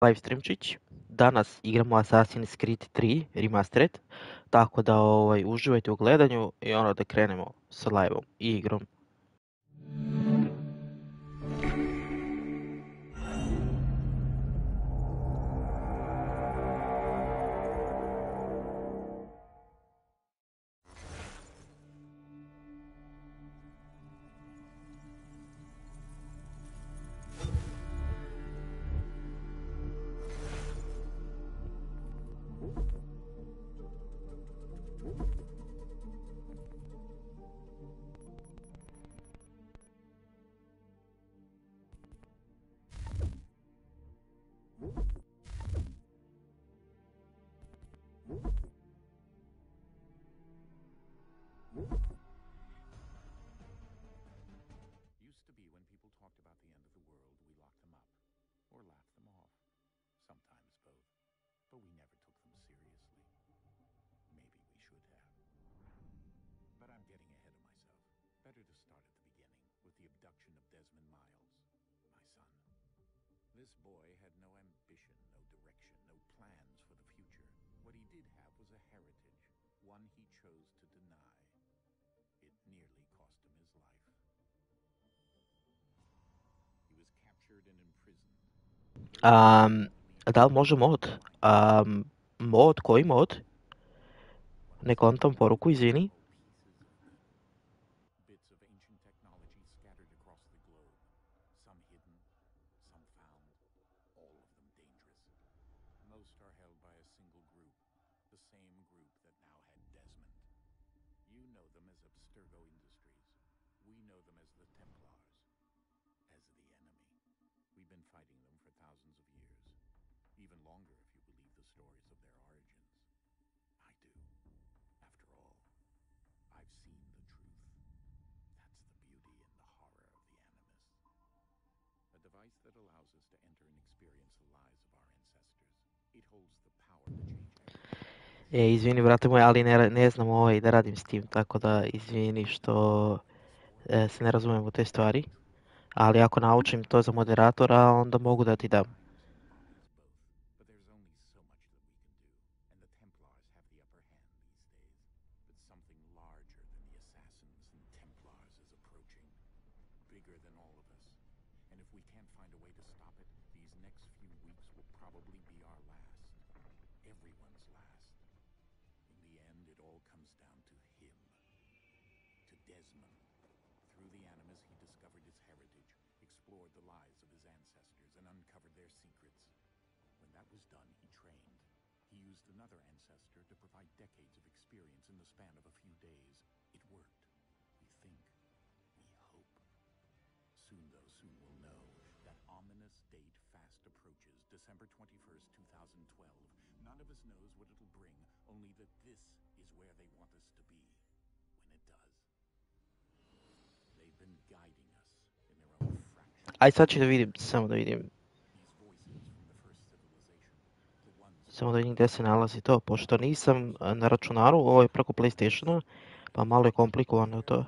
live streamčić. Danas igramo Assassin's Creed 3 Remastered, tako da uživajte u gledanju i da krenemo sa live-om i igrom. This boy had no ambition, no direction, no plans for the future. What he did have was a heritage, one he chose to deny. It nearly cost him his life. He was captured and imprisoned. Da li može mod? Mod? Koji mod? Ne kontam poruku, izvini. Bits of ancient technology scattered across the globe. Some hidden, some found, all of them dangerous. Most are held by a single group, the same group that now had Desmond. You know them as Abstergo Industries. We know them as the Templars, as the enemy. We've been fighting them for thousands of years, even longer if you believe the stories of their origins. I do. After all, I've seen the truth. That's the beauty and the horror of the Animus. A device that allows us to enter and experience the lives of our ancestors. It holds the power to change everything. Izvini, brate moj, ali ne znam da radim s tim, tako da izvini što se ne razumijem u te stvari. Ali ako naučim to za moderatora, onda mogu da ti dam. But there's only so much that we can do, and the Templars have the upper hand these days. But something larger than the Assassins and Templars is approaching, bigger than all of us. And if we can't find a way to stop it, these next few weeks will probably be our last. Everyone's last. In the end, it all comes down to him. To Desmond. Through the Animus, he discovered his heritage, explored the lives of his ancestors, and uncovered their secrets. When that was done, he trained. He used another ancestor to provide decades of experience in the span of a few days. It worked. We think. We hope. Soon we'll know. That ominous date fast approaches, December 21st, 2012. None of us knows what it'll bring, only that this is where they want us to be. When it does. They've been guiding us in their own fraction. Aj sad ću da vidim, samo da vidim. Samo da vidim gdje se nalazi to, pošto nisam na računaru, ovo je preko PlayStationa, pa malo je komplikovano to.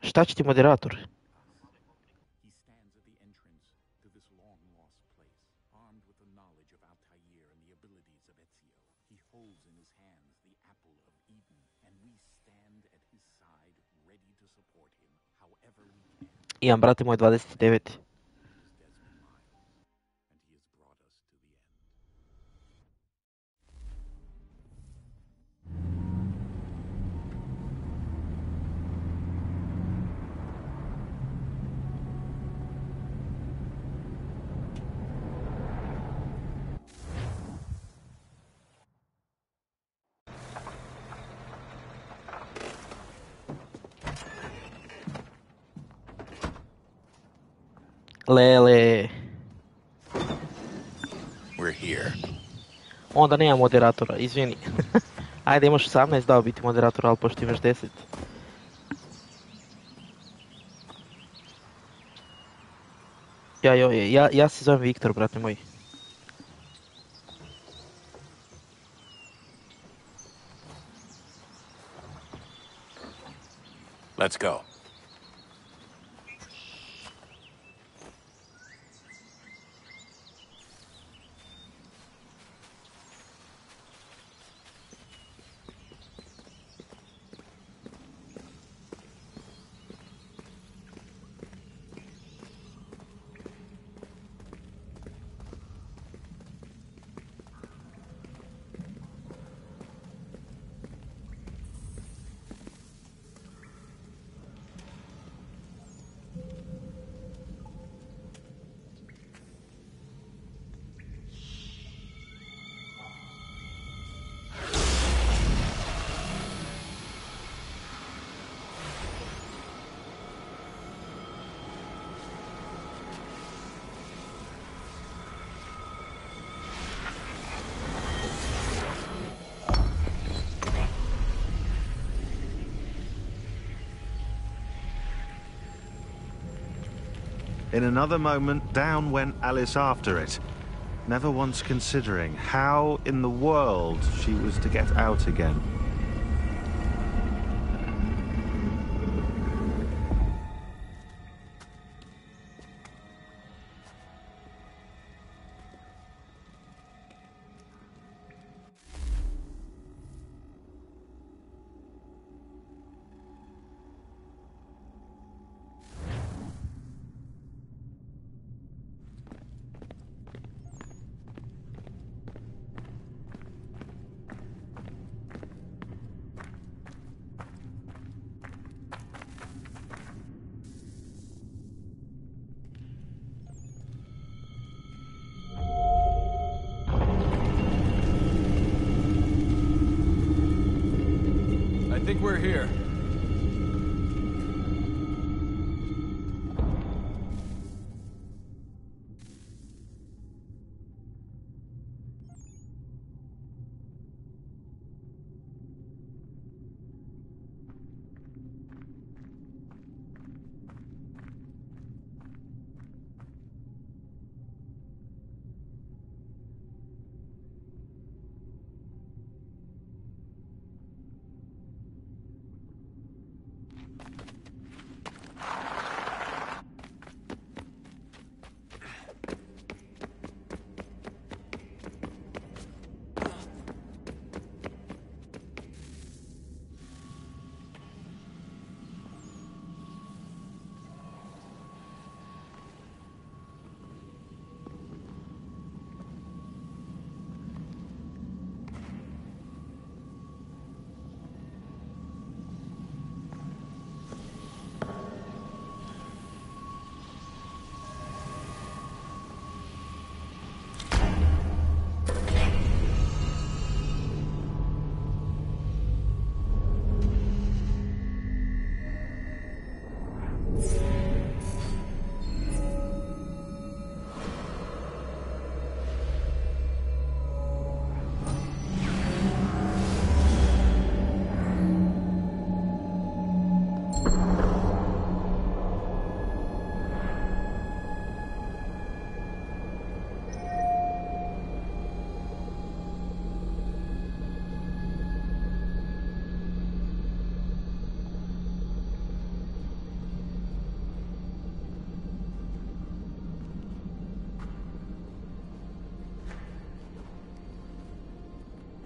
Šta će ti moderator? He stands at the entrance to this long-lost place, armed with the knowledge of Altair and the abilities of Ezio. He holds in his hands the apple of Eden, and we stand at his side, ready to support him, however we can. Imam, brate moj, 29. Lele. We're here. Onda nema moderatora, izvini. Ajde, imaš 18, dao biti moderator, ali pošto imaš 10. Ja se zovem Viktor, brate moj. Let's go. In another moment, down went Alice after it, never once considering how in the world she was to get out again. I think we're here.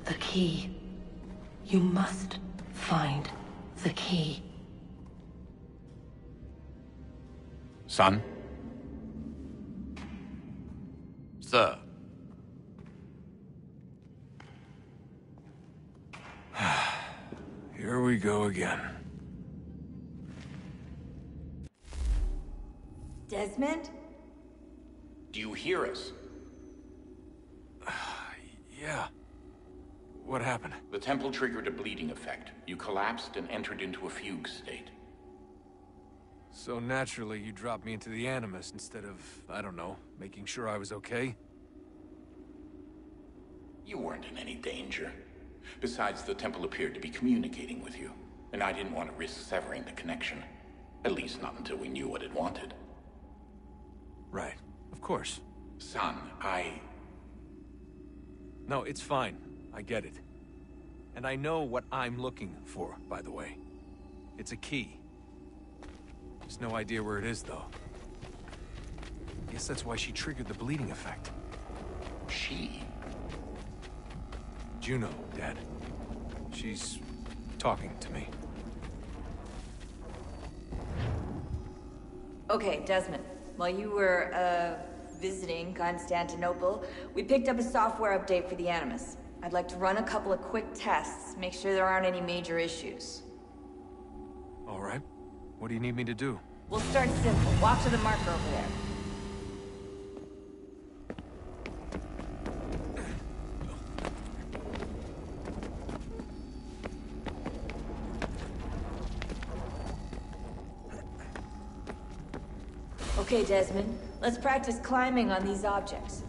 The key. You must find the key. Son? Sir. Here we go again. Desmond? Do you hear us? Yeah. What happened? The temple triggered a bleeding effect. You collapsed and entered into a fugue state. So naturally, you dropped me into the Animus instead of, I don't know, making sure I was okay? You weren't in any danger. Besides, the temple appeared to be communicating with you, and I didn't want to risk severing the connection. At least not until we knew what it wanted. Right. Of course. Son, No, it's fine. I get it. And I know what I'm looking for, by the way. It's a key. Just no idea where it is, though. Guess that's why she triggered the bleeding effect. She? Juno, Dad. She's talking to me. Okay, Desmond. While you were, visiting Constantinople, we picked up a software update for the Animus. I'd like to run a couple of quick tests, make sure there aren't any major issues. All right. What do you need me to do? We'll start simple. Walk to the marker over there. Okay, Desmond. Let's practice climbing on these objects.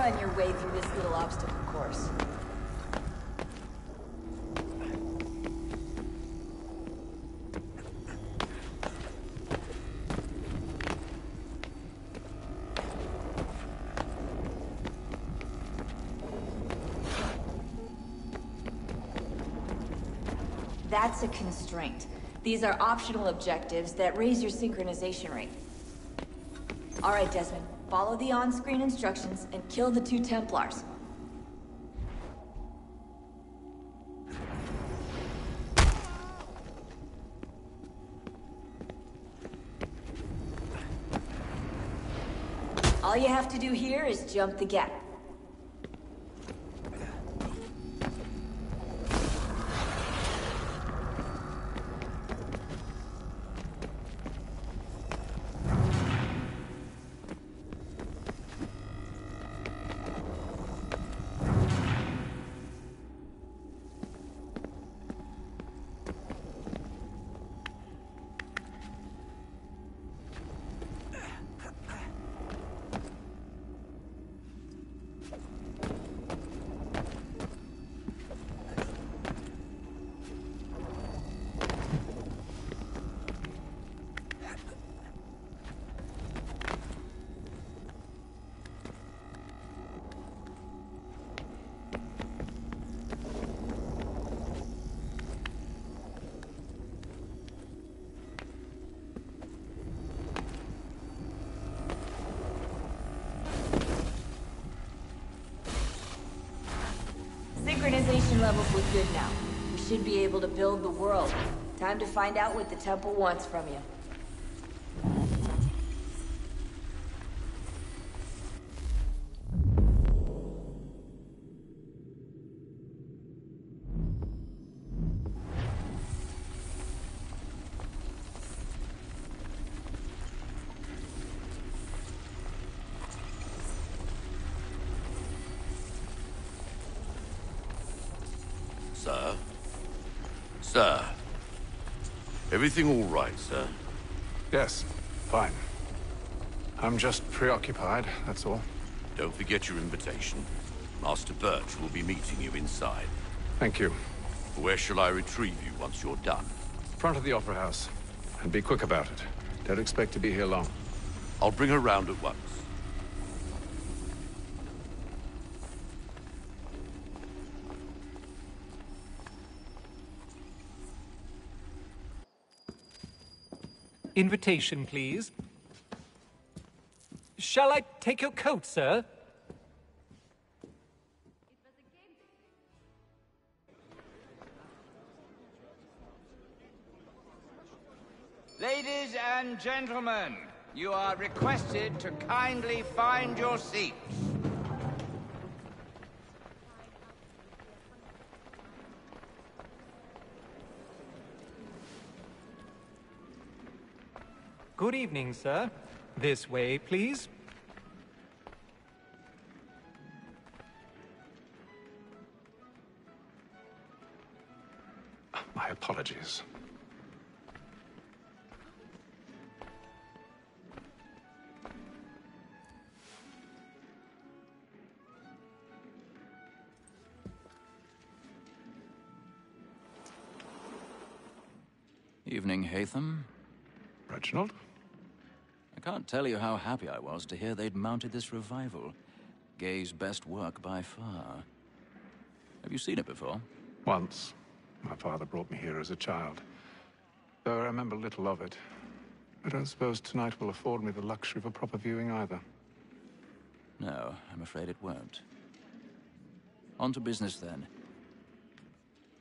outrun your way through this little obstacle course. That's a constraint. These are optional objectives that raise your synchronization rate. All right, Desmond. Follow the on-screen instructions and kill the 2 Templars. All you have to do here is jump the gap. Synchronization levels look good now. We should be able to build the world. Time to find out what the temple wants from you. Sir? Sir? Everything all right, sir? Yes, fine. I'm just preoccupied, that's all. Don't forget your invitation. Master Birch will be meeting you inside. Thank you. Where shall I retrieve you once you're done? Front of the Opera House. And be quick about it. Don't expect to be here long. I'll bring her round at once. Invitation, please. Shall I take your coat, sir? Ladies and gentlemen, you are requested to kindly find your seats. Good evening, sir. This way, please. My apologies. Evening, Hatham. Reginald? I can't tell you how happy I was to hear they'd mounted this revival. Gay's best work by far. Have you seen it before? Once. My father brought me here as a child. Though I remember little of it. I don't suppose tonight will afford me the luxury of a proper viewing either. No, I'm afraid it won't. On to business, then.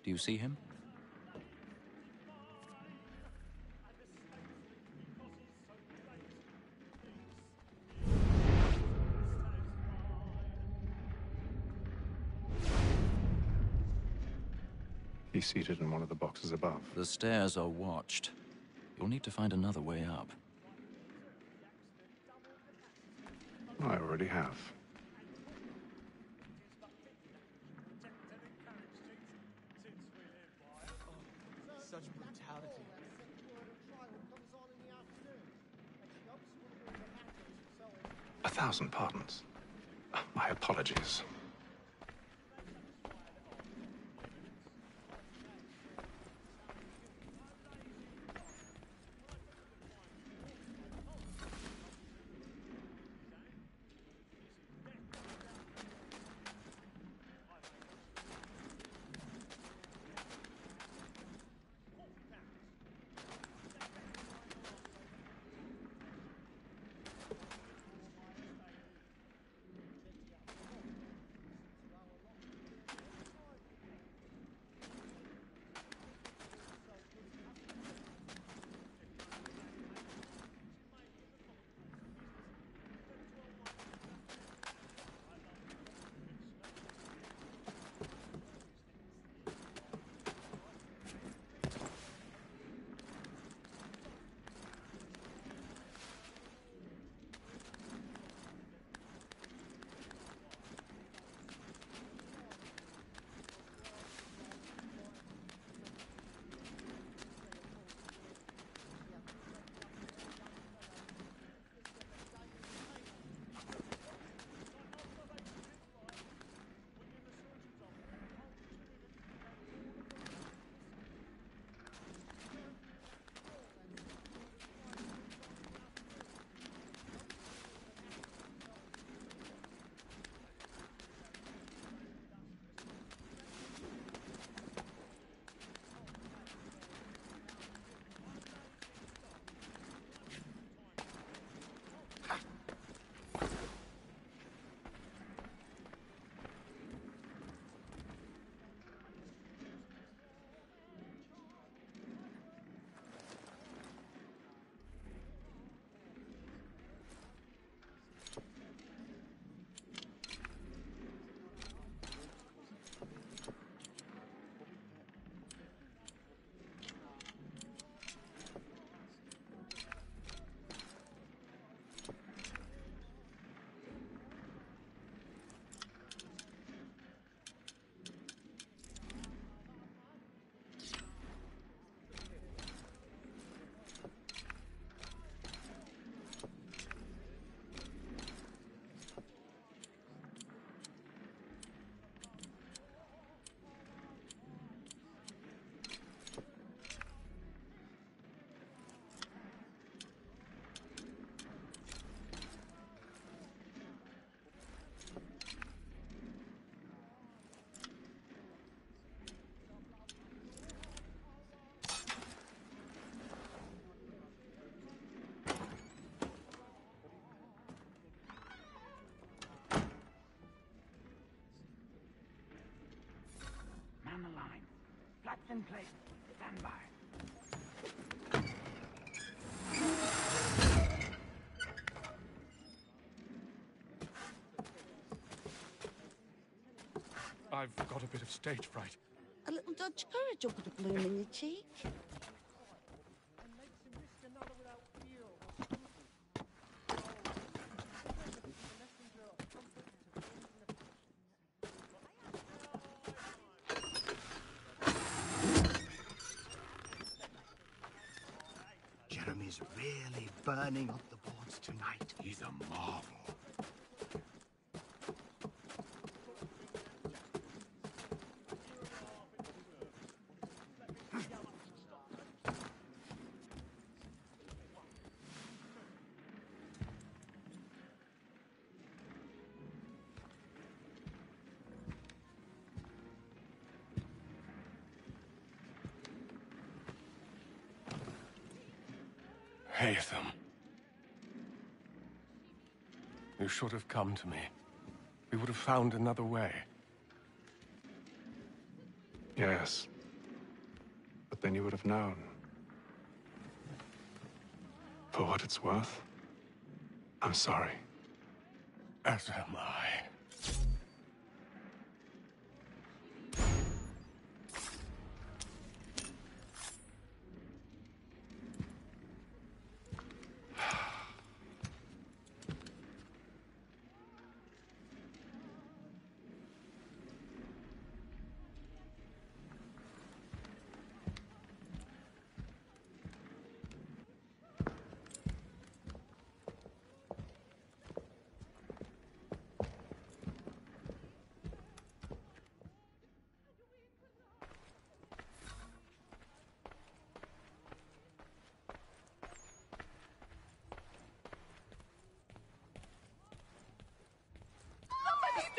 Do you see him? He's seated in one of the boxes above. The stairs are watched. You'll need to find another way up. I already have. Such brutality. 1,000 pardons. My apologies. Man the line. Flaps in place. Stand by. I've got a bit of stage fright. A little Dutch courage will put a bloom in your cheek. Jeremy's really burning up the boards tonight. He's a marvel. Haytham. You should have come to me. We would have found another way. Yes. But then you would have known. For what it's worth, I'm sorry. As am I.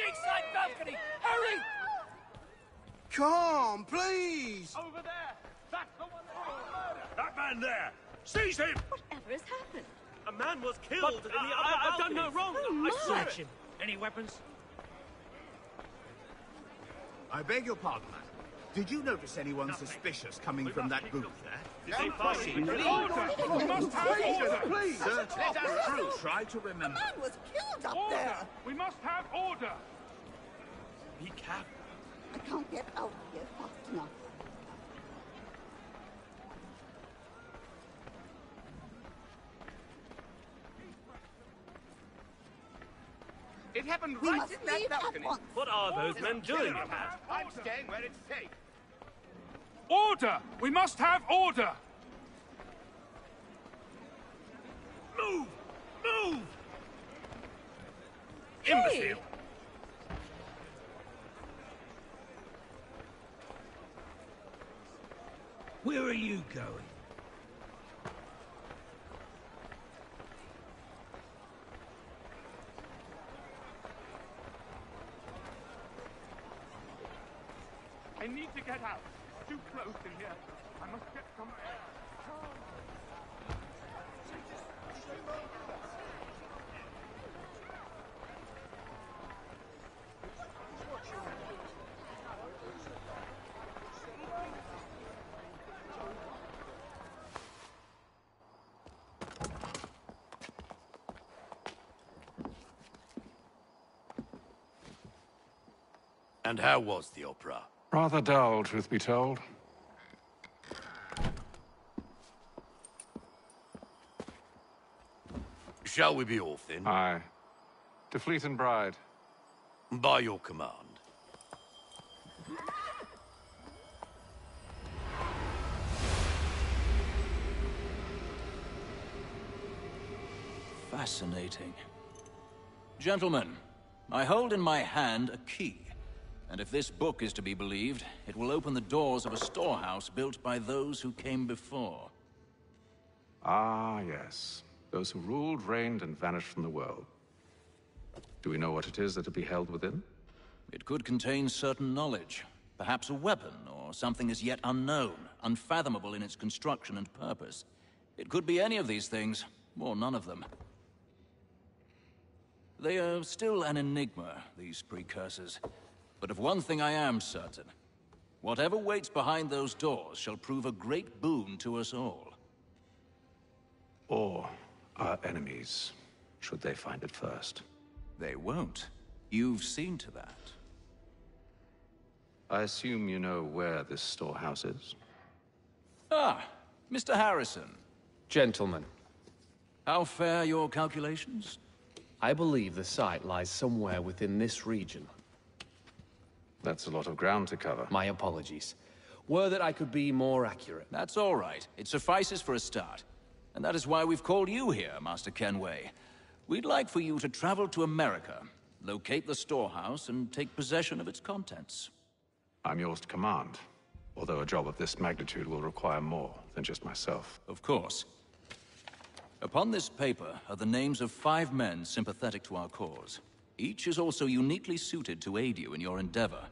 big side balcony! Hurry! Come, please! Over there! That's the one that That man there! Seize him! Whatever has happened? A man was killed in the other I've done no wrong! I swear Search him! Any weapons? I beg your pardon, madam. Did you notice anyone suspicious coming from that booth there? Did they find him? Order! We must have order! Please! Sir, let us through. Try to The remember. man was killed up there. We must have order! Be careful. I can't get out of here fast enough. It happened We right must in that leave at balcony. once. What are those men doing? I'm staying where it's safe. Order! We must have order! Move! Move! Hey! Imbecile! Where are you going? I need to get out. Too close in here. I must get some air. And how was the opera? Rather dull, truth be told. Shall we be off then? Aye. To Fleet and Bride. By your command. Fascinating. Gentlemen, I hold in my hand a key. And if this book is to be believed, it will open the doors of a storehouse built by those who came before. Ah, yes. Those who ruled, reigned, and vanished from the world. Do we know what it is that will be held within? It could contain certain knowledge. Perhaps a weapon, or something as yet unknown, unfathomable in its construction and purpose. It could be any of these things, or none of them. They are still an enigma, these precursors. But of one thing I am certain. Whatever waits behind those doors shall prove a great boon to us all. Or our enemies, should they find it first. They won't. You've seen to that. I assume you know where this storehouse is? Ah, Mr. Harrison. Gentlemen, How fare your calculations? I believe the site lies somewhere within this region. That's a lot of ground to cover. My apologies. Were that I could be more accurate. That's all right. It suffices for a start. And that is why we've called you here, Master Kenway. We'd like for you to travel to America, locate the storehouse, and take possession of its contents. I'm yours to command, although a job of this magnitude will require more than just myself. Of course. Upon this paper are the names of 5 men sympathetic to our cause. Each is also uniquely suited to aid you in your endeavor.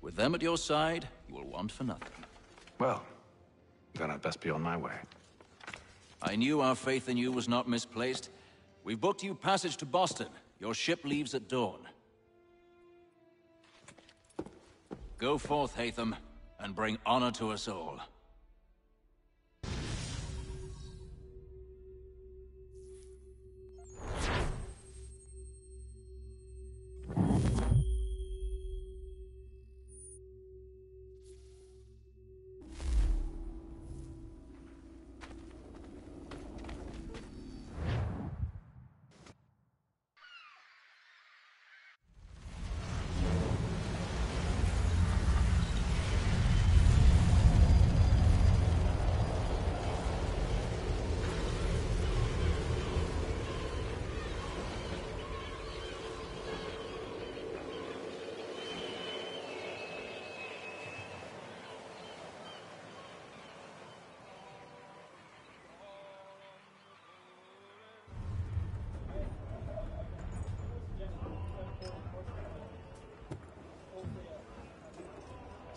With them at your side, you will want for nothing. Well, then I'd best be on my way. I knew our faith in you was not misplaced. We've booked you passage to Boston. Your ship leaves at dawn. Go forth, Hatham, and bring honor to us all.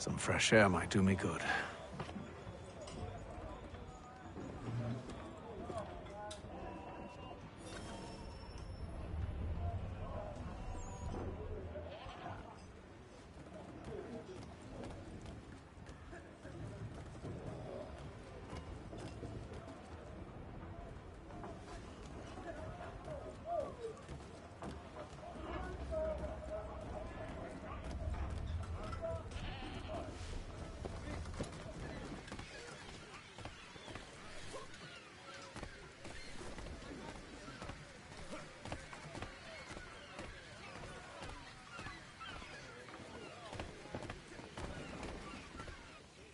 Some fresh air might do me good.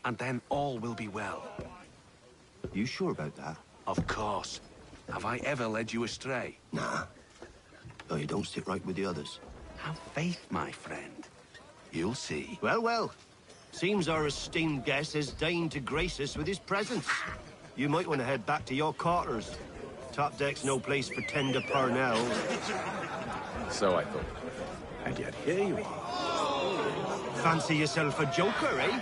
And then all will be well. You sure about that? Of course. Have I ever led you astray? Nah. Though you don't sit right with the others. Have faith, my friend. You'll see. Well, well. Seems our esteemed guest has deigned to grace us with his presence. You might want to head back to your quarters. Top deck's no place for tender parnells. So I thought. And yet here you are. Fancy yourself a joker, eh?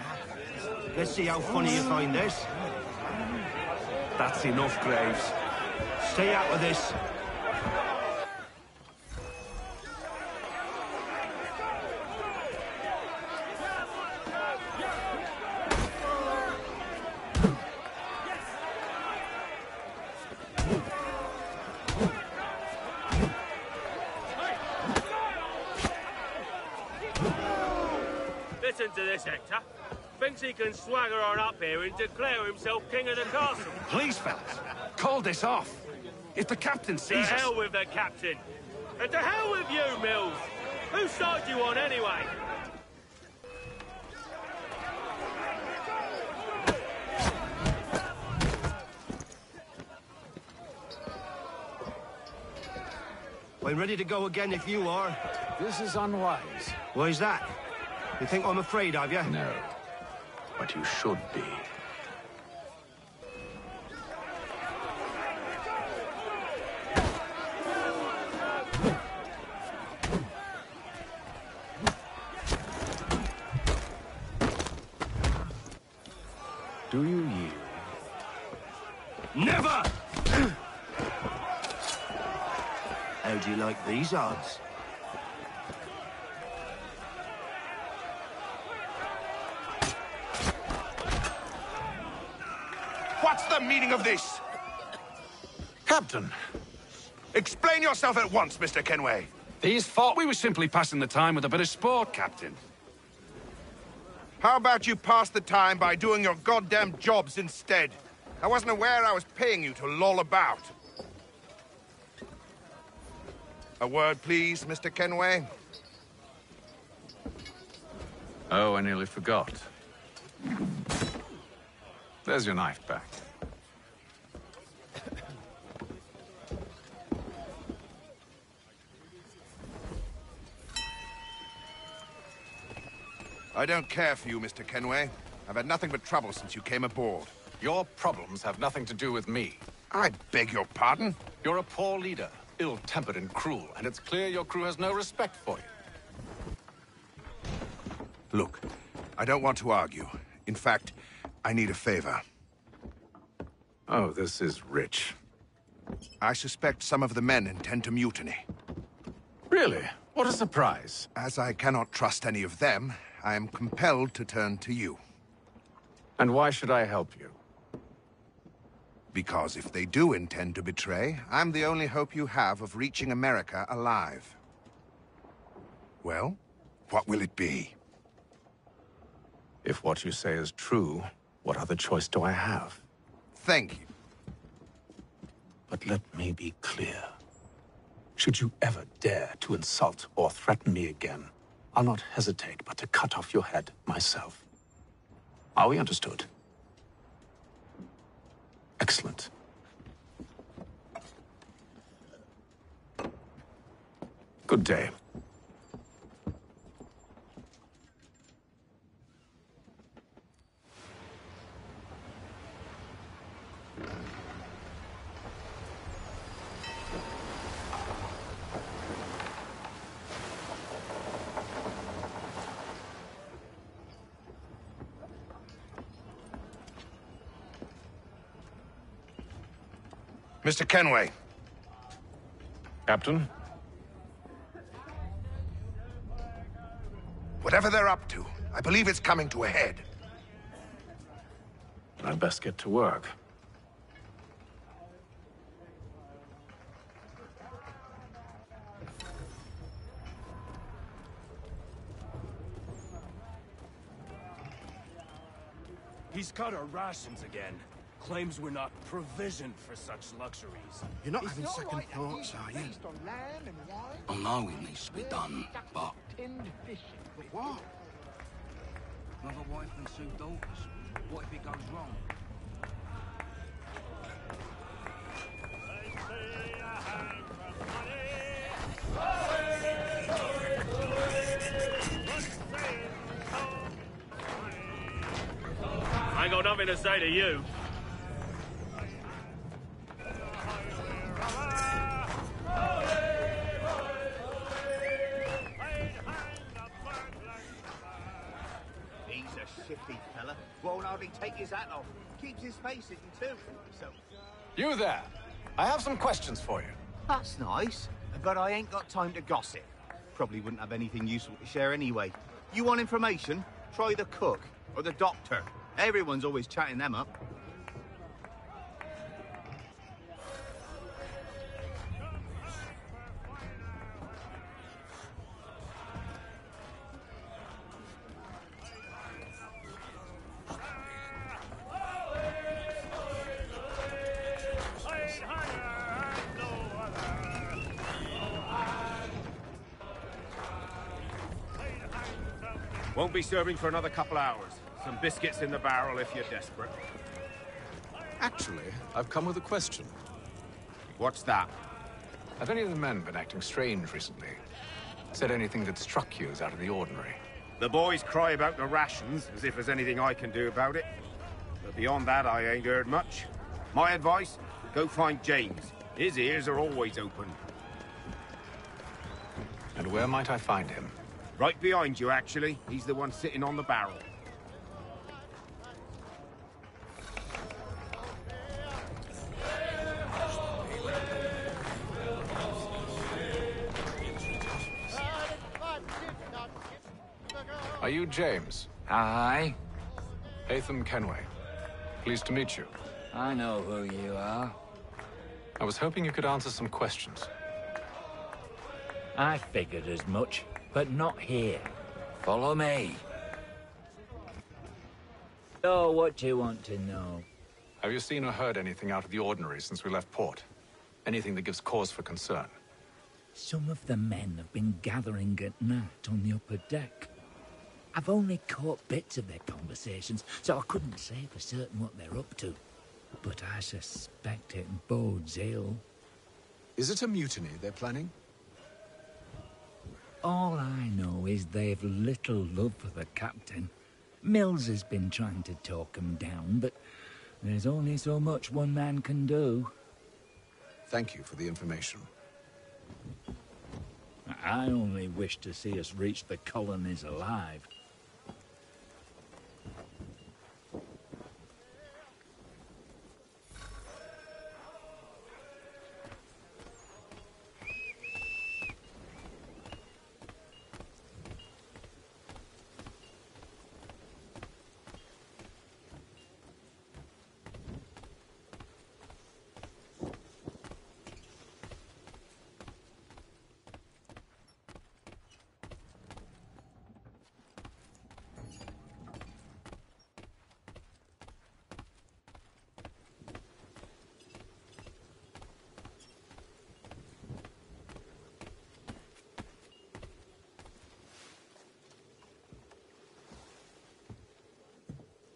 Let's see how funny you find this. That's enough, Graves. Stay out of this. Listen to this, Hector. Thinks he can swagger on up here and declare himself king of the castle. Please, fellas, call this off. If the captain To sees us... hell with the captain. And to hell with you, Mills. Whose side you on, anyway? I'm ready to go again if you are. This is unwise. Why's that? You think I'm afraid of you? No. But you should be. Do you yield? Never! How do you like these odds? What's the meaning of this? Captain, Explain yourself at once, Mr. Kenway. these thought we were simply passing the time with a bit of sport, Captain. How about you pass the time by doing your goddamn jobs instead? I wasn't aware I was paying you to loll about. A word, please, Mr. Kenway. Oh, I nearly forgot. There's your knife back. I don't care for you, Mr. Kenway. I've had nothing but trouble since you came aboard. Your problems have nothing to do with me. I beg your pardon? You're a poor leader, ill-tempered and cruel, and it's clear your crew has no respect for you. Look, I don't want to argue. In fact, I need a favor. Oh, this is rich. I suspect some of the men intend to mutiny. Really? What a surprise. As I cannot trust any of them, I am compelled to turn to you. And why should I help you? Because if they do intend to betray, I'm the only hope you have of reaching America alive. Well, what will it be? If what you say is true, what other choice do I have? Thank you. But let me be clear. Should you ever dare to insult or threaten me again, I'll not hesitate but to cut off your head myself. Are we understood? Excellent. Good day. Mr. Kenway. Captain? Whatever they're up to, I believe it's coming to a head. I'd best get to work. He's cut our rations again. Claims we're not provisioned for such luxuries. You're not having second thoughts, are you? I know it needs to be done, but... But what? Another wife and 2 daughters. What if it goes wrong? I ain't got nothing to say to you. He's a shifty fella. Won't hardly take his hat off. Keeps his face hidden too. So... You there! I have some questions for you. That's nice, but I ain't got time to gossip. Probably wouldn't have anything useful to share anyway. You want information? Try the cook or the doctor. Everyone's always chatting them up. Won't be serving for another couple hours. Some biscuits in the barrel if you're desperate. Actually, I've come with a question. What's that? Have any of the men been acting strange recently? Said anything that struck you as out of the ordinary? The boys cry about the rations, as if there's anything I can do about it. But beyond that, I ain't heard much. My advice, go find James. His ears are always open. And where might I find him? Right behind you, actually. He's the one sitting on the barrel. Are you James? Hi. Hatham Kenway. Pleased to meet you. I know who you are. I was hoping you could answer some questions. I figured as much, but not here. Follow me. So, what do you want to know? Have you seen or heard anything out of the ordinary since we left port? Anything that gives cause for concern? Some of the men have been gathering at night on the upper deck. I've only caught bits of their conversations, so I couldn't say for certain what they're up to. But I suspect it bodes ill. Is it a mutiny they're planning? All I know is they've little love for the captain. Mills has been trying to talk 'em down, but there's only so much one man can do. Thank you for the information. I only wish to see us reach the colonies alive.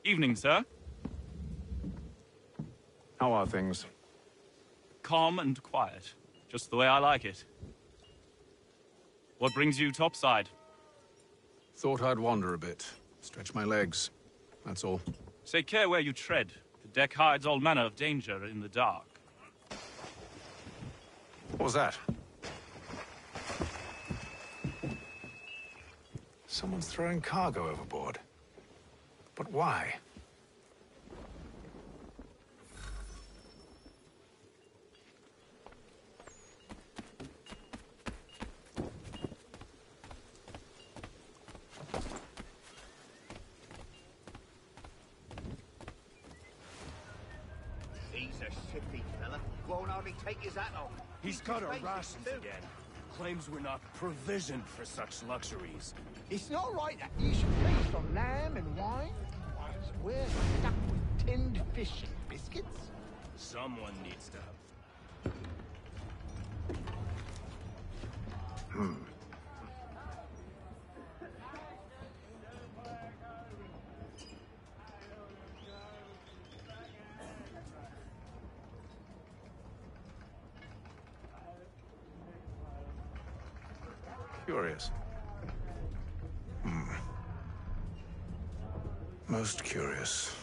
Evening, sir. How are things? Calm and quiet. Just the way I like it. What brings you topside? Thought I'd wander a bit. Stretch my legs. That's all. Take care where you tread. The deck hides all manner of danger in the dark. What was that? Someone's throwing cargo overboard. But why? a shifty fella. Won't hardly take his hat off. He's cut our rations again. Claims we're not provisioned for such luxuries. It's not right that you should feast on lamb and wine. Whilst we're stuck with tinned fish and biscuits. Someone needs to have. Curious. Most curious.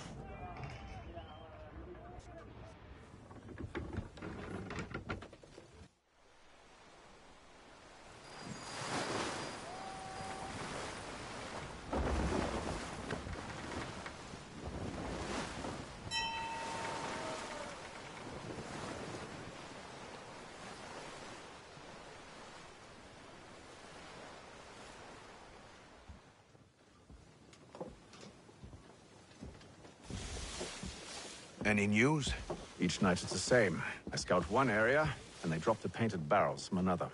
Any news? Each night it's the same. I scout one area, and they drop the painted barrels from another.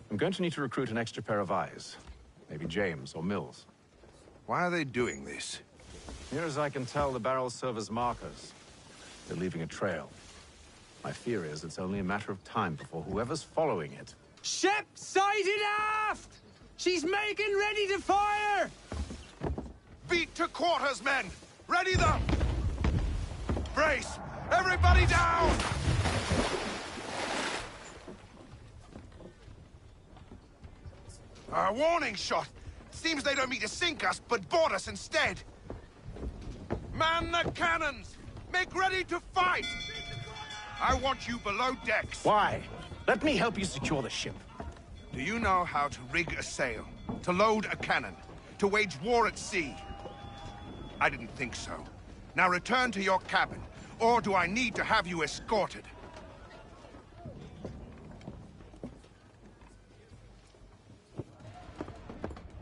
I'm going to need to recruit an extra pair of eyes. Maybe James or Mills. Why are they doing this? Near as I can tell, the barrels serve as markers. They're leaving a trail. My fear is it's only a matter of time before whoever's following it... Ship sighted aft! She's making ready to fire! Beat to quarters, men! Ready them! Brace! Everybody down! A warning shot! Seems they don't mean to sink us, but board us instead! Man the cannons! Make ready to fight! I want you below decks. Why? Let me help you secure the ship. Do you know how to rig a sail? To load a cannon? To wage war at sea? I didn't think so. Now return to your cabin, or do I need to have you escorted?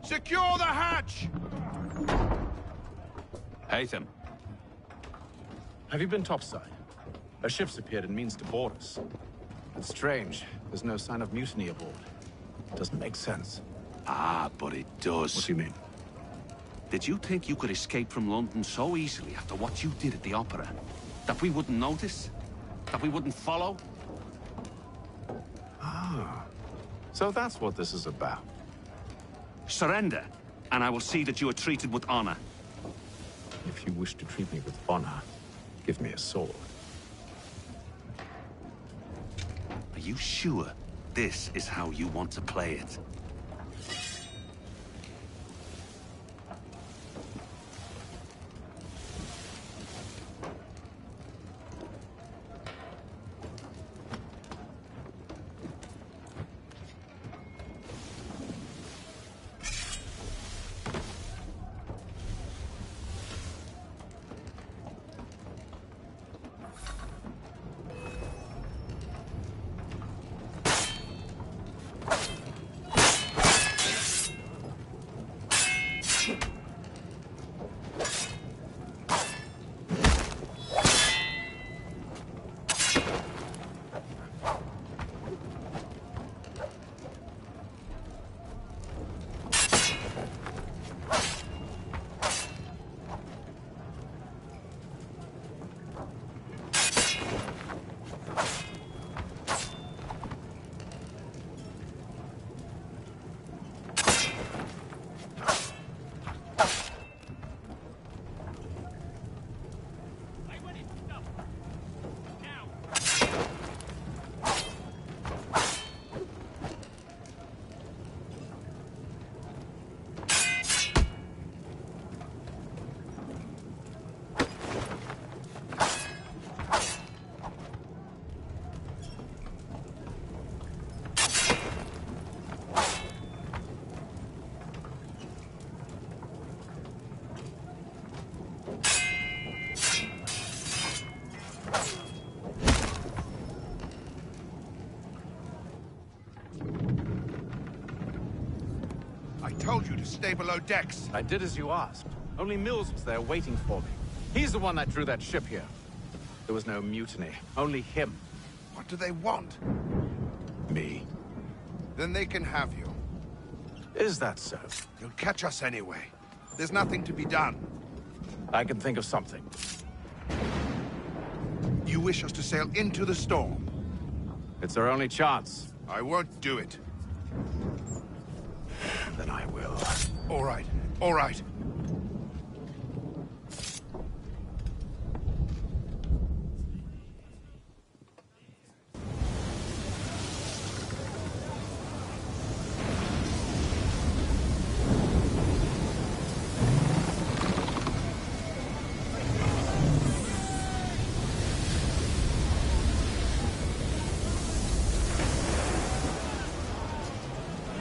Secure the hatch! Haytham. Have you been topside? A ship's appeared and means to board us. It's strange. There's no sign of mutiny aboard. Doesn't make sense. Ah, but it does. What do you mean? Did you think you could escape from London so easily after what you did at the opera? That we wouldn't notice? That we wouldn't follow? Ah. So that's what this is about. Surrender, and I will see that you are treated with honor. If you wish to treat me with honor, give me a sword. Are you sure this is how you want to play it? Told you to stay below decks. I did as you asked. Only Mills was there waiting for me. He's the one that drew that ship here. There was no mutiny. Only him. What do they want? Me. Then they can have you. Is that so? You'll catch us anyway. There's nothing to be done. I can think of something. You wish us to sail into the storm? It's our only chance. I won't do it. Then I will. All right. All right.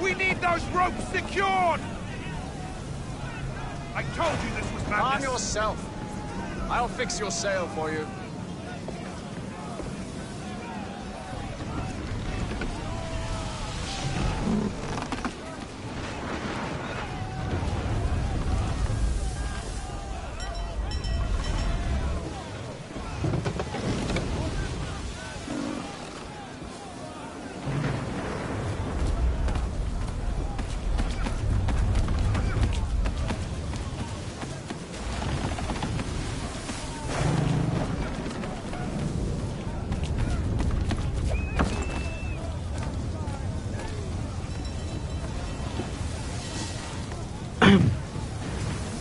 We need those ropes secured! I told you this was madness! Calm yourself. I'll fix your sail for you.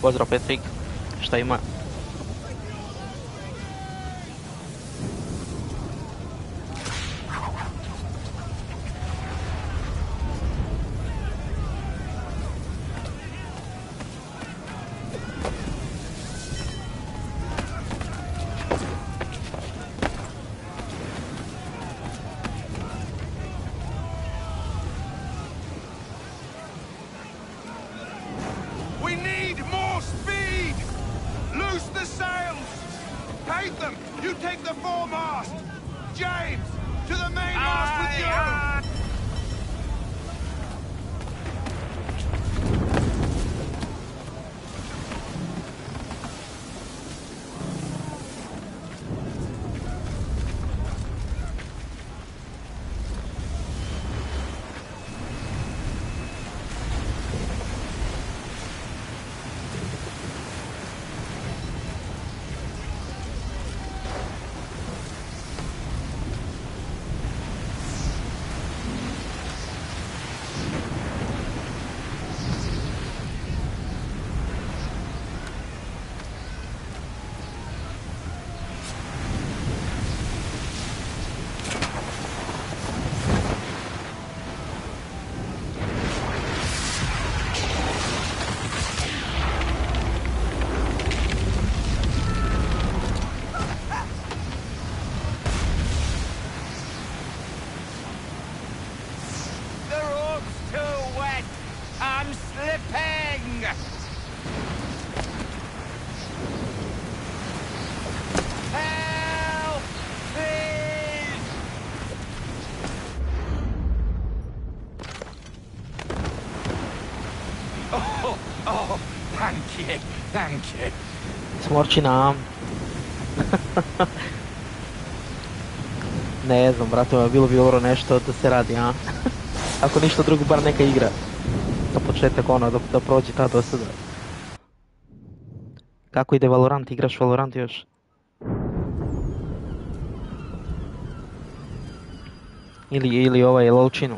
Pozdrav Petrik, šta ima? We need more speed! Loose the sails! Paint them! You take the foremast! James! To the mainmast with you! Thank you. Smorči nam. Ne znam, brate, bilo bi dobro nešto da se radi, a? Ako ništa drugo, bar neka igra. Za početak, ono, da prođe ta dosada. Kako ide Valorant? Igraš Valorant još? Ili ovaj LOL-činu?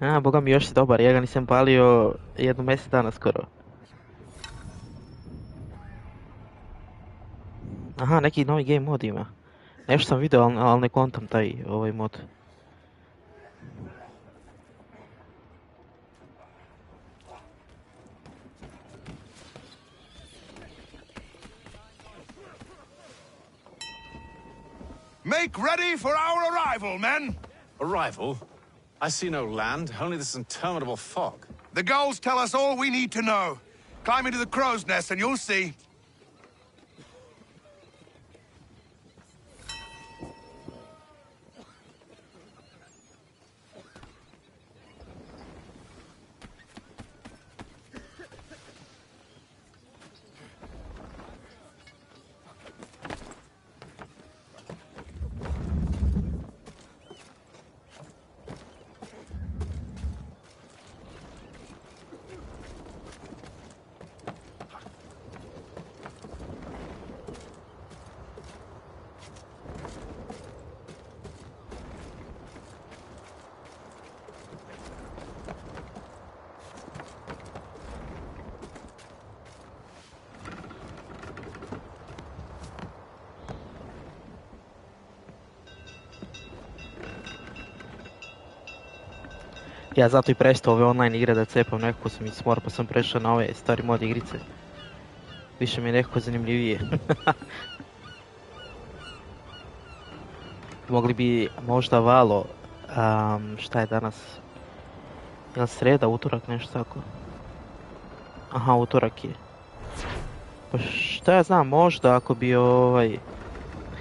A, boga mi još si dobar, ja ga nisam palio jedno mjesec dana skoro. Aha, neki novi game mod ima. Nešto sam vidio, ali ne kontam taj ovaj mod. Make ready for our arrival, men! Arrival? I see no land, only this interminable fog. The gulls tell us all we need to know. Climb into the crow's nest and you'll see. Ja zato i prestao ove online igre da cepam, nekako sam i smor, pa sam prešao na ove stari mod igrice. Više mi je nekako zanimljivije. Mogli bi možda Valo, šta je danas? Je li sreda, utorak, nešto tako? Aha, utorak je. Pa šta ja znam, možda ako bi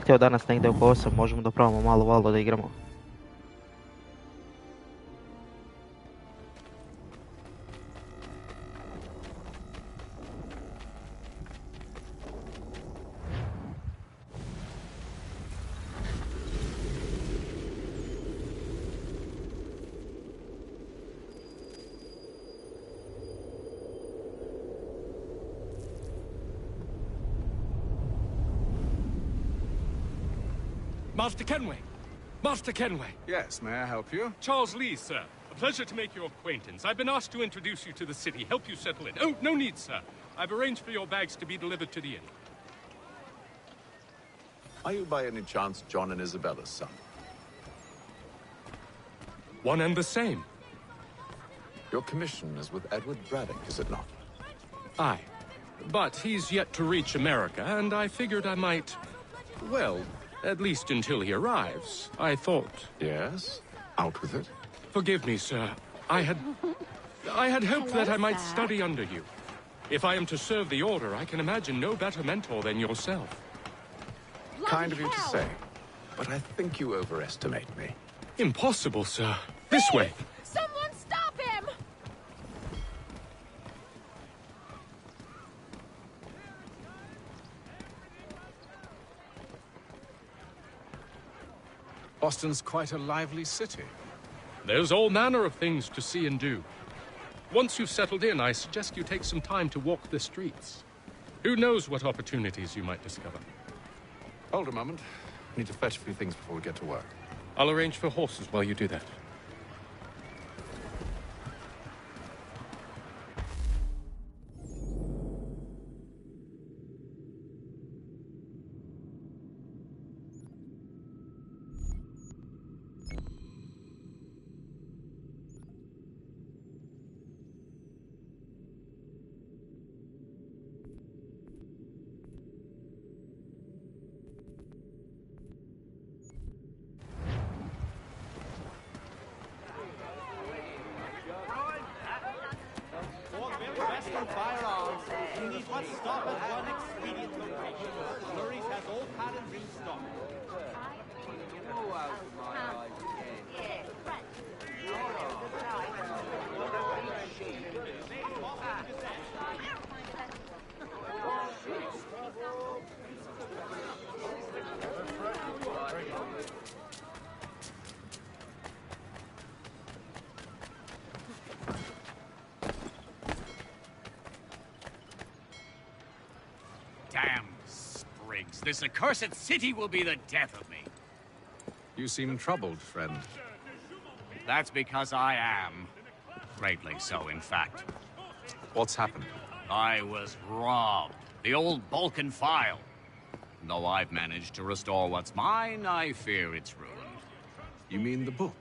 htio danas negdje oko 8, možemo da probamo malo Valo da igramo. Master Kenway! Master Kenway! Yes, may I help you? Charles Lee, sir. A pleasure to make your acquaintance. I've been asked to introduce you to the city, help you settle in. Oh, no need, sir. I've arranged for your bags to be delivered to the inn. Are you by any chance John and Isabella's son? One and the same. Your commission is with Edward Braddock, is it not? Aye. But he's yet to reach America, and I figured I might... well, at least until he arrives, I thought... Yes? Out with it. Forgive me, sir. I had hoped that I might study under you. If I am to serve the Order, I can imagine no better mentor than yourself. Kind of you to say, but I think you overestimate me. Impossible, sir. This way. Someone stop him! Boston's quite a lively city. There's all manner of things to see and do. Once you've settled in, I suggest you take some time to walk the streets. Who knows what opportunities you might discover. Hold a moment. I need to fetch a few things before we get to work. I'll arrange for horses while you do that. Damn sprigs. This accursed city will be the death of me. You seem troubled, friend. That's because I am. Greatly so, in fact. What's happened? I was robbed. The old Balkan file. Though I've managed to restore what's mine, I fear it's ruined. You mean the book?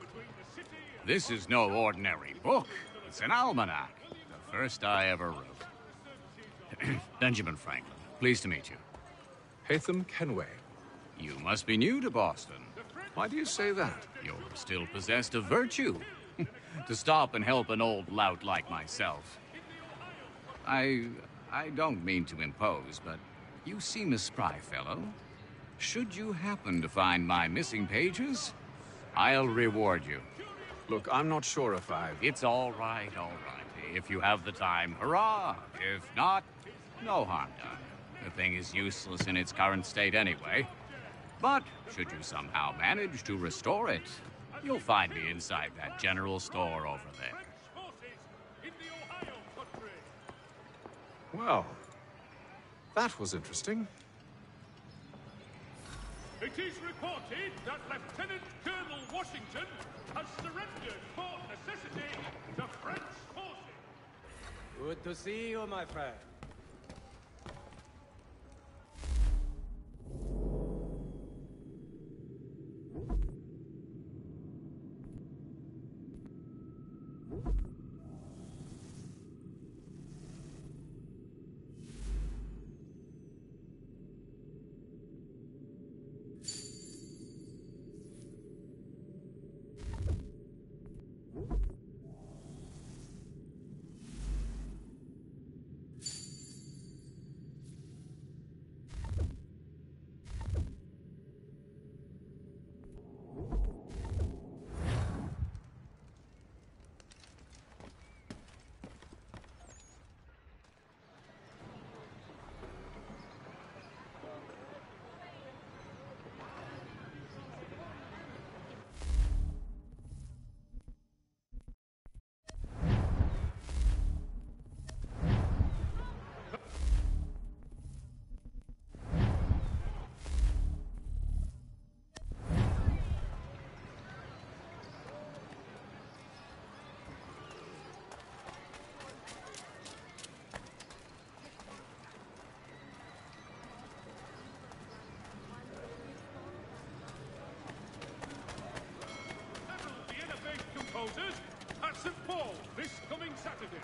This is no ordinary book. It's an almanac. The first I ever wrote. Benjamin Franklin. Pleased to meet you. Hatham Kenway. You must be new to Boston. Why do you say that? You're still possessed of virtue. To stop and help an old lout like myself. I don't mean to impose, but you seem a spry fellow. Should you happen to find my missing pages, I'll reward you. Look, I'm not sure if It's all right, all right. If you have the time, hurrah! If not, no harm done. The thing is useless in its current state anyway. But should you somehow manage to restore it, you'll find me inside that general store over there. Well, that was interesting. It is reported that Lieutenant Colonel Washington has surrendered for necessity to French forces. Good to see you, my friend. At St. Paul this coming Saturday.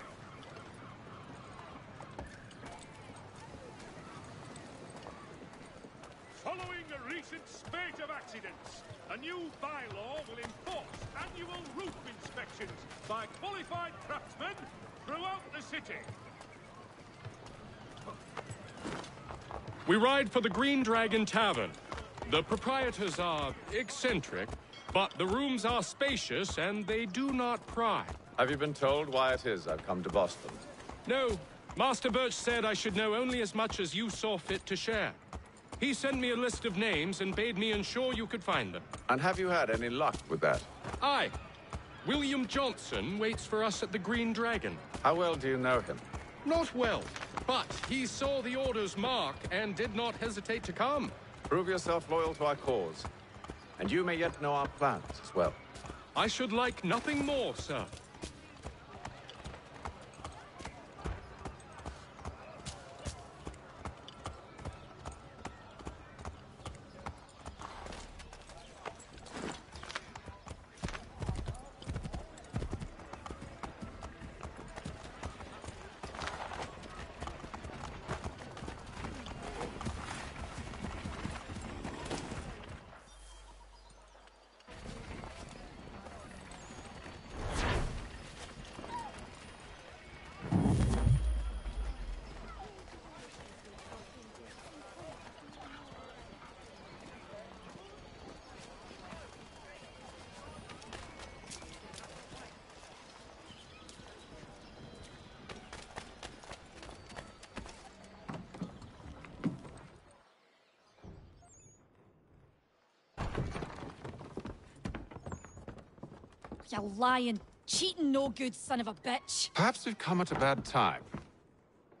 Following a recent spate of accidents, a new bylaw will enforce annual roof inspections by qualified craftsmen throughout the city. We ride for the Green Dragon Tavern. The proprietors are eccentric, but the rooms are spacious and they do not pry. Have you been told why it is I've come to Boston? No. Master Birch said I should know only as much as you saw fit to share. He sent me a list of names and bade me ensure you could find them. And have you had any luck with that? Aye. William Johnson waits for us at the Green Dragon. How well do you know him? Not well, but he saw the order's mark and did not hesitate to come. Prove yourself loyal to our cause. And you may yet know our plans as well. I should like nothing more, sir. You lying, cheating, no good son of a bitch. Perhaps we've come at a bad time.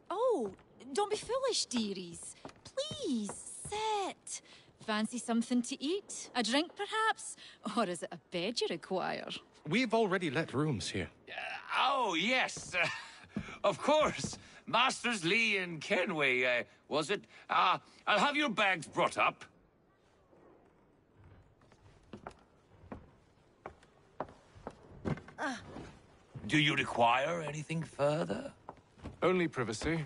Oh, don't be foolish, dearies. Please, sit. Fancy something to eat? A drink, perhaps? Or is it a bed you require? We've already let rooms here. Oh, yes. Of course. Masters Lee and Kenway, was it? I'll have your bags brought up. Do you require anything further? Only privacy.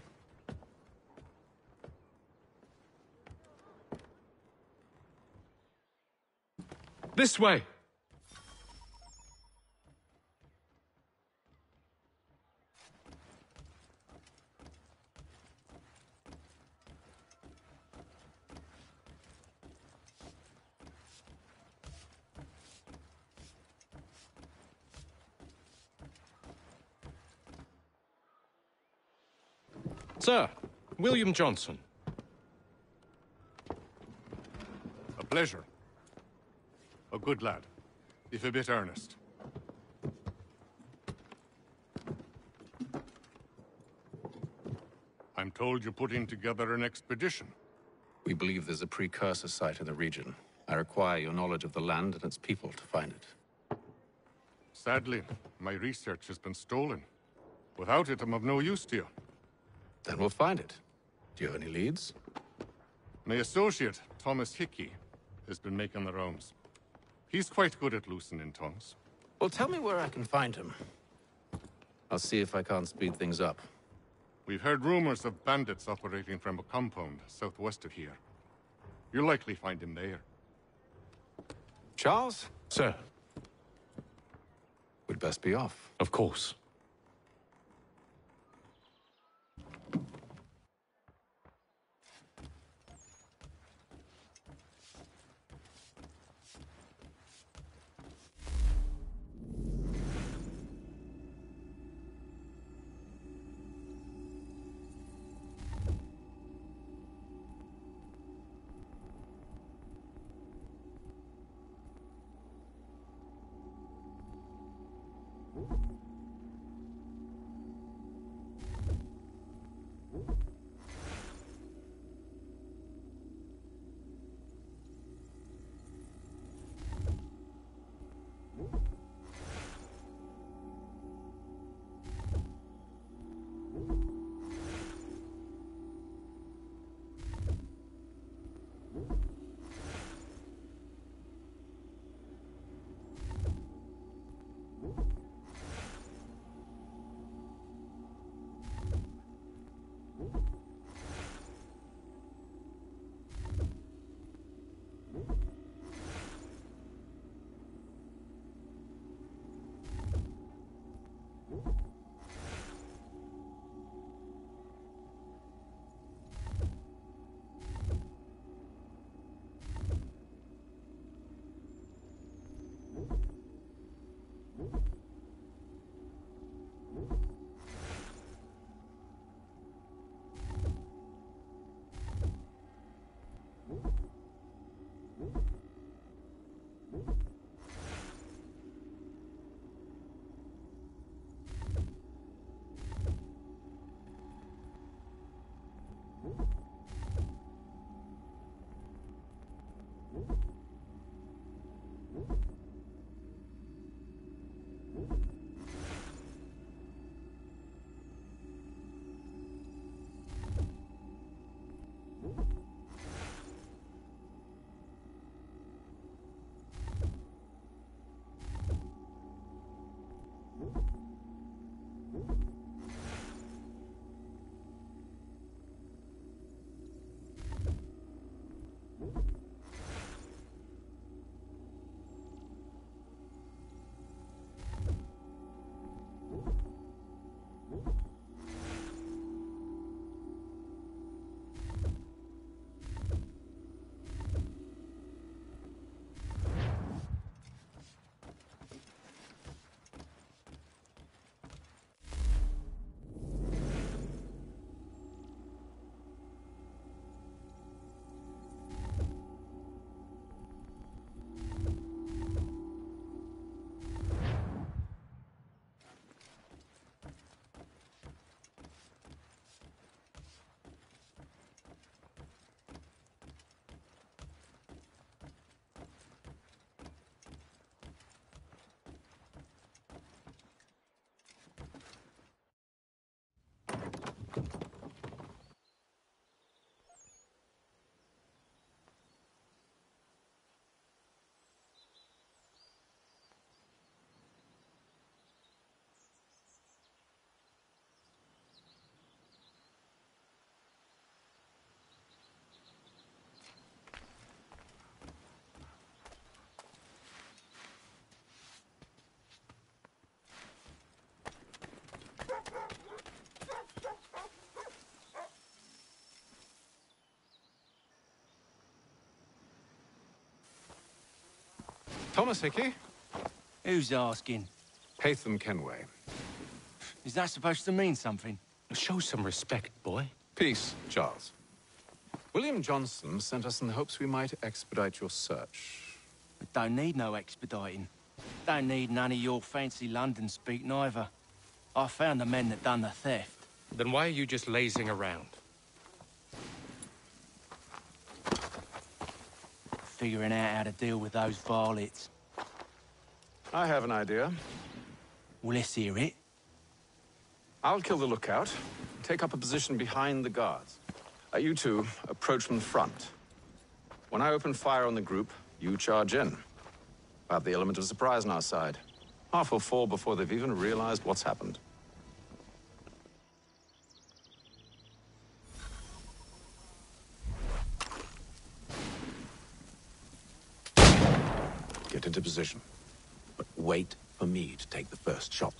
This way! Sir, William Johnson. A pleasure. A good lad, if a bit earnest. I'm told you're putting together an expedition. We believe there's a precursor site in the region. I require your knowledge of the land and its people to find it. Sadly, my research has been stolen. Without it, I'm of no use to you. Then we'll find it. Do you have any leads? My associate, Thomas Hickey, has been making the rounds. He's quite good at loosening tongues. Well, tell me where I can find him. I'll see if I can't speed things up. We've heard rumors of bandits operating from a compound southwest of here. You'll likely find him there. Charles? Sir. We'd best be off. Of course. Thomas Hickey? Who's asking? Haytham Kenway. Is that supposed to mean something? Show some respect, boy. Peace, Charles. William Johnson sent us in the hopes we might expedite your search. We don't need no expediting. Don't need none of your fancy London speak neither. I found the men that done the theft. Then why are you just lazing around? Figuring out how to deal with those varlets. I have an idea. Well, let's hear it. I'll kill the lookout, take up a position behind the guards. You two approach from the front. When I open fire on the group, you charge in. I have the element of surprise on our side. Half will fall before they've even realized what's happened. Get into position, but wait for me to take the first shot.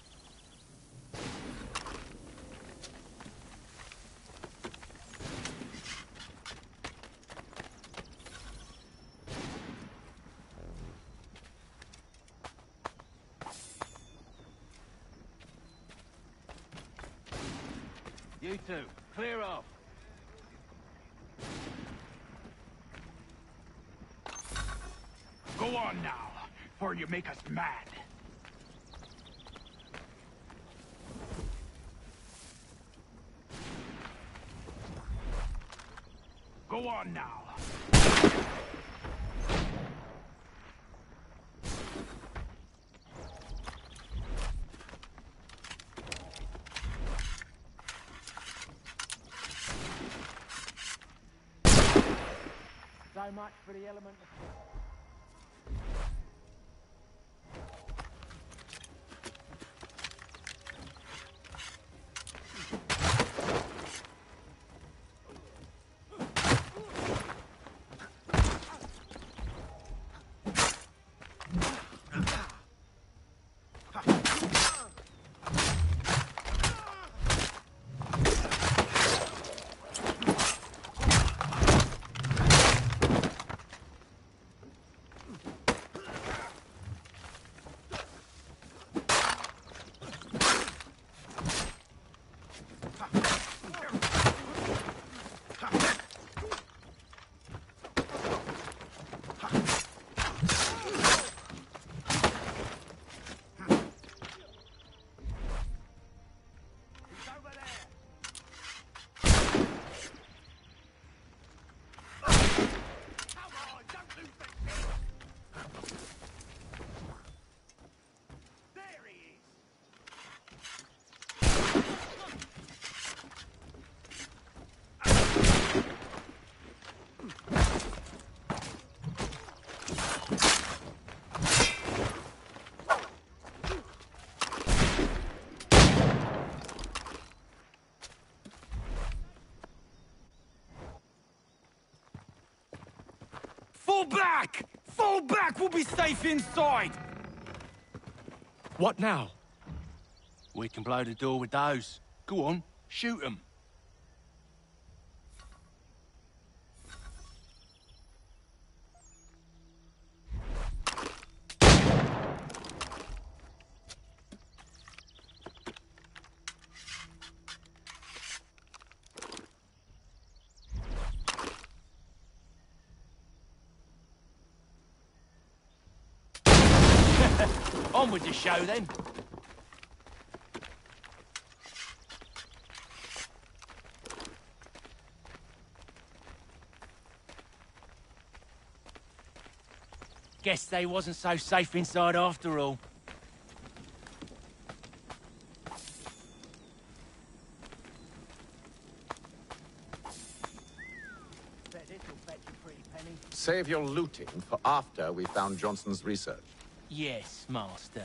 You two, clear off. Go on now, before you make us mad. Go on now. So much for the element of... Fall back! Fall back! We'll be safe inside! What now? We can blow the door with those. Go on, shoot them. On with the show, then. Guess they wasn't so safe inside after all. Bet this'll fetch a pretty penny. Save your looting for after we found Johnson's research. Yes, master.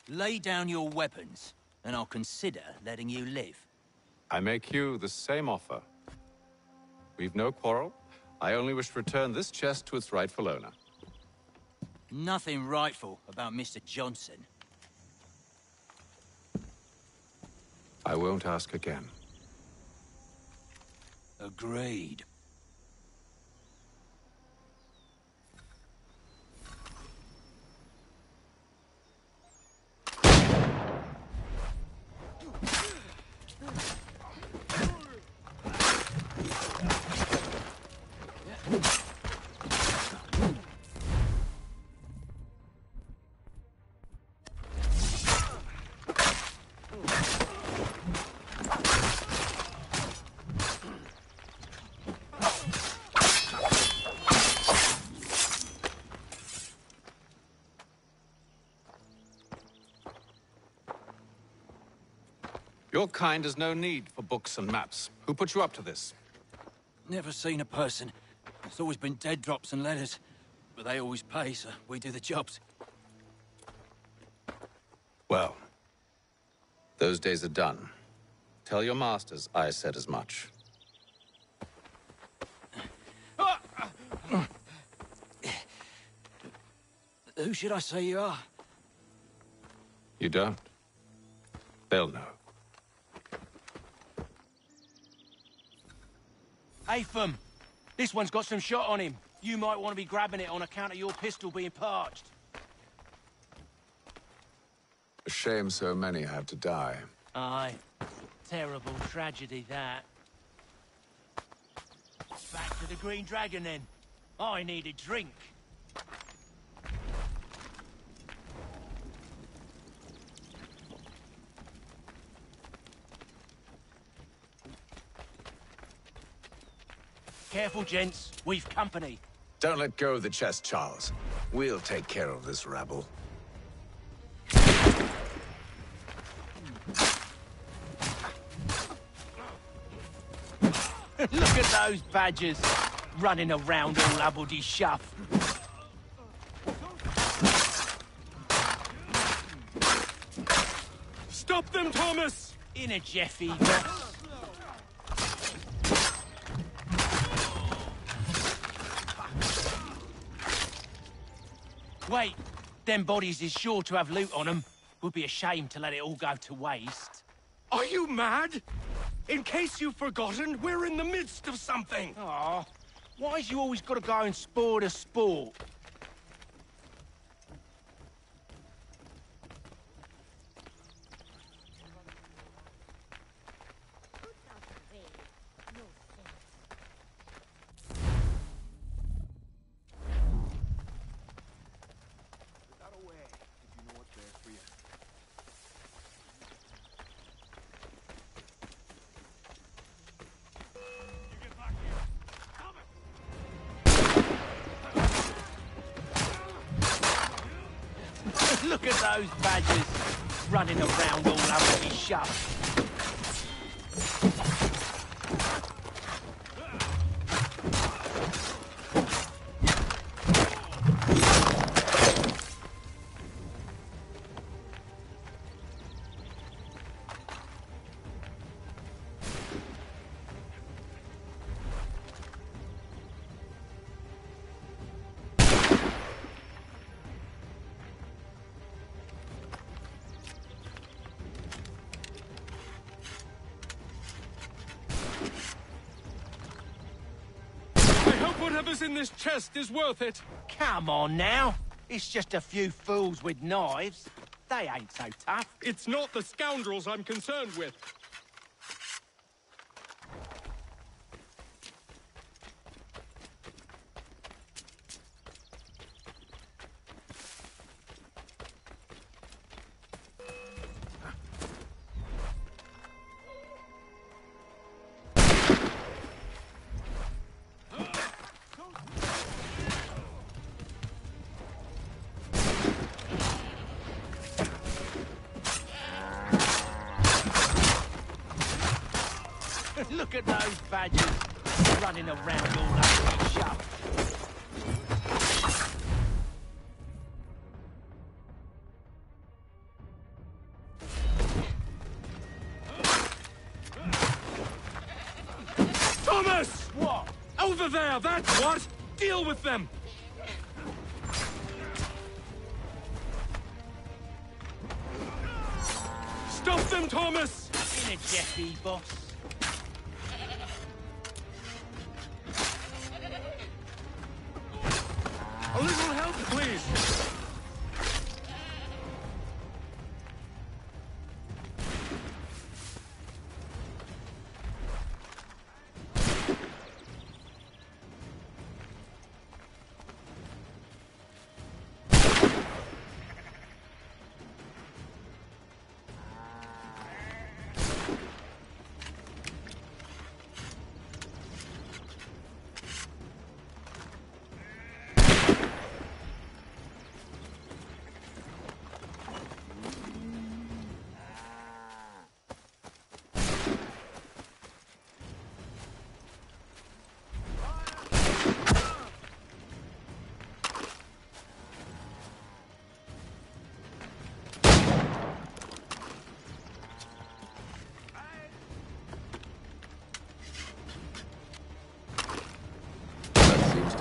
Lay down your weapons, and I'll consider letting you live. I make you the same offer. We've no quarrel. I only wish to return this chest to its rightful owner. Nothing rightful about Mr. Johnson. I won't ask again. Agreed. Your kind has no need for books and maps. Who put you up to this? Never seen a person. It's always been dead drops and letters. But they always pay, so we do the jobs. Well, those days are done. Tell your masters I said as much. Who should I say you are? You don't. They'll know. Atham, this one's got some shot on him. You might want to be grabbing it on account of your pistol being parched. A shame so many had to die. Aye. Terrible tragedy, that. Back to the Green Dragon, then. I need a drink. Careful, gents. We've company. Don't let go of the chest, Charles. We'll take care of this rabble. Look at those badgers, running around all hubbledy-shuff. Stop them, Thomas! In a Jeffy. Wait, them bodies is sure to have loot on them. Would be a shame to let it all go to waste. Are you mad? In case you've forgotten, we're in the midst of something. Aw, why's you always got to go and spoil the sport? Look at those badgers, running around all hubbledy-shuff. Whatever's in this chest is worth it. Come on now. It's just a few fools with knives. They ain't so tough. It's not the scoundrels I'm concerned with. Look at those badgers, running around all hubbledy-shuff. Thomas! What? Over there, that's what! Deal with them! Stop them, Thomas! In a jiffy, boss. A little help, please!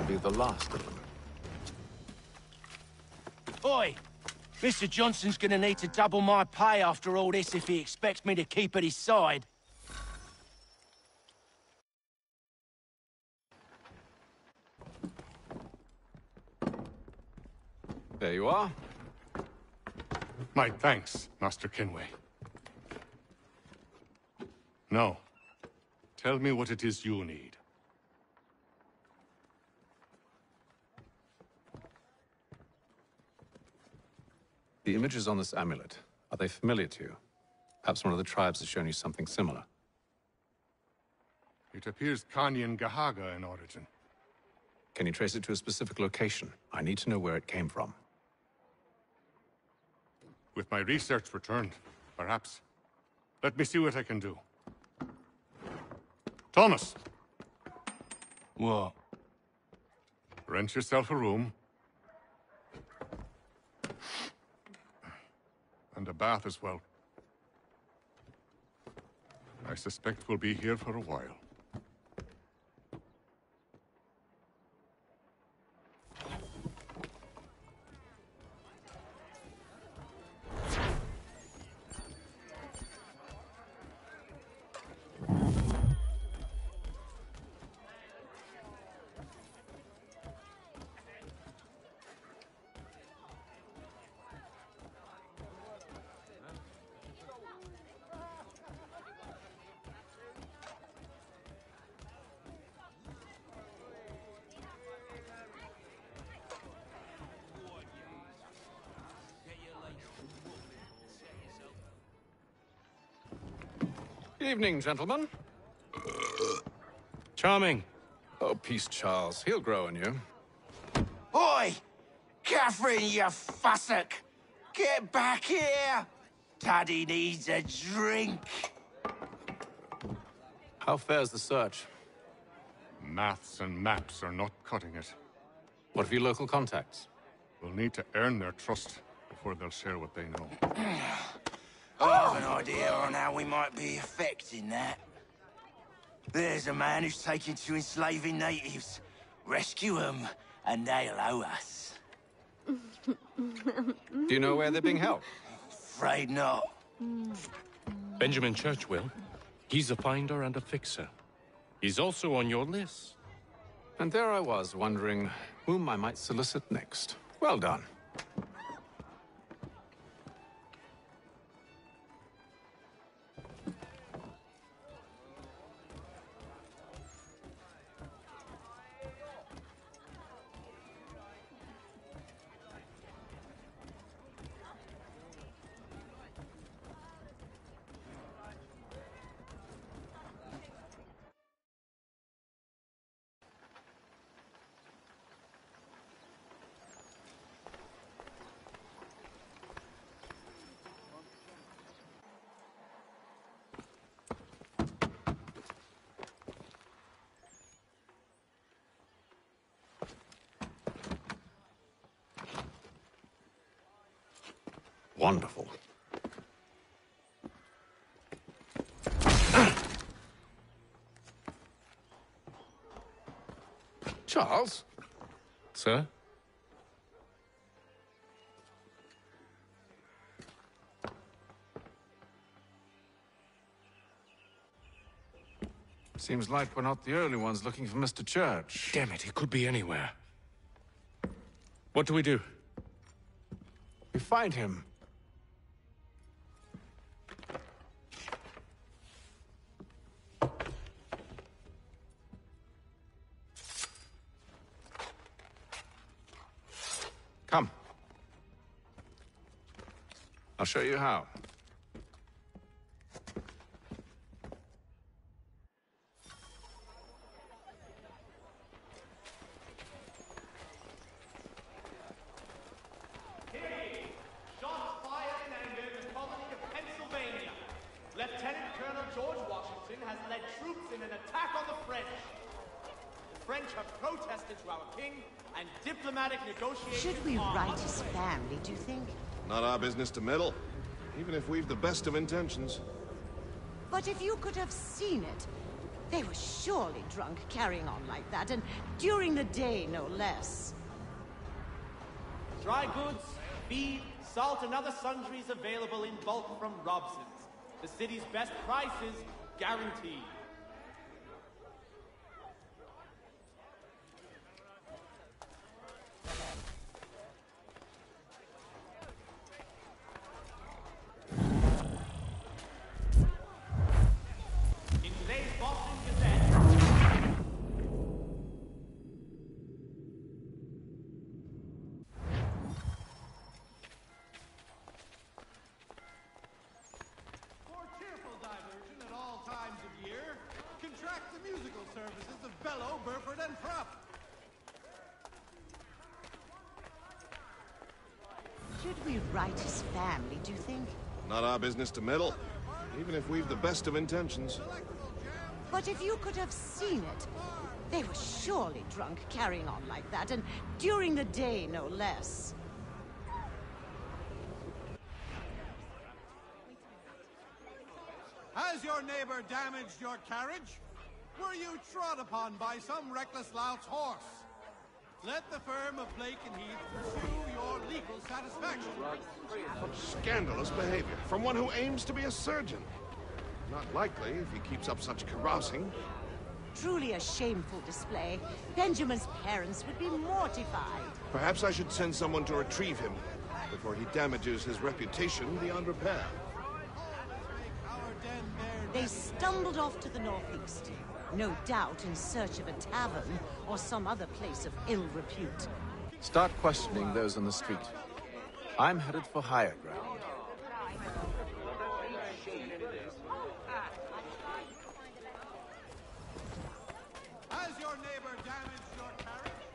Be the last of them. Oi! Mr. Johnson's gonna need to double my pay after all this if he expects me to keep at his side. There you are. My thanks, Master Kenway. Now, tell me what it is you need. The images on this amulet, are they familiar to you? Perhaps one of the tribes has shown you something similar. It appears Kanyan Gahaga in origin. Can you trace it to a specific location? I need to know where it came from. With my research returned, perhaps. Let me see what I can do. Thomas! What? Rent yourself a room. And a bath as well. I suspect we'll be here for a while. Evening, gentlemen. Charming. Oh, peace, Charles. He'll grow on you. Oi! Catherine, you fussock! Get back here! Daddy needs a drink. How fares the search? Maths and maps are not cutting it. What of your local contacts? We'll need to earn their trust before they'll share what they know. I have an idea on how we might be affecting that. There's a man who's taken to enslaving natives. Rescue them, and they'll owe us. Do you know where they're being held? Afraid not. Benjamin Churchwill. He's a finder and a fixer. He's also on your list. And there I was, wondering whom I might solicit next. Well done. Wonderful. Charles? Sir? Seems like we're not the only ones looking for Mr. Church. Damn it, he could be anywhere. What do we do? We find him. Come. I'll show you how. Should we write his family, do you think? Not our business to meddle, even if we've the best of intentions. But if you could have seen it, they were surely drunk carrying on like that, and during the day, no less. Dry goods, feed, salt, and other sundries available in bulk from Robson's. The city's best prices, guaranteed. Should we write his family, do you think? Not our business to meddle, even if we've the best of intentions. But if you could have seen it, they were surely drunk carrying on like that, and during the day, no less. Has your neighbor damaged your carriage? Were you trod upon by some reckless lout's horse? Let the firm of Blake and Heath pursue your legal satisfaction. Scandalous behavior from one who aims to be a surgeon. Not likely if he keeps up such carousing. Truly a shameful display. Benjamin's parents would be mortified. Perhaps I should send someone to retrieve him before he damages his reputation beyond repair. They stumbled off to the northeast, no doubt in search of a tavern or some other place of ill repute. Start questioning those on the street. I'm headed for higher ground. Has your neighbor damaged your carriage?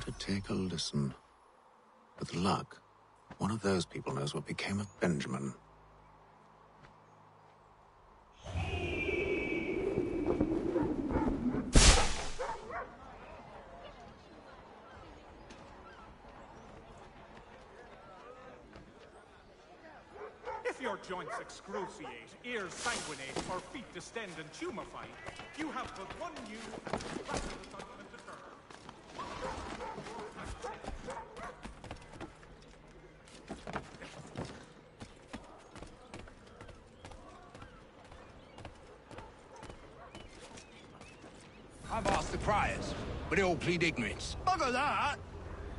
to take a listen. With luck, one of those people knows what became of Benjamin. If your joints excruciate, ears sanguinate, or feet distend and tumefy, you have but one new and miraculous ointment to turn. I've asked the criers, but they all plead ignorance. Bugger that!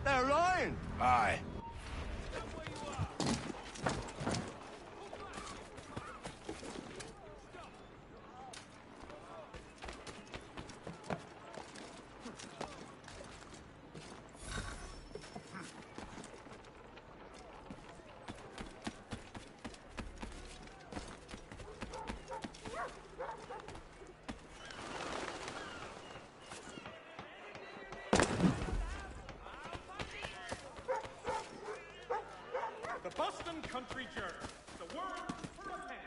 They're lying! Aye. The Boston Country Journal. The word for a penny.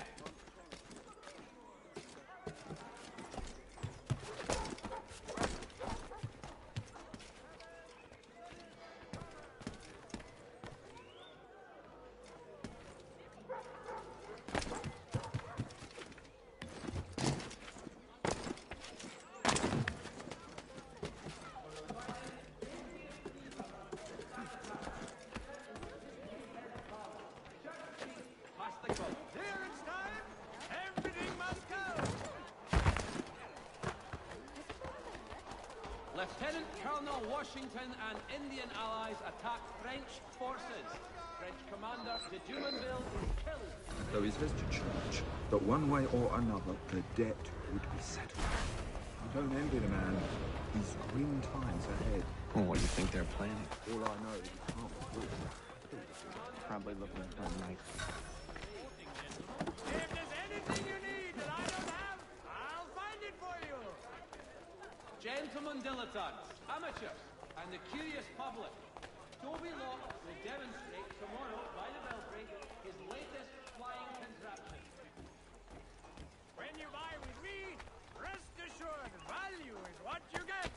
Clearance time! Everything must go! Lieutenant Colonel Washington and Indian allies attack French forces. French commander de Jumonville is killed. Though he's visited church, that one way or another, the debt would be settled. I don't envy the man. These grim times ahead. Well, what do you think they're planning? All I know is he can't afford it. Probably looking for a knife. If there's anything you need that I don't have, I'll find it for you! Gentlemen dilettantes, amateurs, and the curious public. Toby Locke will demonstrate tomorrow by the Belfry his latest flying contraption. When you buy with me, rest assured, value is what you get!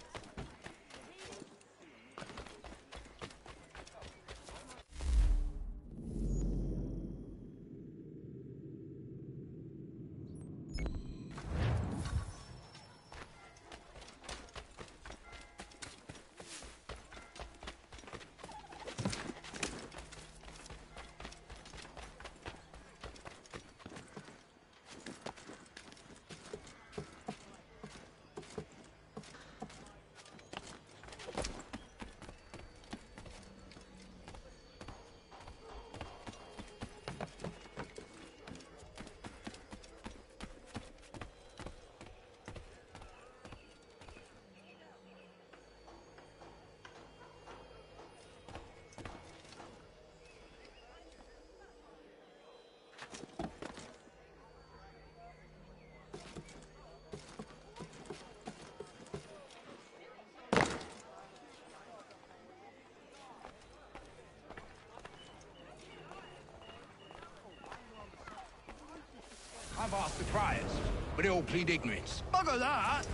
I've asked the criers, but they all plead ignorance. Bugger that!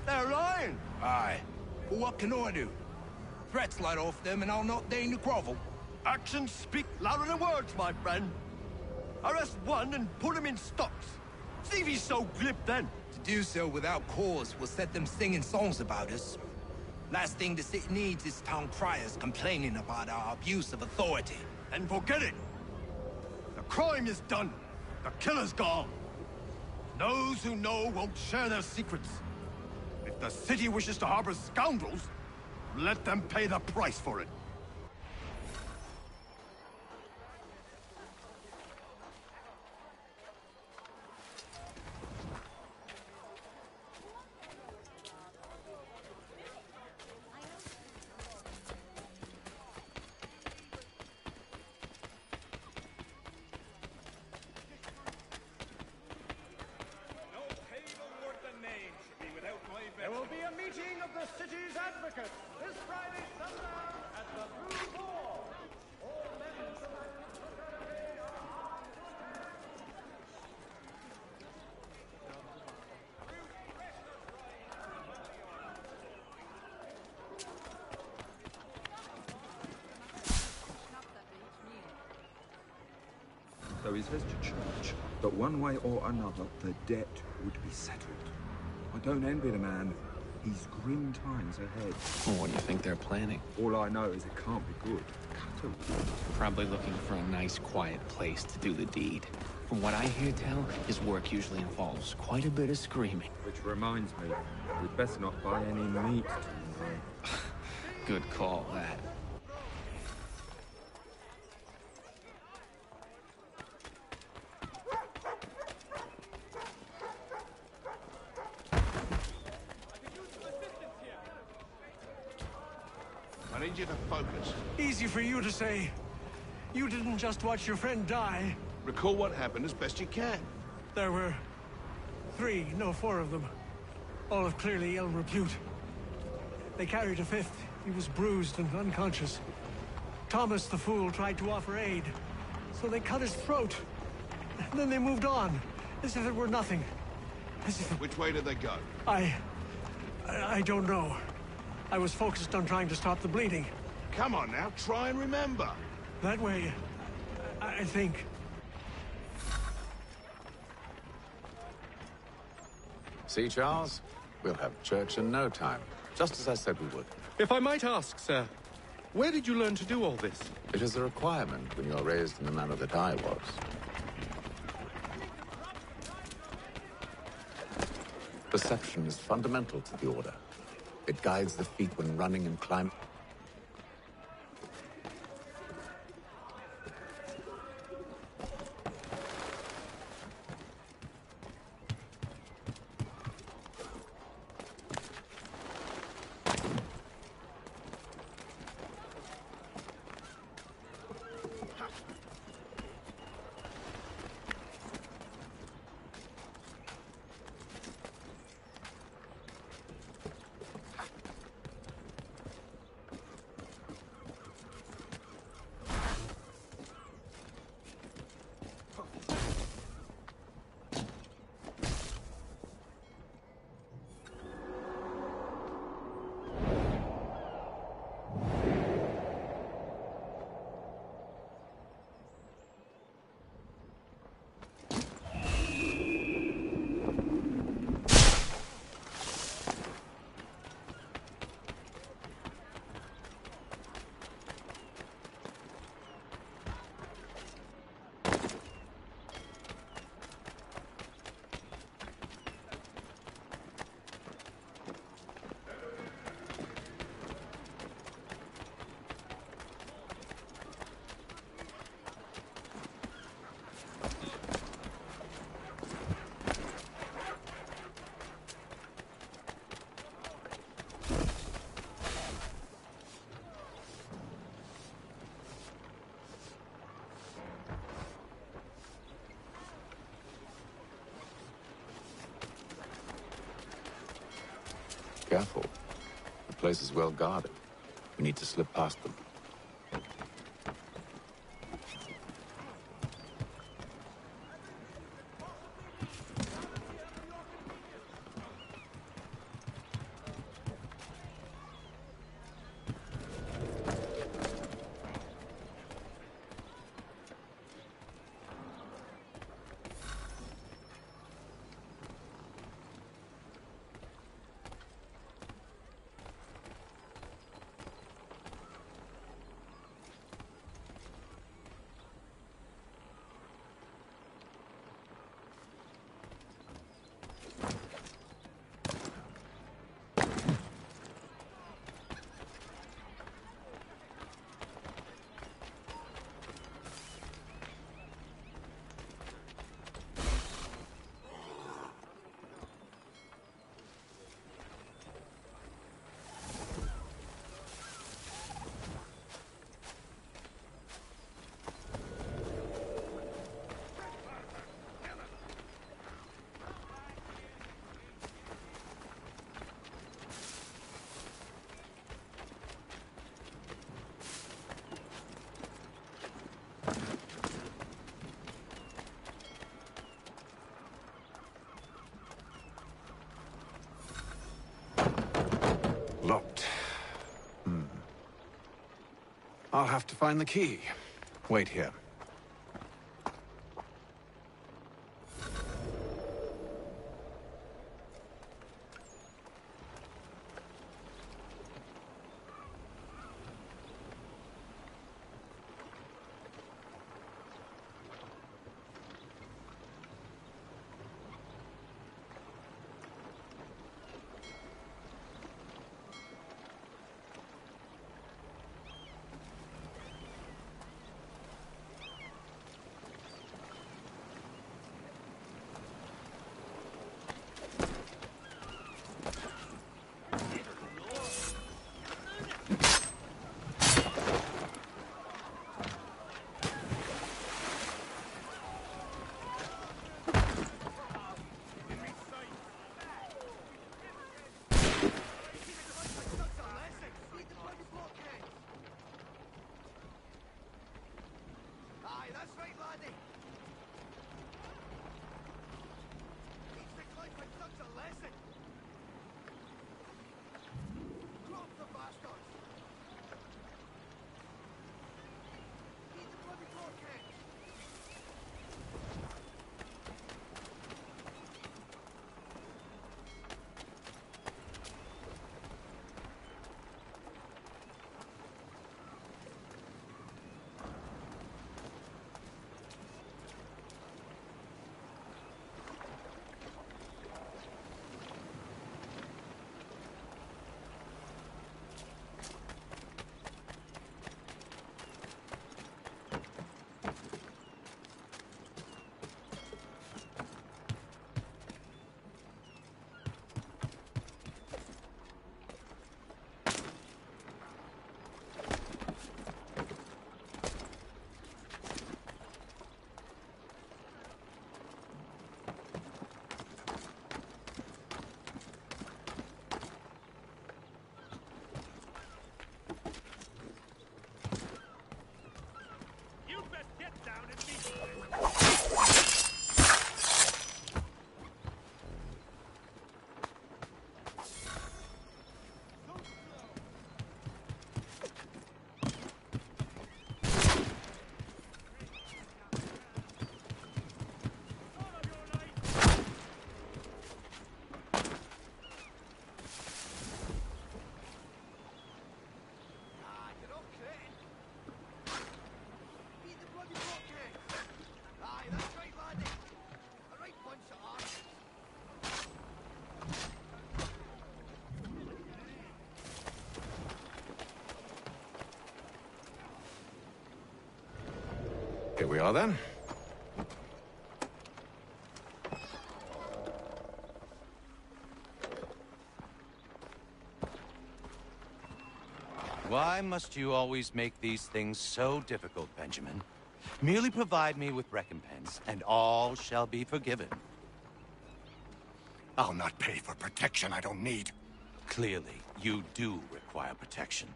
They're lying! Aye. Well, what can I do? Threats light off them and I'll not deign to grovel. Actions speak louder than words, my friend. Arrest one and put him in stocks. See if he's so glib then. To do so without cause will set them singing songs about us. Last thing the city needs is town criers complaining about our abuse of authority. And forget it. The crime is done. The killer's gone. Those who know won't share their secrets. If the city wishes to harbor scoundrels, let them pay the price for it. There will be a meeting of the city's advocates this Friday sundown. he says to church that one way or another the debt would be settled. I don't envy the man. He's grim times ahead. Well, what do you think they're planning? All I know is it can't be good. Probably looking for a nice, quiet place to do the deed. From what I hear tell, his work usually involves quite a bit of screaming. Which reminds me, we'd best not buy any meat tomorrow. Good call, that. I need you to focus. Easy for you to say. You didn't just watch your friend die. Recall what happened as best you can. There were 4 of them. All of clearly ill repute. They carried a 5th. He was bruised and unconscious. Thomas the Fool tried to offer aid, so they cut his throat. And then they moved on, as if it were nothing. As if... Which way did they go? I don't know. I was focused on trying to stop the bleeding. Come on now, try and remember. That way, I think. See, Charles? We'll have church in no time, just as I said we would. If I might ask, sir, where did you learn to do all this? It is a requirement when you're raised in the manner that I was. Perception is fundamental to the Order. It guides the feet when running and climbing. Careful. The place is well guarded. We need to slip past them. Locked. I'll have to find the key. Wait here. Here we are then. Why must you always make these things so difficult, Benjamin? Merely provide me with recompense, and all shall be forgiven. I'll not pay for protection I don't need. Clearly, you do require protection.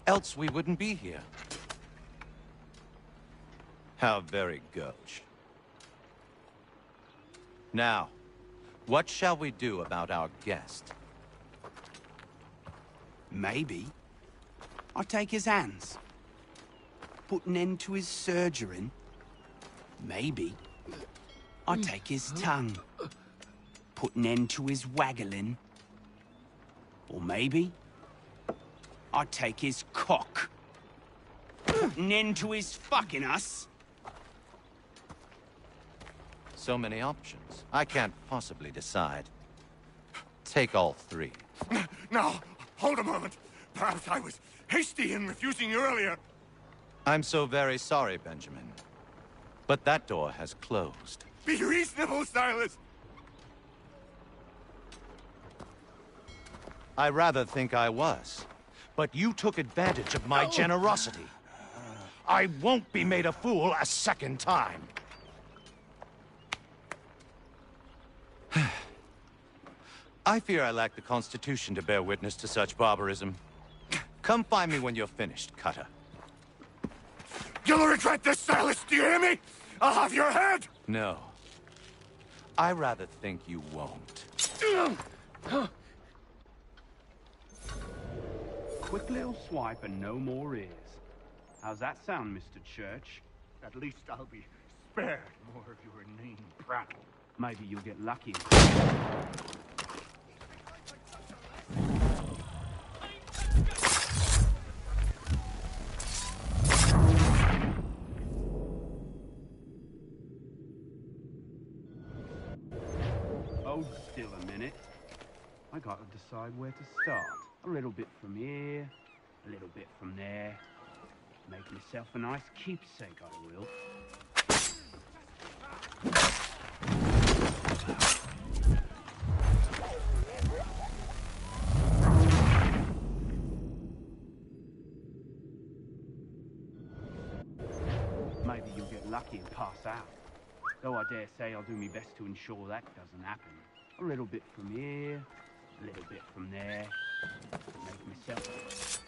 Else we wouldn't be here. How very gauche. Now, what shall we do about our guest? Maybe I'll take his hands. Put an end to his surgering. Maybe I'll take his tongue. Put an end to his waggling. Or maybe I'll take his cock. Put an end to his fucking us. So many options. I can't possibly decide. Take all three. Now, hold a moment. Perhaps I was hasty in refusing you earlier. I'm so very sorry, Benjamin. But that door has closed. Be reasonable, Silas. I rather think I was. But you took advantage of my generosity. I won't be made a fool a second time. I fear I lack the constitution to bear witness to such barbarism. Come find me when you're finished, Cutter. You'll regret this, Silas, do you hear me? I'll have your head! No. I rather think you won't. Quick little swipe and no more ears. How's that sound, Mr. Church? At least I'll be spared more of your inane prattle. Maybe you'll get lucky. Hold still a minute. I gotta decide where to start. A little bit from here, a little bit from there. Make myself a nice keepsake, I will. Maybe you'll get lucky and pass out. Though I dare say I'll do my best to ensure that doesn't happen. A little bit from here, a little bit from there. Make myself...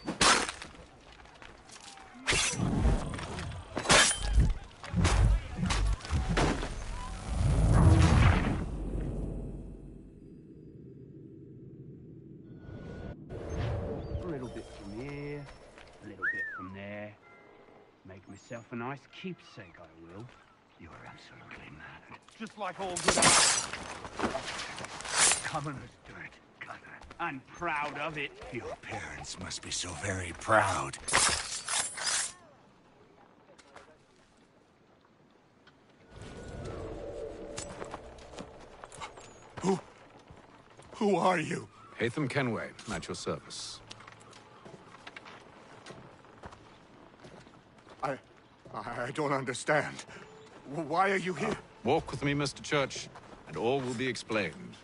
A little bit from here, a little bit from there. Make myself a nice keepsake, I will. You're absolutely mad. Just like all good commoners do it, Cutter. I'm proud of it. Your parents must be so very proud. Who are you? Hatham Kenway, at your service. I don't understand. Why are you here? Walk with me, Mr. Church, and all will be explained.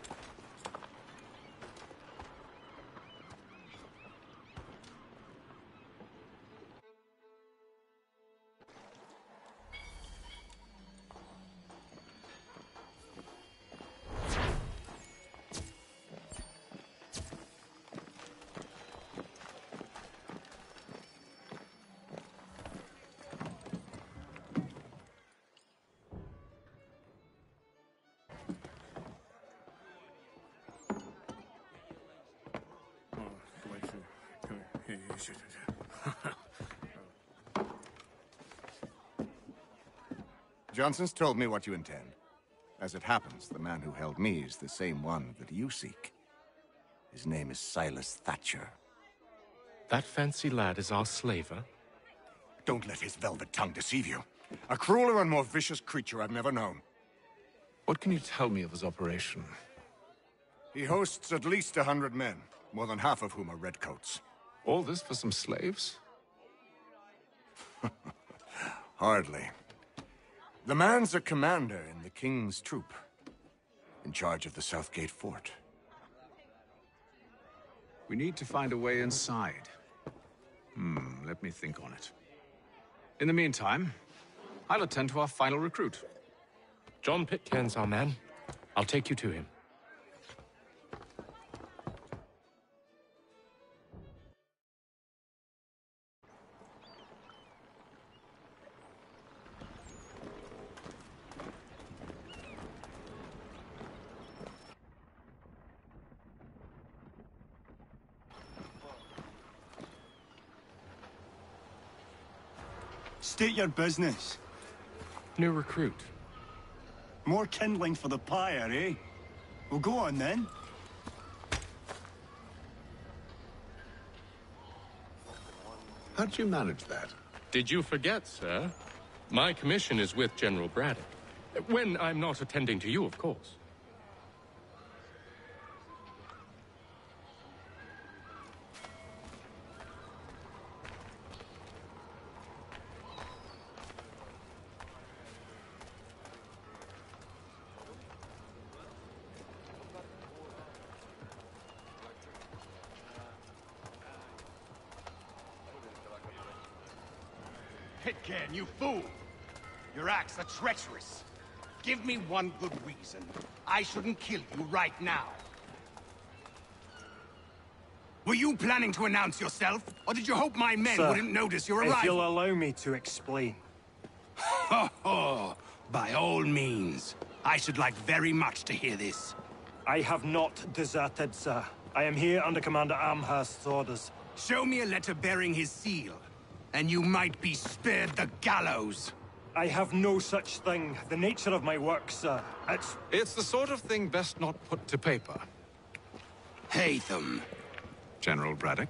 Johnson's told me what you intend. As it happens, the man who held me is the same one that you seek. His name is Silas Thatcher. That fancy lad is our slaver? Don't let his velvet tongue deceive you. A crueler and more vicious creature I've never known. What can you tell me of his operation? He hosts at least 100 men, more than half of whom are redcoats. All this for some slaves? Hardly. The man's a commander in the King's troop, in charge of the Southgate Fort. We need to find a way inside. Let me think on it. In the meantime, I'll attend to our final recruit. John Pitcairn's our man. I'll take you to him. State your business. New recruit. More kindling for the pyre, eh? Well, go on then. How'd you manage that? Did you forget, sir? My commission is with General Braddock. When I'm not attending to you, of course. Pitcairn, you fool! Your acts are treacherous. Give me one good reason I shouldn't kill you right now. Were you planning to announce yourself, or did you hope my men wouldn't notice your arrival? If you'll allow me to explain. Ho ho! By all means. I should like very much to hear this. I have not deserted, sir. I am here under Commander Amherst's orders. Show me a letter bearing his seal, and you might be spared the gallows. I have no such thing. The nature of my work, sir, It's the sort of thing best not put to paper. Hatham. General Braddock?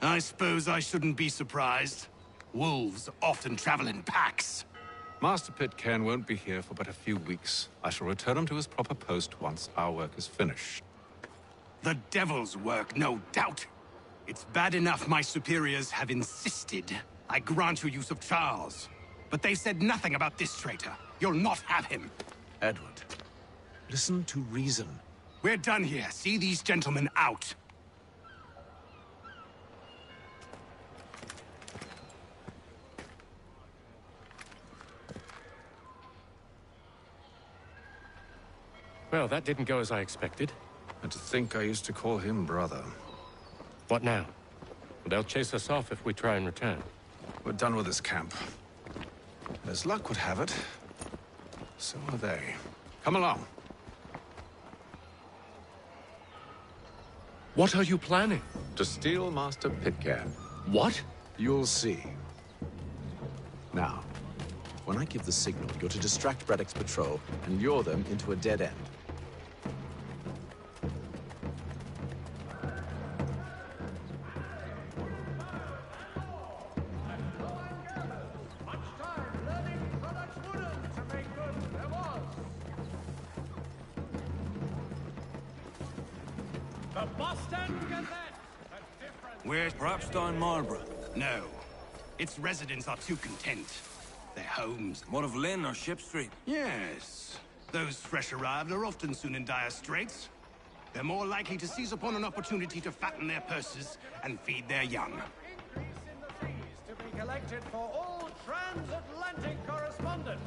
I suppose I shouldn't be surprised. Wolves often travel in packs. Master Pitcairn won't be here for but a few weeks. I shall return him to his proper post once our work is finished. The devil's work, no doubt. It's bad enough my superiors have insisted I grant you use of Charles. But they said nothing about this traitor. You'll not have him. Edward, listen to reason. We're done here. See these gentlemen out. Well, that didn't go as I expected. And to think I used to call him brother. What now? They'll chase us off if we try and return. We're done with this camp. As luck would have it, so are they. Come along. What are you planning? To steal Master Pitcairn. What? You'll see. Now, when I give the signal, you're to distract Braddock's patrol and lure them into a dead end. Where's perhaps down Marlborough? No. Its residents are too content. Their homes. What of Lynn or Ship Street? Yes. Those fresh arrived are often soon in dire straits. They're more likely to seize upon an opportunity to fatten their purses and feed their young. Increase in the fees to be collected for all transatlantic correspondence.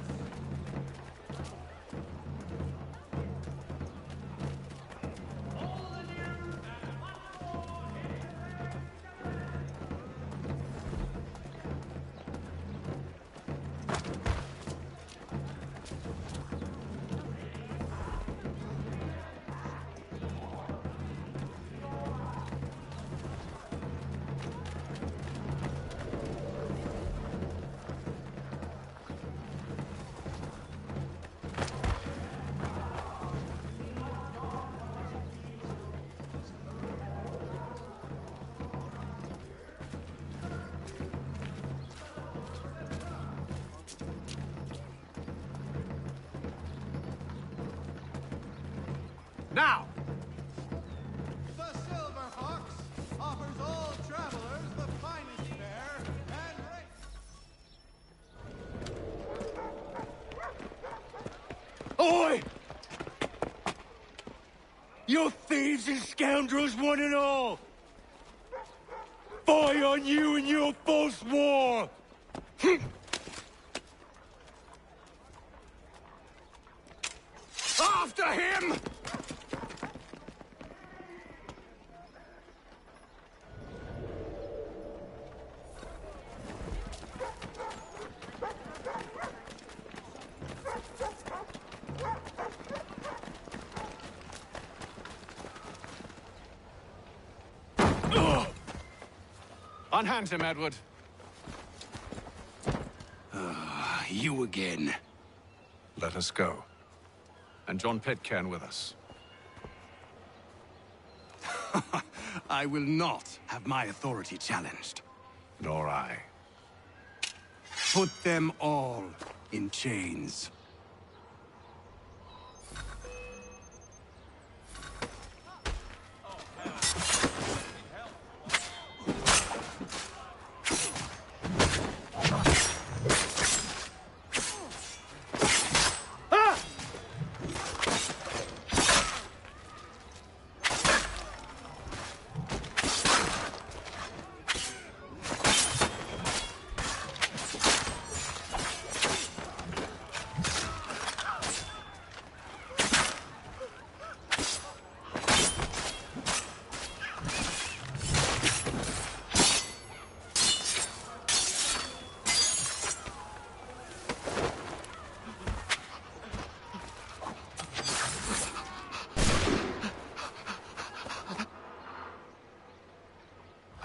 Now! The Silver Fox offers all travelers the finest fare and Oi! You're thieves and scoundrels, one and all! Fie on you and your false war! After him! Unhand him, Edward. You again. Let us go. And John Pitcairn with us. I will not have my authority challenged. Nor I. Put them all in chains.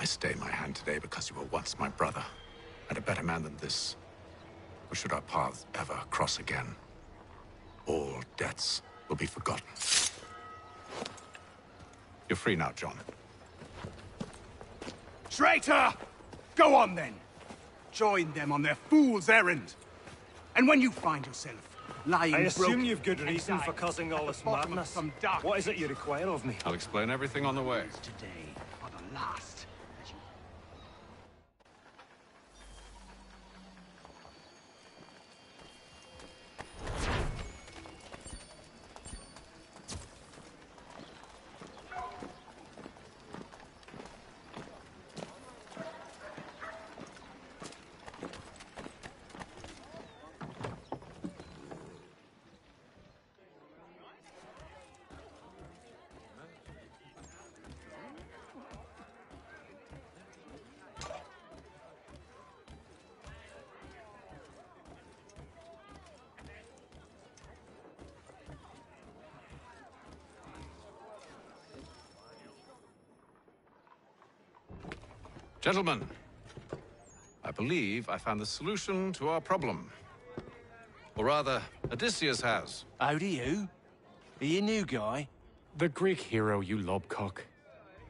I stay my hand today because you were once my brother, and a better man than this. Or should our paths ever cross again, all debts will be forgotten. You're free now, John. Traitor! Go on, then. Join them on their fool's errand. And when you find yourself lying I assume broken you've good and reason dying for causing all this at the bottom of madness. some dark What is it you require of me? I'll explain everything on the way. today are the last. Gentlemen, I believe I found the solution to our problem. Or rather, Odysseus has. How do you? Are you a new guy? The Greek hero, you lobcock.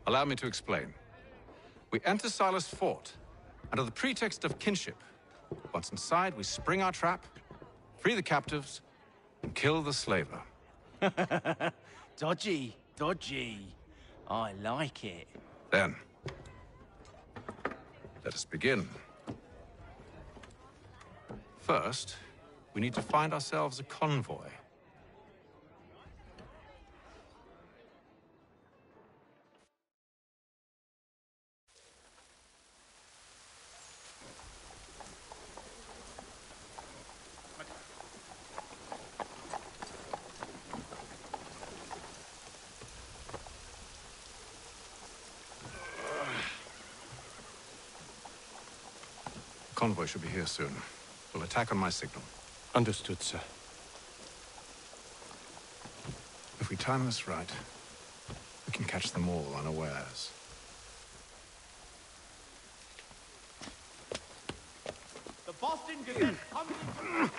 Allow me to explain. We enter Silas' fort, under the pretext of kinship. Once inside, we spring our trap, free the captives, and kill the slaver. Dodgy, dodgy. I like it. Then, let us begin. First, we need to find ourselves a convoy. Convoy should be here soon. We'll attack on my signal. Understood, sir. If we time this right, we can catch them all unawares. The Boston Gazette comes in.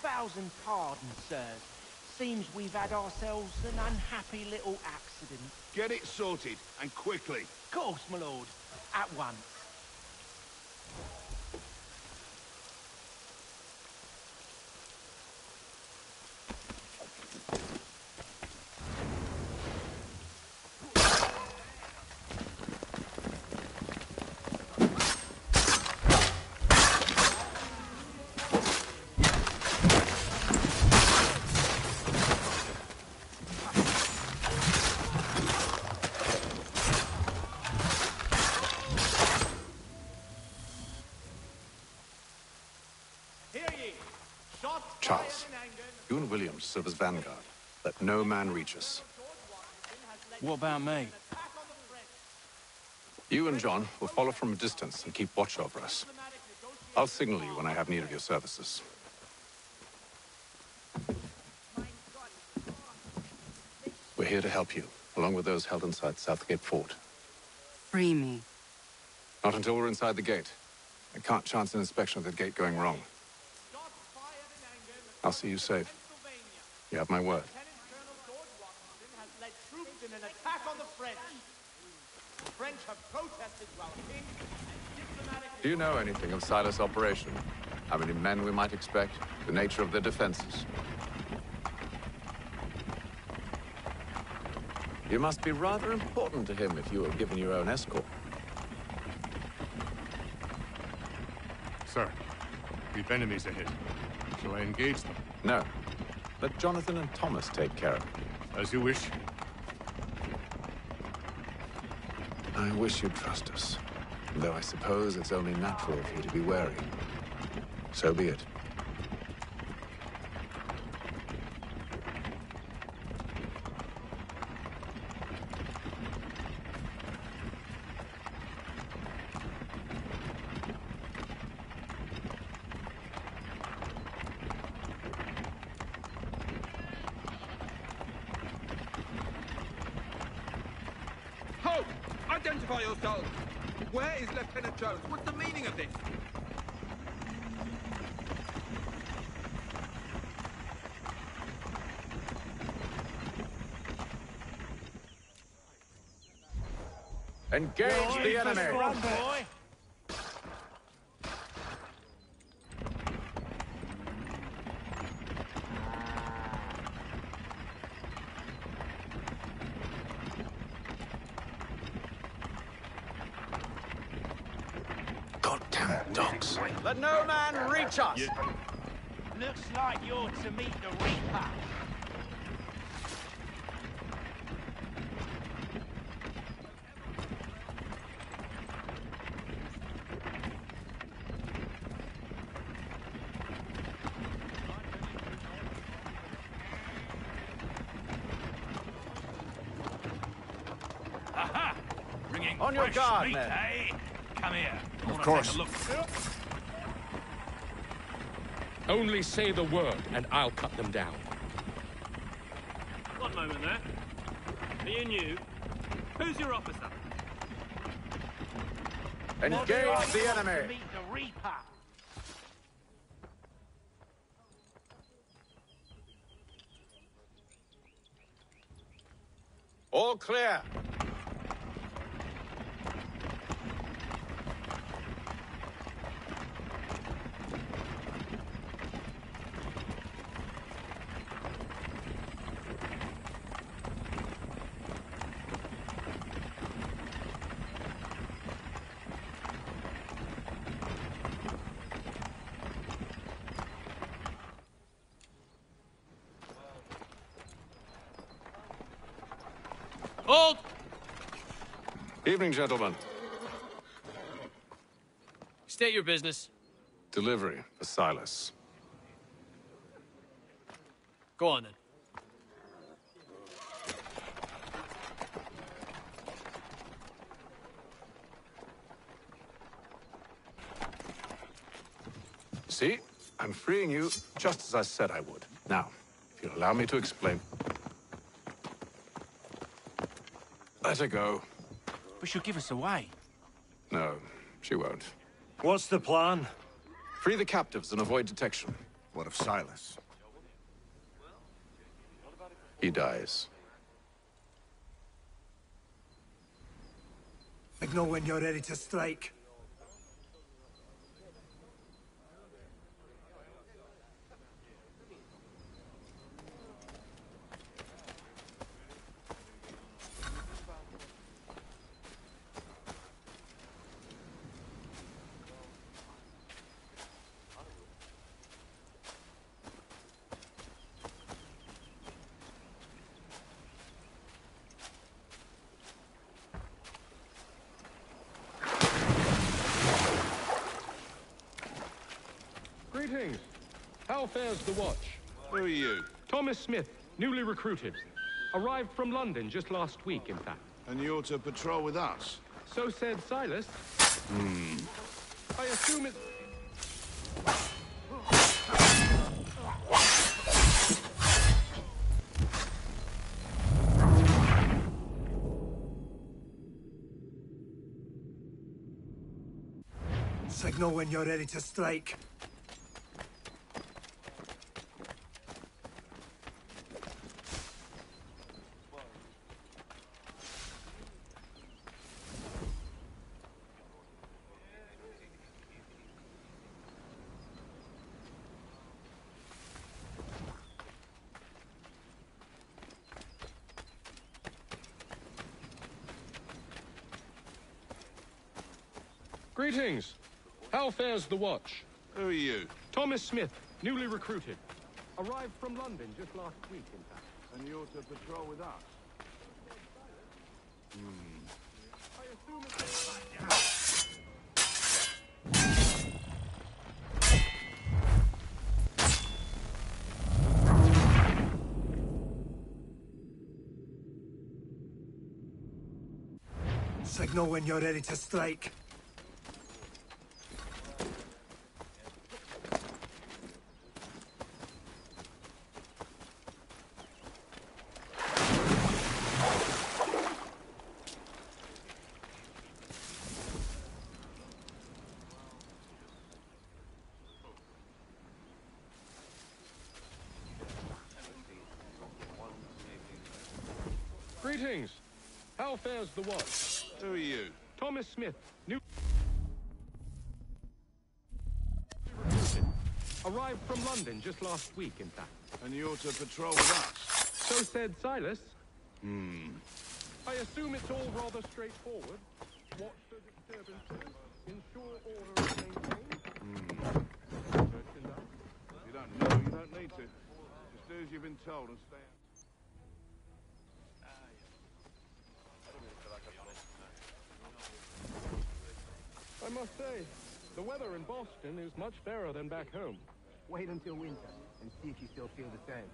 1,000 pardons, sirs. Seems we've had ourselves an unhappy little accident. Get it sorted, and quickly. Of course, my lord. At once. Charles, you and William serve as vanguard. Let no man reach us. What about me? You and John will follow from a distance and keep watch over us. I'll signal you when I have need of your services. We're here to help you, along with those held inside Southgate Fort. Free me. Not until we're inside the gate. I can't chance an inspection of the gate going wrong. I'll see you safe. You have my word. Has led troops in an attack on the French. The French have protested while King and diplomatic... Do you know anything of Silas' operation? How many men we might expect? The nature of their defenses? You must be rather important to him if you were given your own escort. Sir, we've enemies ahead. Shall I engage them? No. Let Jonathan and Thomas take care of it. As you wish. I wish you'd trust us. Though I suppose it's only natural for you to be wary. So be it. Halt! Identify yourselves! Where is Lieutenant Jones? What's the meaning of this? Engage the enemy! Run, boy! Goddamn dogs. Let no man reach us! Looks like you're to meet the Reaper. Aha! Bringing On your fresh guard, meat, men. eh? Come here. I wanna course. take a look. Only say the word, and I'll cut them down. One moment there. Are you new? Who's your officer? Engage the To enemy! meet the Reaper. All clear. Hold! Evening, gentlemen. State your business. Delivery for Silas. Go on then. See? I'm freeing you just as I said I would. Now, if you'll allow me to explain. Let her go. But she'll give us away. No, she won't. What's the plan? Free the captives and avoid detection. What of Silas? He dies. Signal when you're ready to strike. Greetings. How fares the watch? Who are you? Thomas Smith, newly recruited. Arrived from London just last week, in fact. And you're to patrol with us? So said Silas. I assume it's... Signal when you're ready to strike. Greetings. How fares the watch? Who are you? Thomas Smith, newly recruited. Arrived from London just last week, in fact. And you're to patrol with us? I assume it's... Signal when you're ready to strike. Greetings. How fares the watch? Who are you? Thomas Smith, new... Arrived from London just last week, in fact. And you're to patrol with us? So said Silas. Hmm. I assume it's all rather straightforward. Watch the disturbances, ensure order is maintained. Certain that. You don't know, you don't need to. Just do as you've been told and stay out. I must say, the weather in Boston is much fairer than back home. Wait until winter and see if you still feel the same.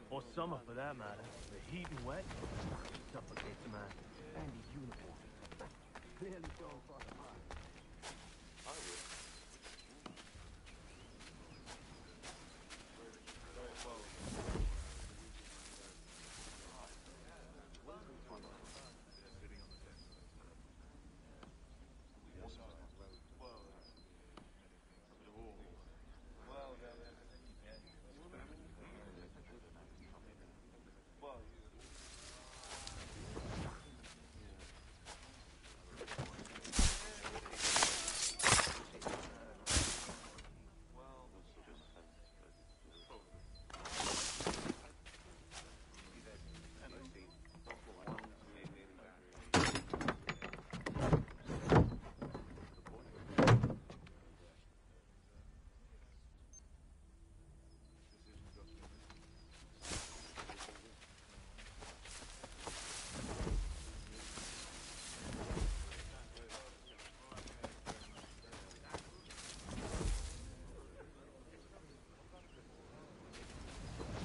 Or summer, for that matter. The heat and wet suffocates a man. And his uniform. Clearly so far apart.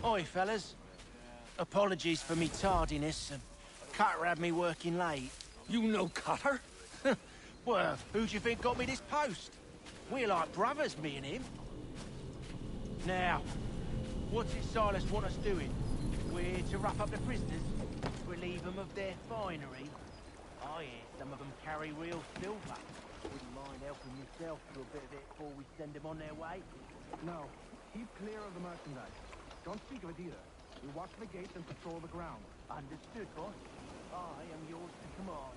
Oi, fellas. Apologies for me tardiness. Cutter had me working late. You know Cutter? Well, who do you think got me this post? We're like brothers, me and him. Now, what's it Silas want us doing? We're to rough up the prisoners, relieve them of their finery. I hear some of them carry real silver. Wouldn't mind helping yourself to a bit of it before we send them on their way. No. Keep clear of the merchandise. Don't speak of it either. We watch the gates and patrol the ground. Understood, boss. I am yours to command.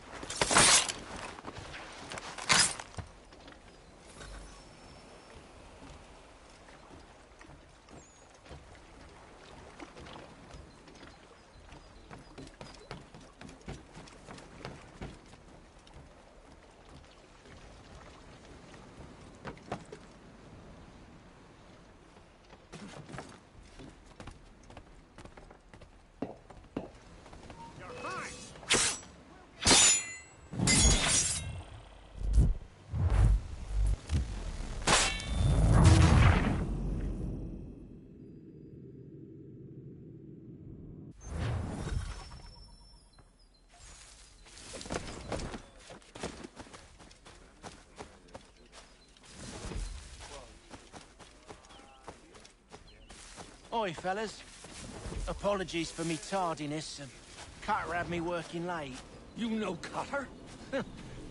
Oi, fellas. Apologies for me tardiness. Cutter had me working late. You know Cutter?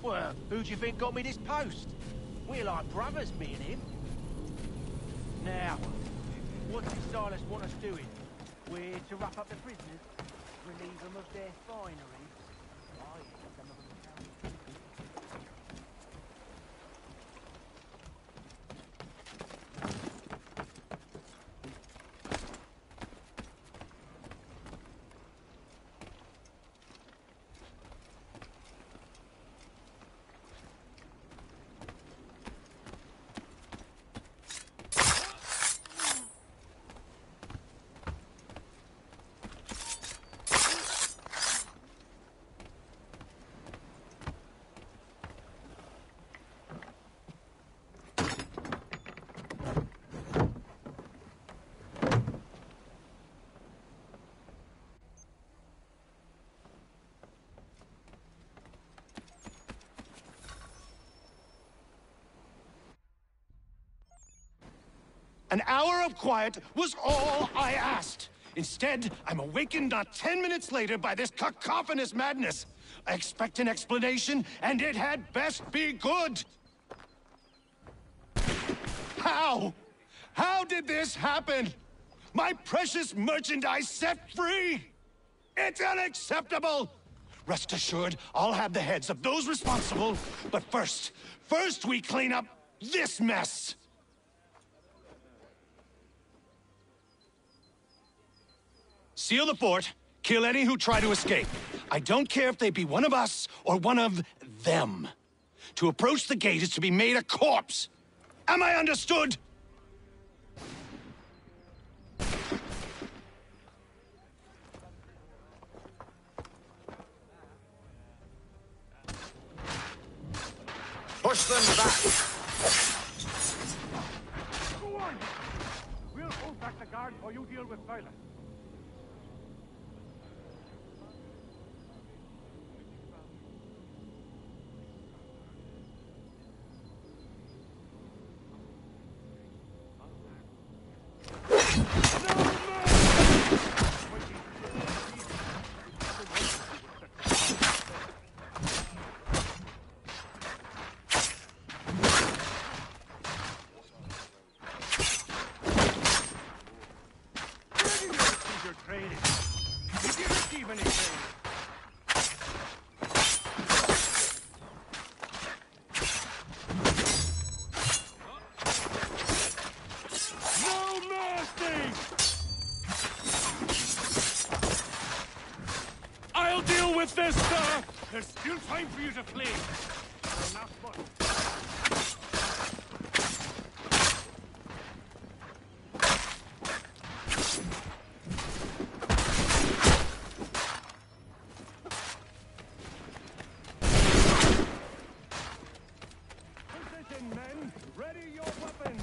Well, who do you think got me this post? We're like brothers, me and him. Now, what does Silas want us doing? We're to wrap up the prisoners, relieve them of their finery. Some of them An hour of quiet was all I asked. Instead, I'm awakened not 10 minutes later by this cacophonous madness. I expect an explanation, and it had best be good. How? How did this happen? My precious merchandise set free! It's unacceptable! Rest assured, I'll have the heads of those responsible. But first we clean up this mess! Seal the fort, kill any who try to escape. I don't care if they be one of us or one of them. To approach the gate is to be made a corpse. Am I understood? Push them back! Go on! We'll hold back the guard while you deal with Silas. I'll deal with this, sir! There's still time for you to flee. Position, men! Ready your weapons!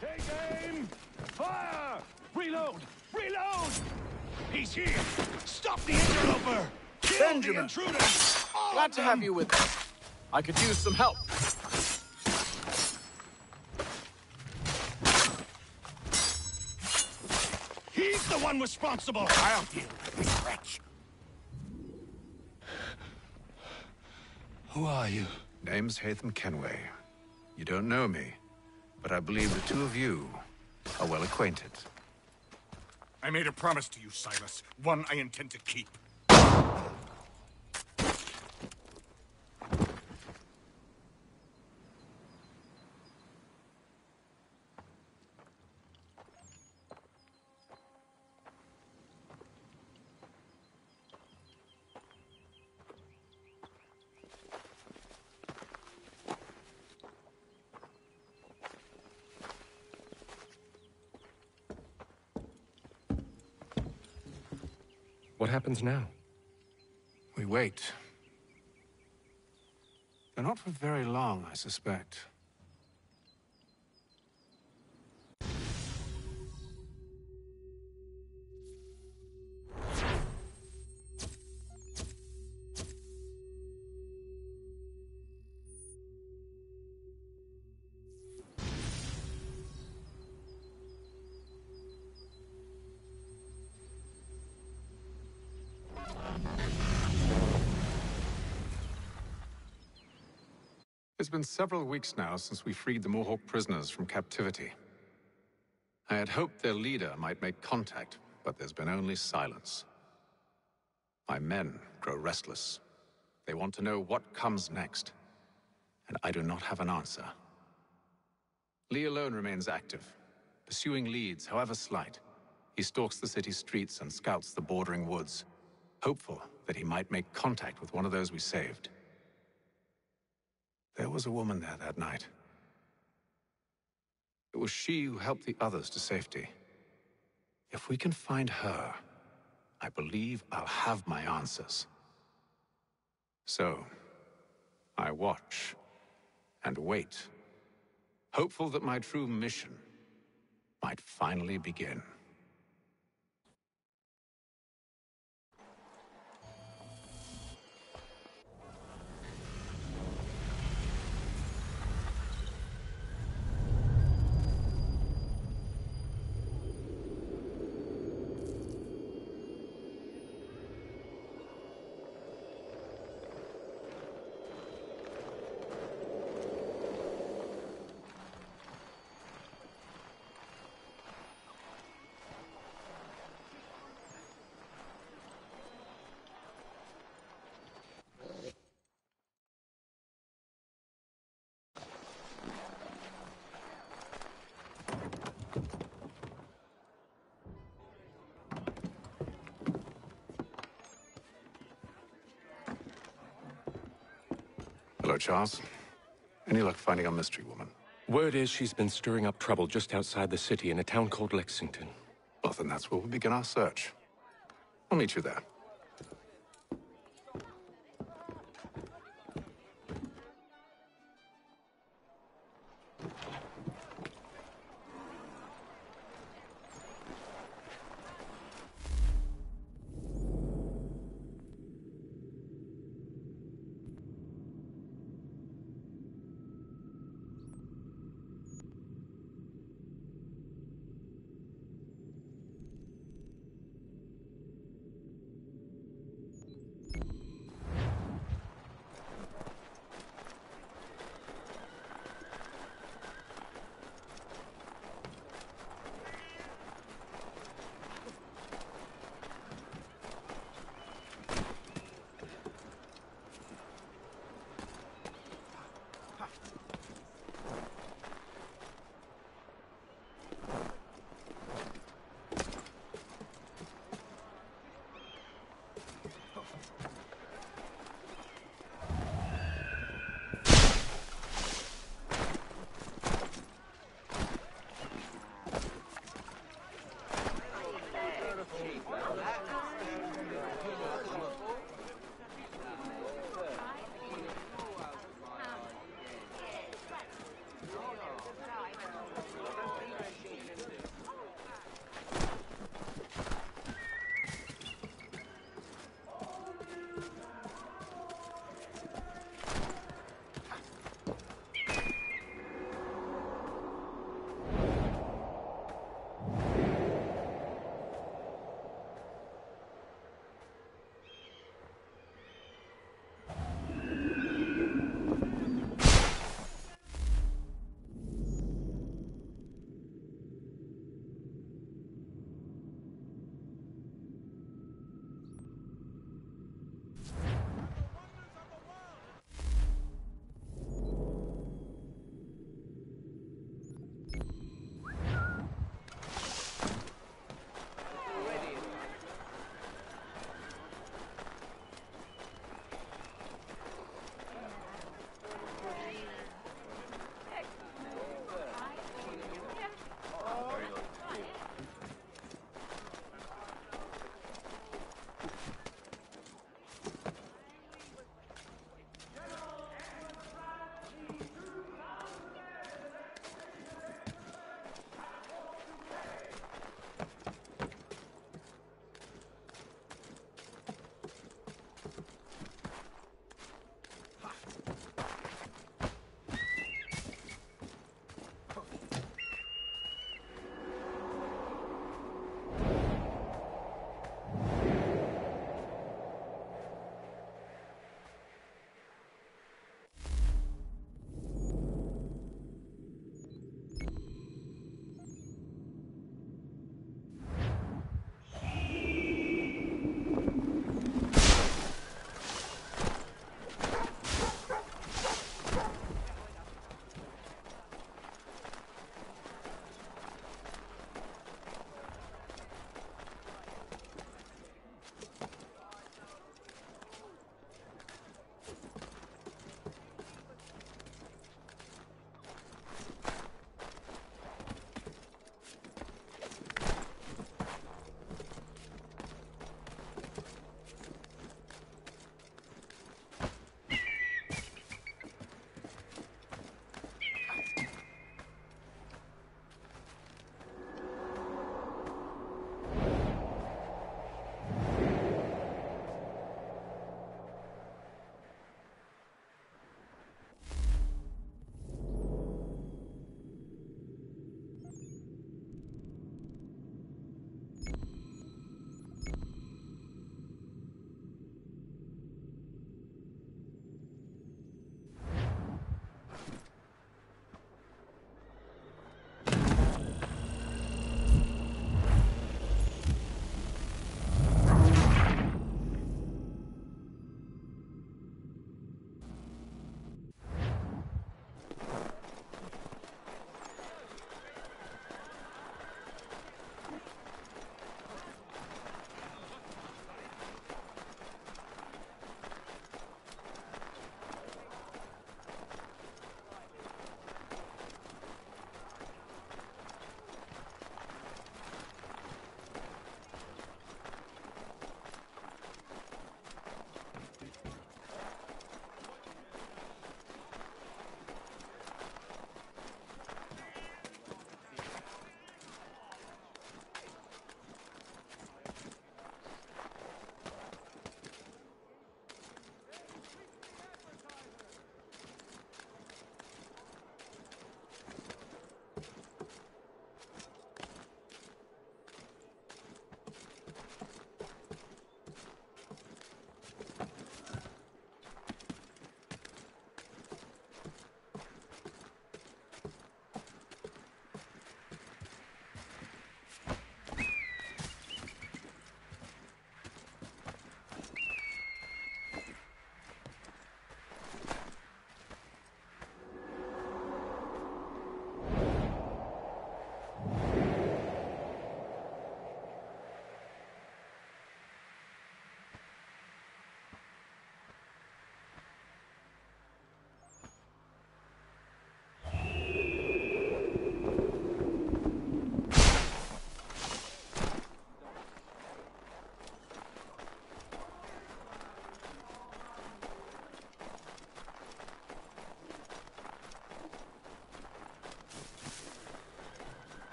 Take aim! Fire! Reload! Reload! He's here! Stop the interloper! Kill Benjamin! the intruders! Glad to have you with us. I could use some help. He's the one responsible! I'll deal with this wretch! Who are you? Name's Hatham Kenway. You don't know me, but I believe the two of you are well acquainted. I made a promise to you, Silas. One I intend to keep. What happens now? We wait. But not for very long, I suspect. It's been several weeks now since we freed the Mohawk prisoners from captivity. I had hoped their leader might make contact, but there's been only silence. My men grow restless. They want to know what comes next, and I do not have an answer. Lee alone remains active, pursuing leads, however slight. He stalks the city streets and scouts the bordering woods, hopeful that he might make contact with one of those we saved. There was a woman there that night. It was she who helped the others to safety. If we can find her, I believe I'll have my answers. So, I watch and wait, hopeful that my true mission might finally begin. Hello, Charles. Any luck finding our mystery woman? Word is she's been stirring up trouble just outside the city in a town called Lexington. Well, then that's where we'll begin our search. I'll meet you there.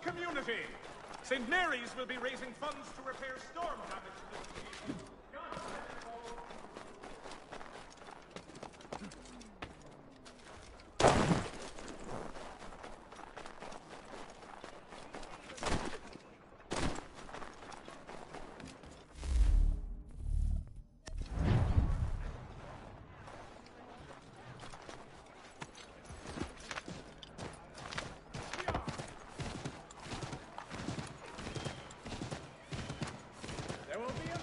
community. St. Mary's will be raising funds to repair storm damage in this community. There will be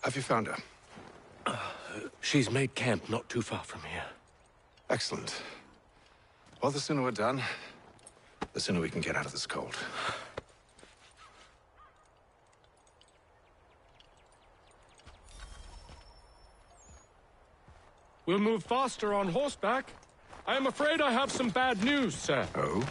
Have you found her? She's made camp not too far from here. Excellent. Well, the sooner we're done, the sooner we can get out of this cold. We'll move faster on horseback. I am afraid I have some bad news, sir. Oh?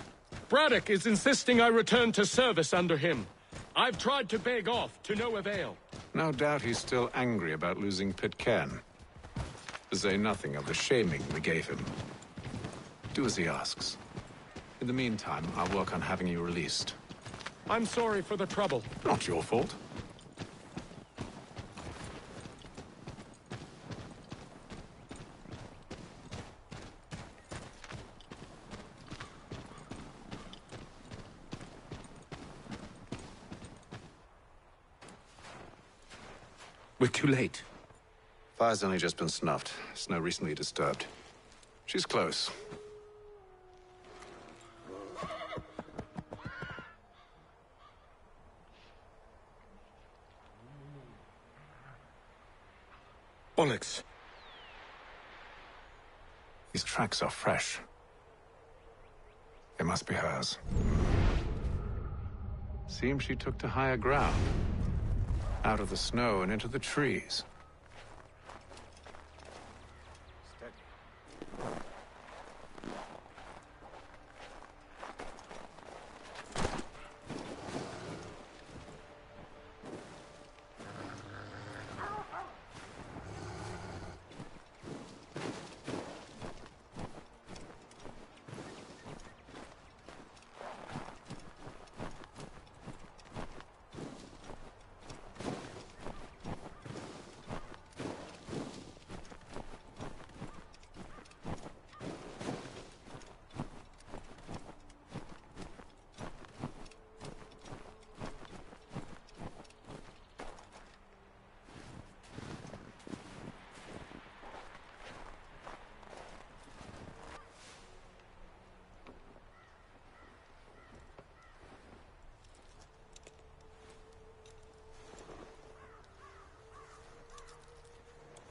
Braddock is insisting I return to service under him. I've tried to beg off, to no avail. No doubt he's still angry about losing Pitcairn. To say nothing of the shaming we gave him. Do as he asks. In the meantime, I'll work on having you released. I'm sorry for the trouble. Not your fault. We're too late. Fire's only just been snuffed. Snow recently disturbed. She's close. Bollocks. These tracks are fresh. They must be hers. Seems she took to higher ground. Out of the snow and into the trees.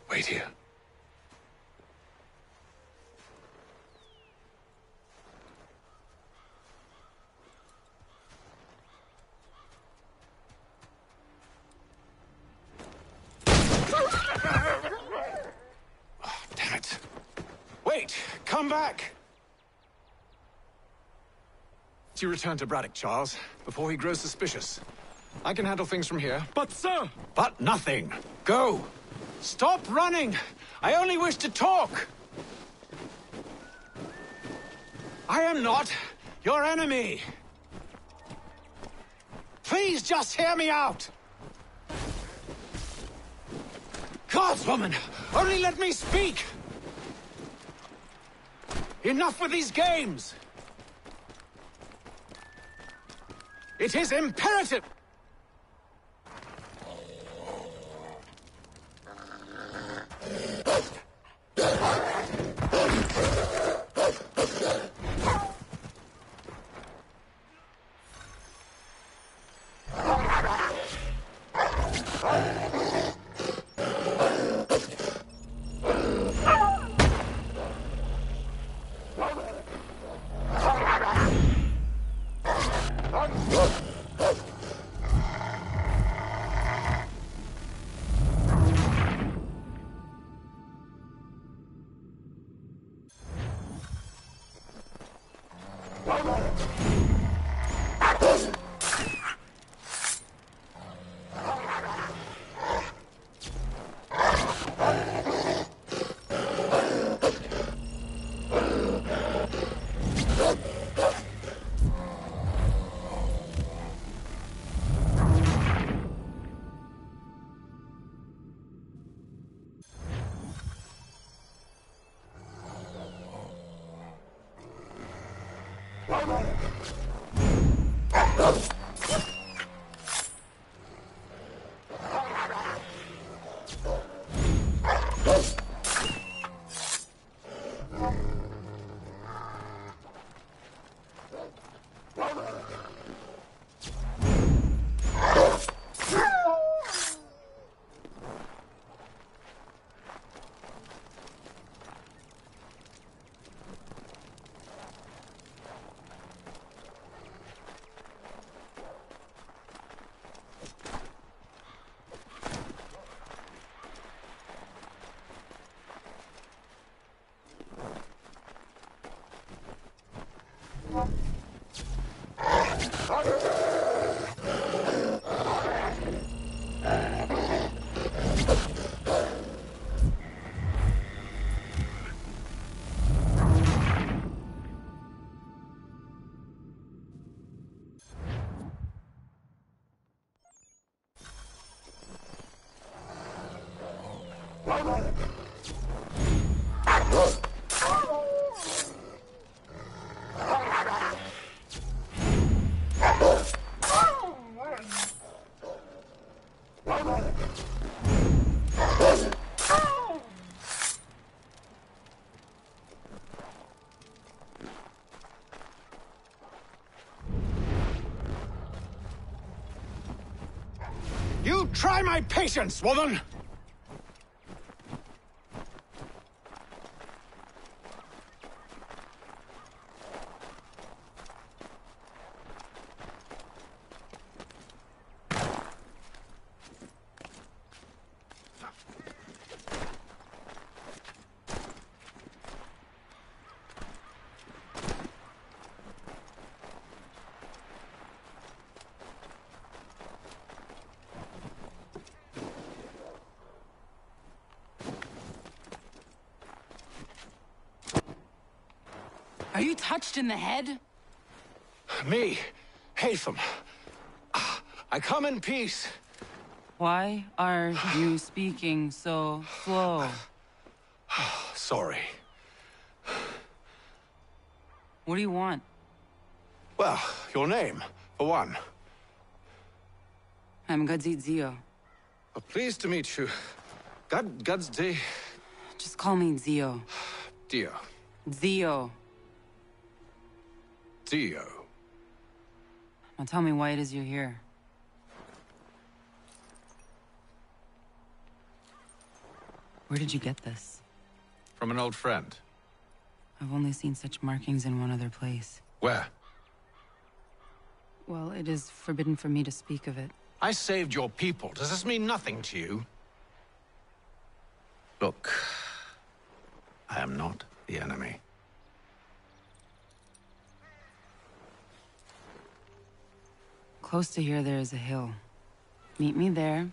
Wait here. Oh, damn it. Wait! Come back! You return to Braddock, Charles, before he grows suspicious. I can handle things from here. But, sir! But nothing! Go! Stop running! I only wish to talk! I am not your enemy! Please just hear me out! Gods, woman! Only let me speak! Enough with these games! It is imperative! You try my patience, woman! Are you touched in the head? Me, Hatham. I come in peace. Why are you speaking so slow? Sorry. What do you want? Well, your name, for one. I'm Gadzit Zio. Pleased to meet you. Gadsday. Just call me Zio. Dio. Zio. Dio. Now tell me why it is you're here. Where did you get this? From an old friend. I've only seen such markings in one other place. Where? Well, it is forbidden for me to speak of it. I saved your people. Does this mean nothing to you? Look, I am not the enemy. Close to here, there is a hill. Meet me there,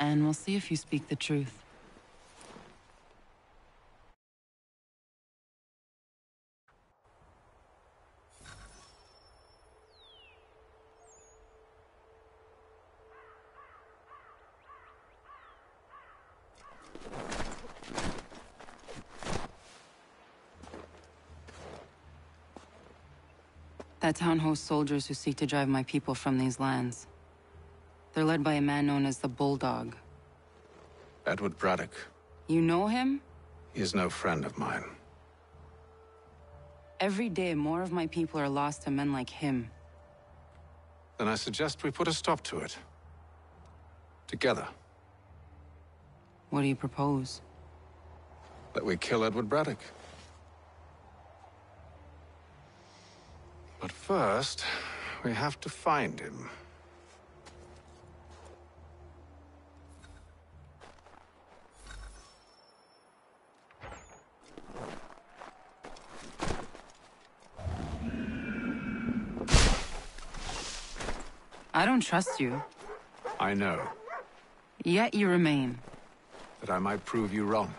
and we'll see if you speak the truth. That town hosts soldiers who seek to drive my people from these lands. They're led by a man known as the Bulldog. Edward Braddock. You know him? He is no friend of mine. Every day, more of my people are lost to men like him. Then I suggest we put a stop to it. Together. What do you propose? That we kill Edward Braddock. But first, we have to find him. I don't trust you. I know. Yet you remain. That I might prove you wrong.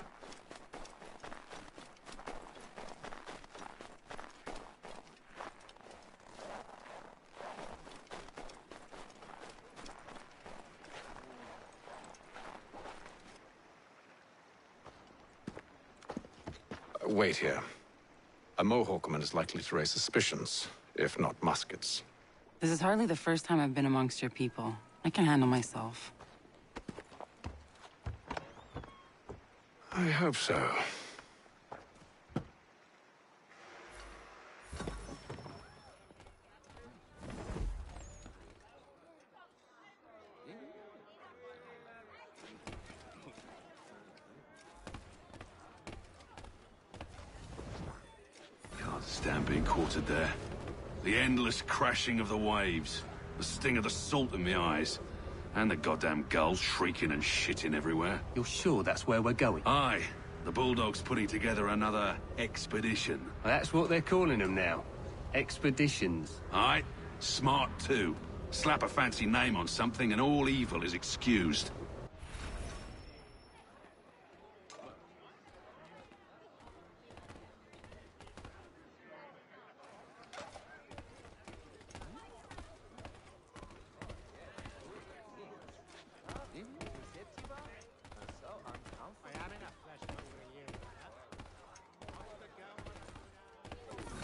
Wait here. A Mohawkman is likely to raise suspicions, if not muskets. This is hardly the first time I've been amongst your people. I can handle myself. I hope so. Can't stand being quartered there. The endless crashing of the waves, the sting of the salt in my eyes, and the goddamn gulls shrieking and shitting everywhere. You're sure that's where we're going? Aye. The Bulldog's putting together another expedition. Well, that's what they're calling them now. Expeditions. Aye. Smart too. Slap a fancy name on something and all evil is excused.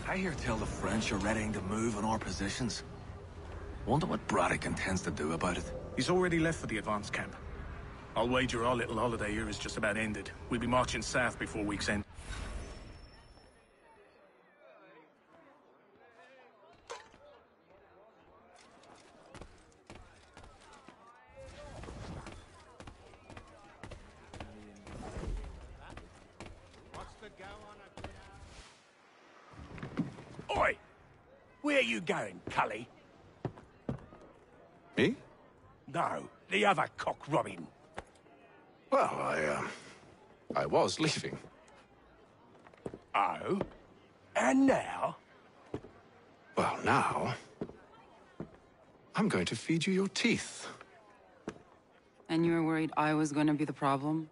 I hear tell the French are readying to move on our positions. Wonder what Braddock intends to do about it. He's already left for the advance camp. I'll wager our little holiday here is just about ended. We'll be marching south before week's end. Oi! Where you going, Cully? Me? No, the other cock Robin. Well, I was leaving. Oh? And now? Well, now... I'm going to feed you your teeth. And you were worried I was going to be the problem?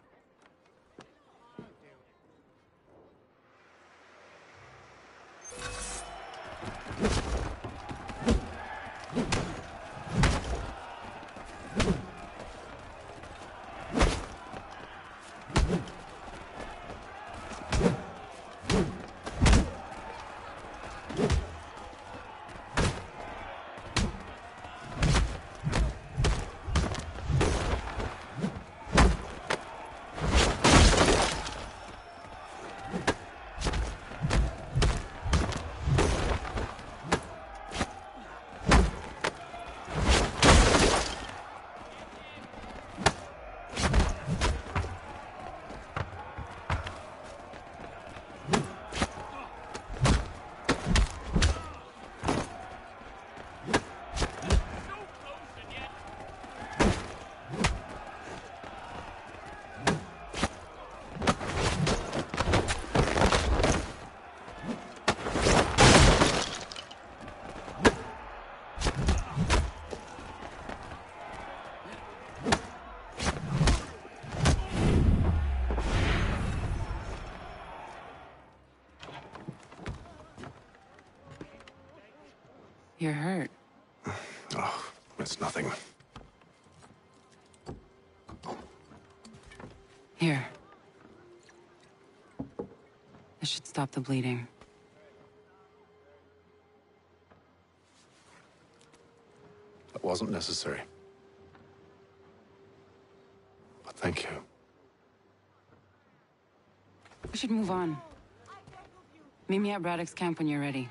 You're hurt. Oh, it's nothing. Here. This should stop the bleeding. That wasn't necessary. But thank you. We should move on. Meet me at Braddock's camp when you're ready.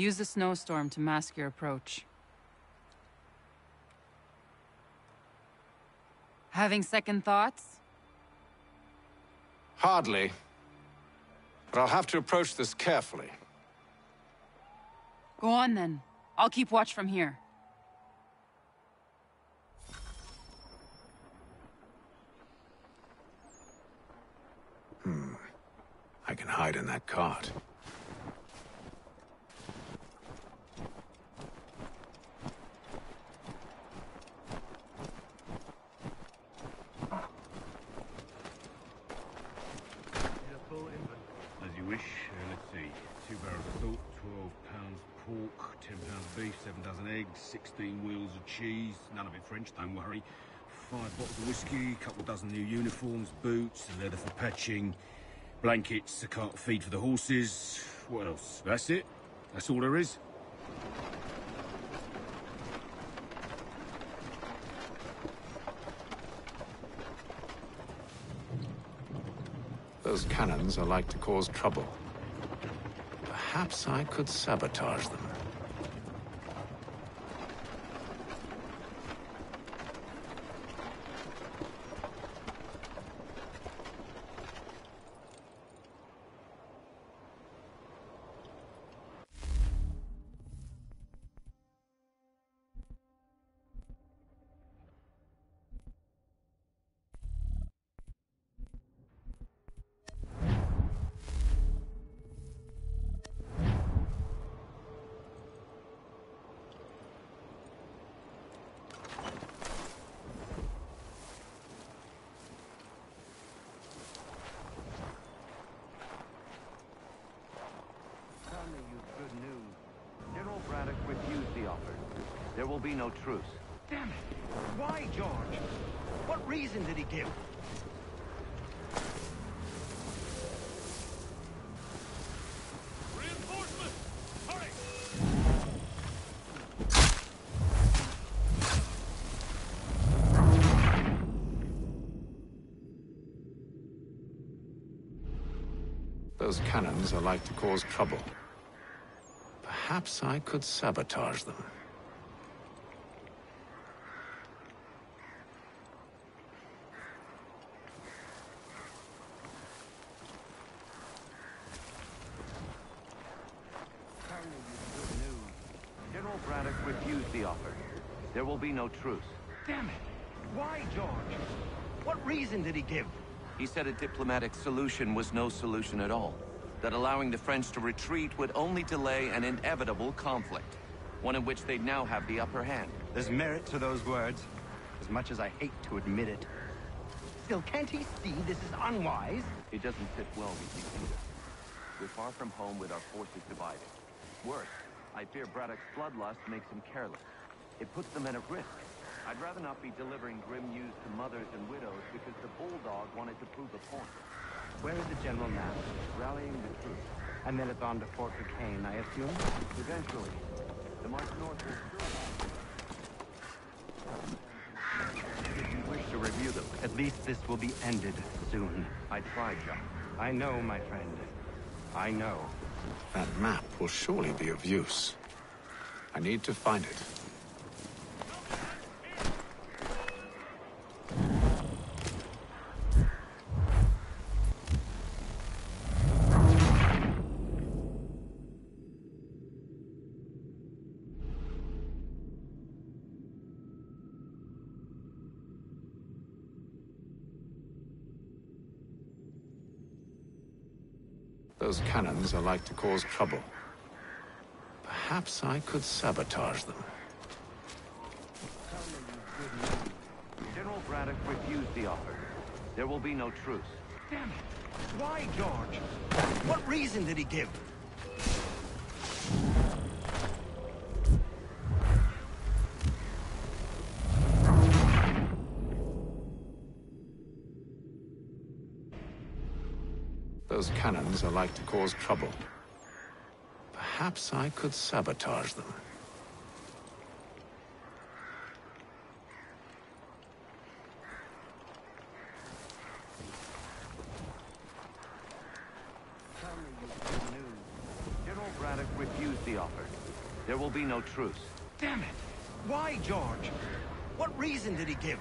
Use the snowstorm to mask your approach. Having second thoughts? Hardly. But I'll have to approach this carefully. Go on then. I'll keep watch from here. I can hide in that cart. As you wish. Let's see. 2 barrels of salt, 12 pounds pork, 10 pounds beef, 7 dozen eggs, 16 wheels of cheese. None of it French, don't worry. 5 bottles of whiskey, a couple dozen new uniforms, boots, leather for patching, blankets, a cart feed for the horses. What else? That's it. That's all there is. Those cannons are like to cause trouble. Perhaps I could sabotage them. There will be no truce. Damn it! Why, George? What reason did he give? Reinforcements! Hurry! Those cannons are like to cause trouble. Perhaps I could sabotage them. There will be no truce. Damn it! Why, George? What reason did he give? He said a diplomatic solution was no solution at all. That allowing the French to retreat would only delay an inevitable conflict. One in which they'd now have the upper hand. There's merit to those words, as much as I hate to admit it. Still, can't he see this is unwise? It doesn't sit well with me either. We're far from home with our forces divided. Worse, I fear Braddock's bloodlust makes him careless. It puts the men at risk. I'd rather not be delivering grim news to mothers and widows because the bulldog wanted to prove a point. Where is the general now? Rallying the troops. And then it's on to Fort Duquesne, I assume? Eventually. The march north will If you wish to review them, at least this will be ended soon. I tried, John. I know, my friend. I know. That map will surely be of use. I need to find it. Those cannons are like to cause trouble. Perhaps I could sabotage them. General Braddock refused the offer. There will be no truce. Damn it! Why, George? What reason did he give? Those cannons are like to cause trouble. Perhaps I could sabotage them. General Braddock refused the offer. will be no truce. Damn it! Why, George? What reason did he give?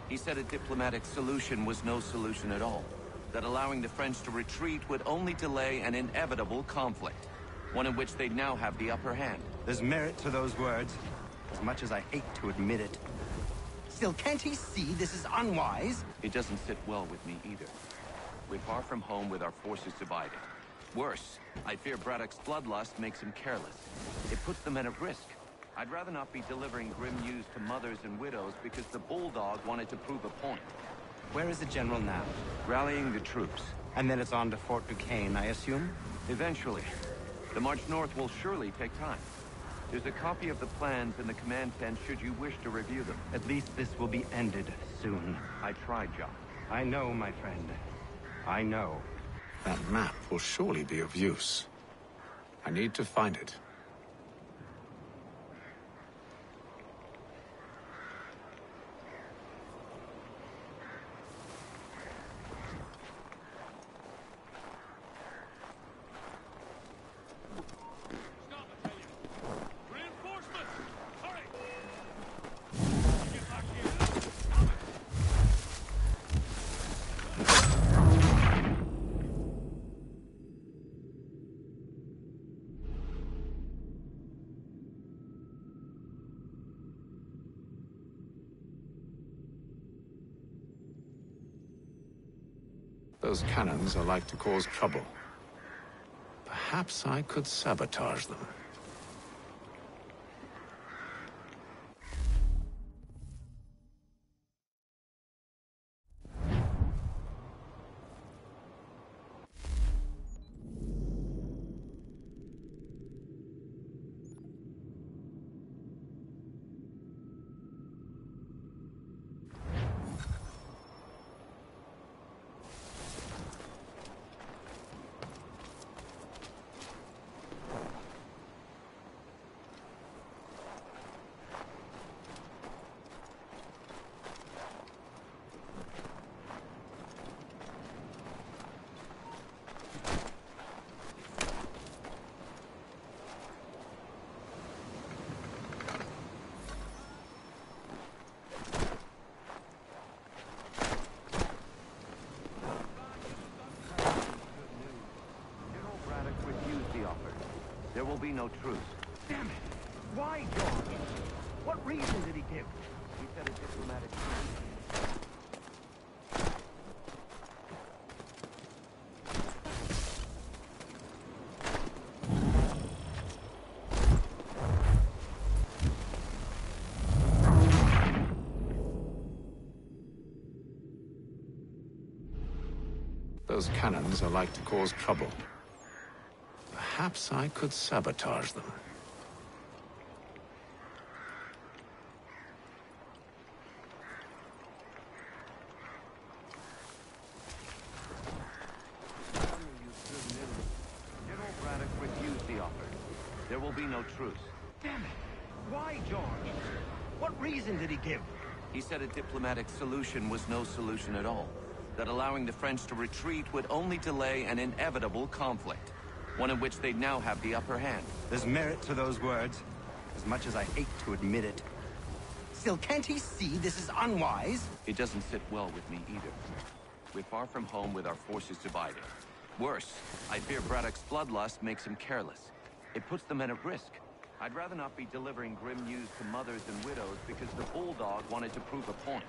He said a diplomatic solution was no solution at all. That allowing the French to retreat would only delay an inevitable conflict. One in which they'd now have the upper hand. There's merit to those words, as much as I hate to admit it. Still, can't he see this is unwise? It doesn't sit well with me either. We're far from home with our forces divided. Worse, I fear Braddock's bloodlust makes him careless. It puts the men at risk. I'd rather not be delivering grim news to mothers and widows because the Bulldog wanted to prove a point. Where is the General now? Rallying the troops. And then it's on to Fort Duquesne, I assume? Eventually. The march north will surely take time. There's a copy of the plans in the command tent should you wish to review them. At least this will be ended soon. I tried, John. I know, my friend. I know. That map will surely be of use. I need to find it. Those cannons are like to cause trouble. Perhaps I could sabotage them. There will be no truce. Damn it! Why, George? What reason did he give? He said a diplomatic Those cannons are like to cause trouble. Perhaps I could sabotage them. General Braddock refused the offer. There will be no truce. Damn it! Why, George? What reason did he give? He said a diplomatic solution was no solution at all. That allowing the French to retreat would only delay an inevitable conflict. One in which they'd now have the upper hand. There's merit to those words, as much as I hate to admit it. Still, can't he see this is unwise? It doesn't sit well with me either. We're far from home with our forces divided. Worse, I fear Braddock's bloodlust makes him careless. It puts the men at risk. I'd rather not be delivering grim news to mothers and widows because the Bulldog wanted to prove a point.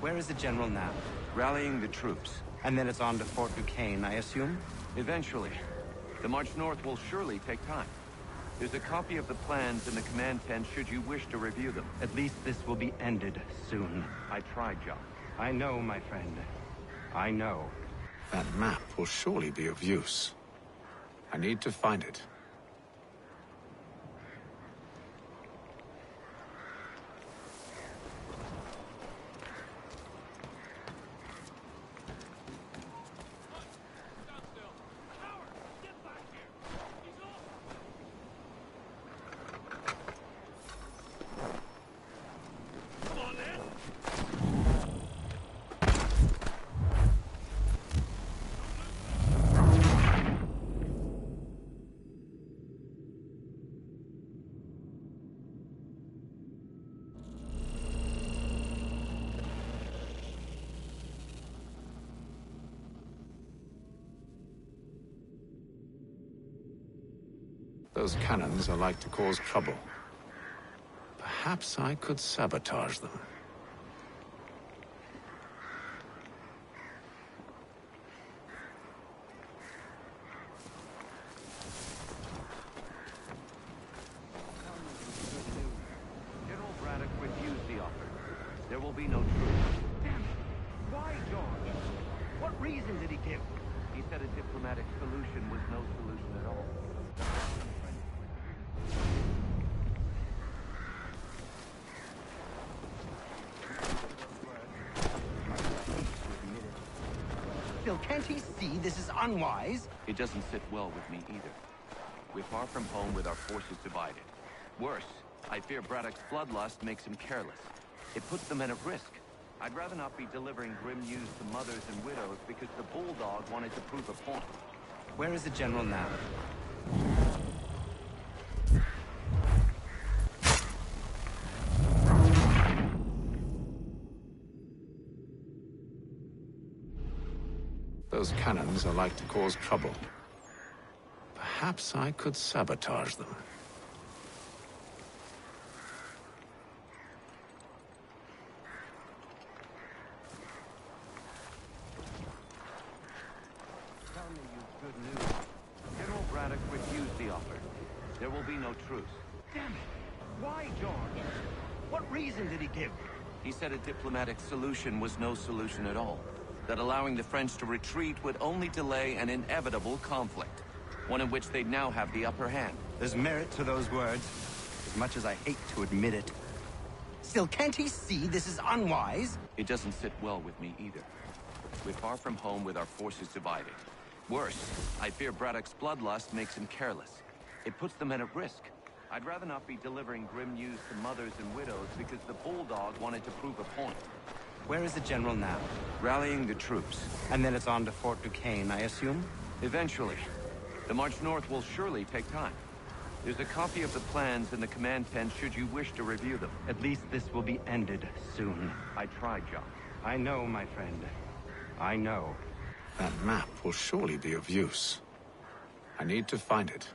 Where is the General now? Rallying the troops. And then it's on to Fort Duquesne, I assume? Eventually. The march north will surely take time. There's a copy of the plans in the command tent should you wish to review them. At least this will be ended soon. I tried, John. I know, my friend. I know. That map will surely be of use. I need to find it. Those cannons are like to cause trouble. Perhaps I could sabotage them. General Braddock refused the offer. There will be no truce. Damn it! Why, George? What reason did he give? He said a diplomatic solution was no solution at all. Still, can't he see this is unwise? It doesn't sit well with me either. We're far from home with our forces divided. Worse, I fear Braddock's bloodlust makes him careless. It puts the men at risk. I'd rather not be delivering grim news to mothers and widows because the bulldog wanted to prove a point. Where is the general now? Those cannons are like to cause trouble. Perhaps I could sabotage them. Tell me you've good news. General Braddock refused the offer. There will be no truce. Damn it! Why, George? What reason did he give? He said a diplomatic solution was no solution at all. That allowing the French to retreat would only delay an inevitable conflict. One in which they'd now have the upper hand. There's merit to those words, as much as I hate to admit it. Still, can't he see this is unwise? It doesn't sit well with me either. We're far from home with our forces divided. Worse, I fear Braddock's bloodlust makes him careless. It puts the men at risk. I'd rather not be delivering grim news to mothers and widows because the bulldog wanted to prove a point. Where is the general now? Rallying the troops. And then it's on to Fort Duquesne, I assume? Eventually. The march north will surely take time. There's a copy of the plans in the command tent should you wish to review them. At least this will be ended soon. I tried, John. I know, my friend. I know. That map will surely be of use. I need to find it.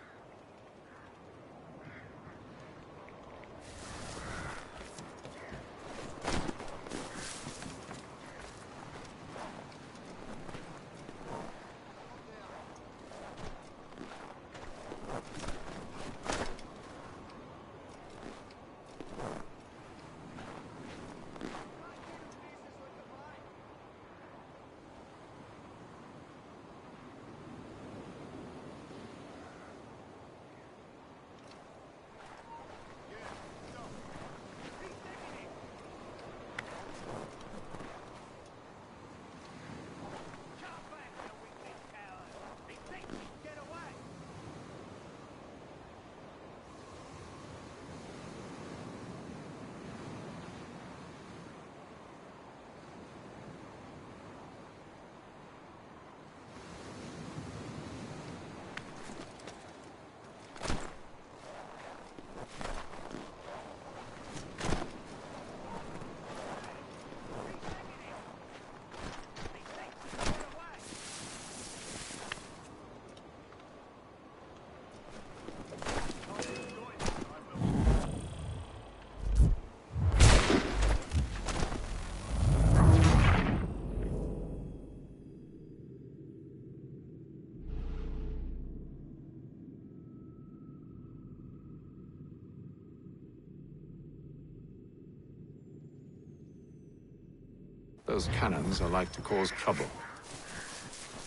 Those cannons are like to cause trouble.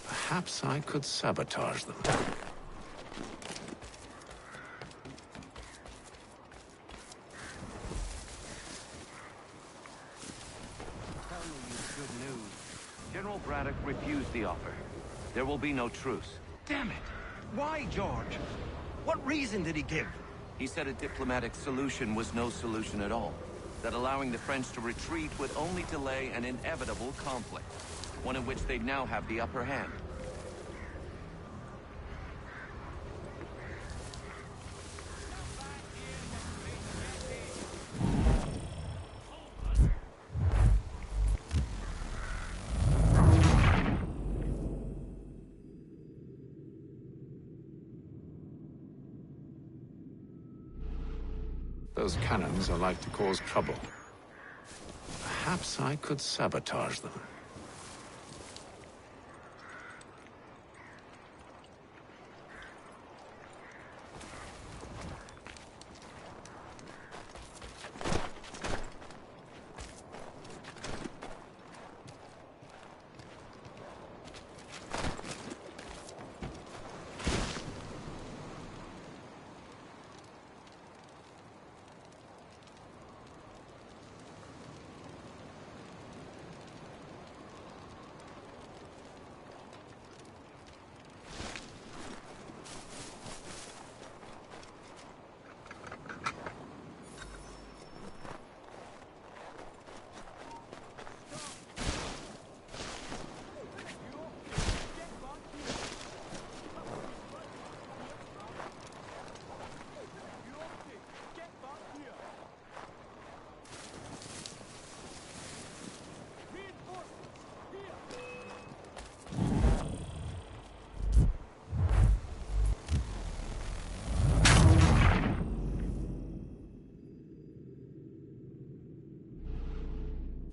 Perhaps I could sabotage them. Tell me you've good news. General Braddock refused the offer. There will be no truce. Damn it! Why, George? What reason did he give? He said a diplomatic solution was no solution at all. That allowing the French to retreat would only delay an inevitable conflict. One in which they'd now have the upper hand. Those cannons are like to cause trouble. Perhaps I could sabotage them.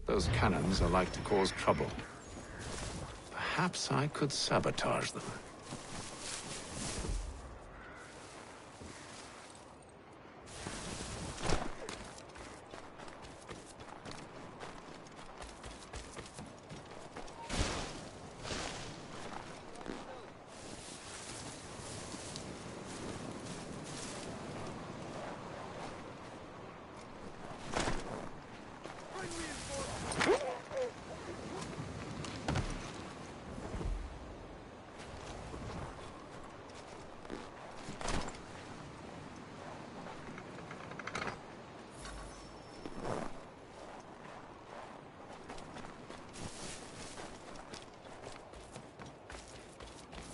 Those cannons are like to cause trouble. Perhaps I could sabotage them.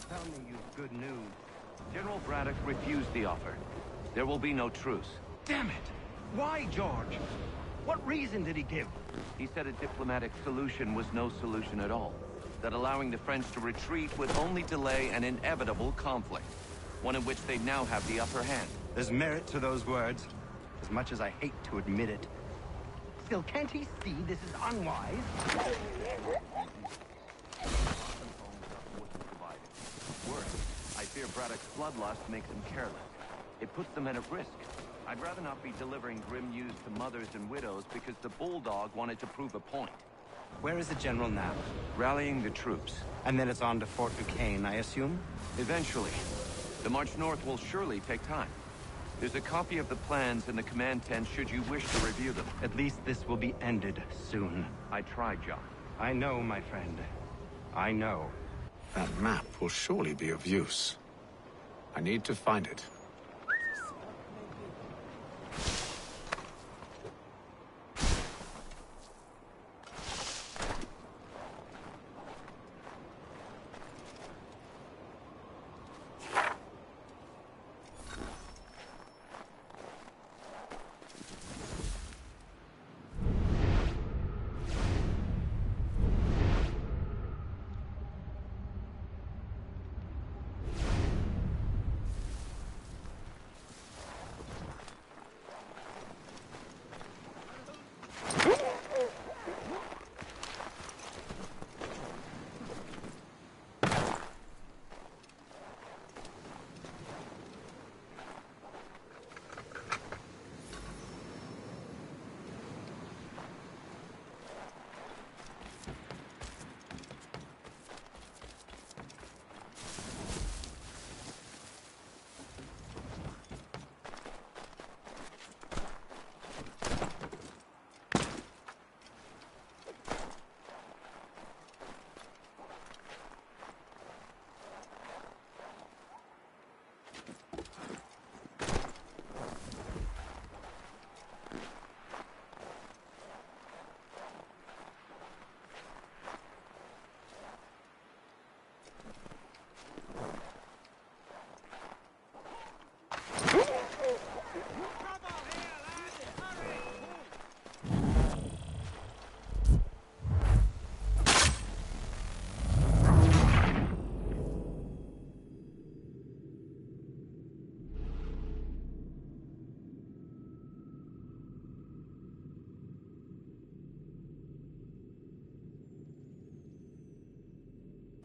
Tell me you've good news. General Braddock refused the offer. There will be no truce. Damn it! Why, George? What reason did he give? He said a diplomatic solution was no solution at all. That allowing the French to retreat would only delay an inevitable conflict. One in which they now have the upper hand. There's merit to those words, as much as I hate to admit it. Still, can't he see this is unwise? Worse, I fear Braddock's bloodlust makes him careless. It puts the men at risk. I'd rather not be delivering grim news to mothers and widows because the Bulldog wanted to prove a point. Where is the General now? Rallying the troops. And then it's on to Fort Duquesne, I assume? Eventually. The march north will surely take time. There's a copy of the plans in the command tent should you wish to review them. At least this will be ended soon. I tried, John. I know, my friend. I know. That map will surely be of use. I need to find it.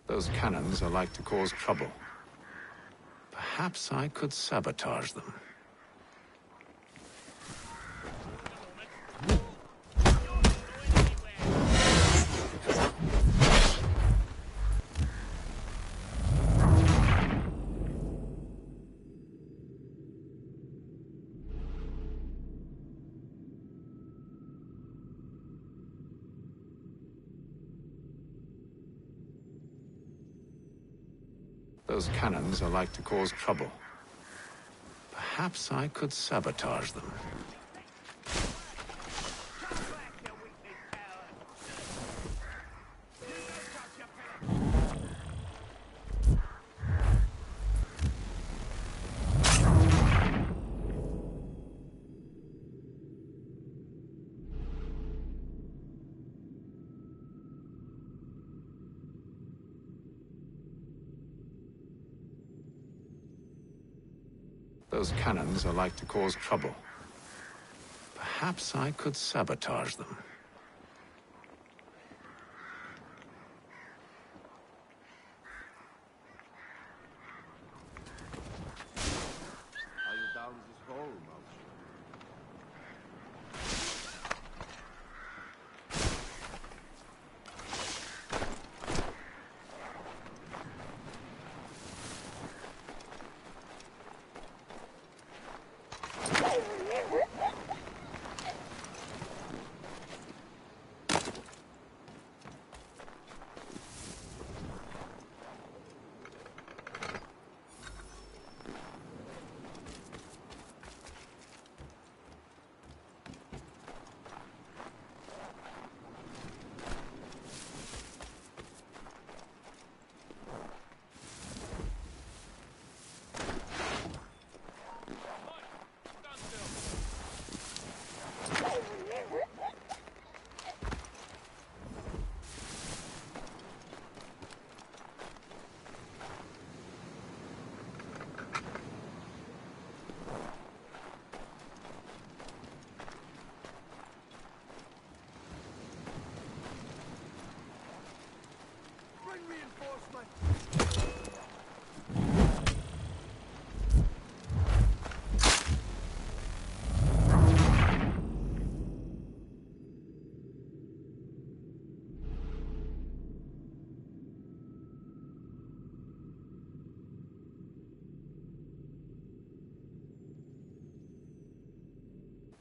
Those cannons are like to cause trouble. Perhaps I could sabotage them. Those cannons are like to cause trouble. Perhaps I could sabotage them. Those cannons are like to cause trouble. Perhaps I could sabotage them. Are you down this hole, Mouse?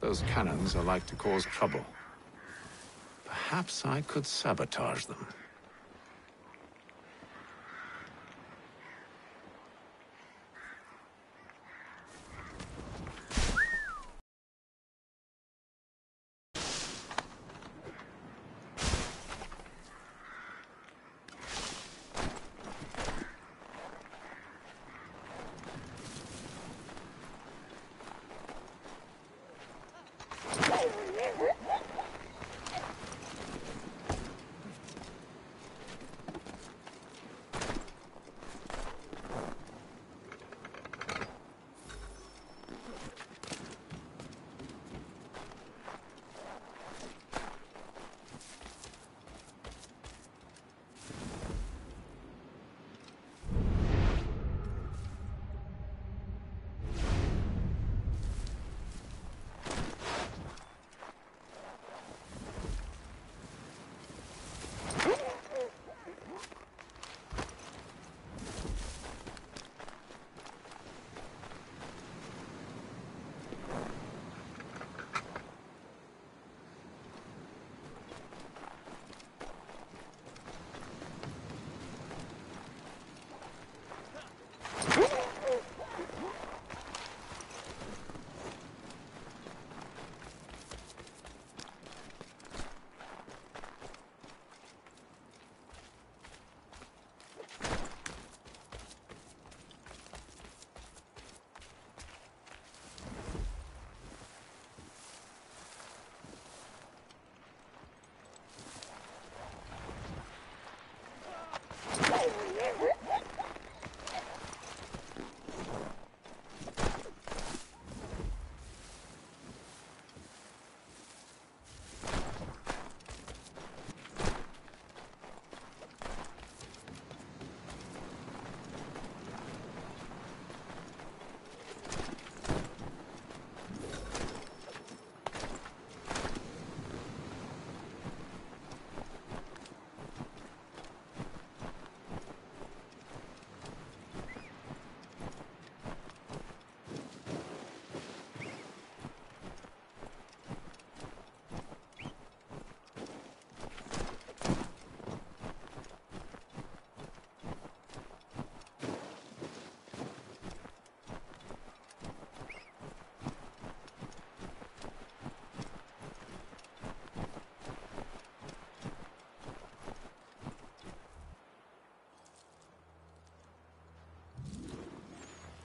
Those cannons are like to cause trouble. Perhaps I could sabotage them.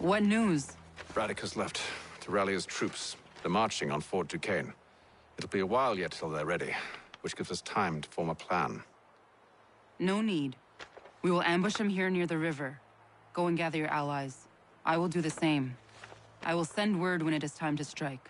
What news? Braddock has left to rally his troops. They're marching on Fort Duquesne. It'll be a while yet till they're ready, which gives us time to form a plan. No need. We will ambush him here near the river. Go and gather your allies. I will do the same. I will send word when it is time to strike.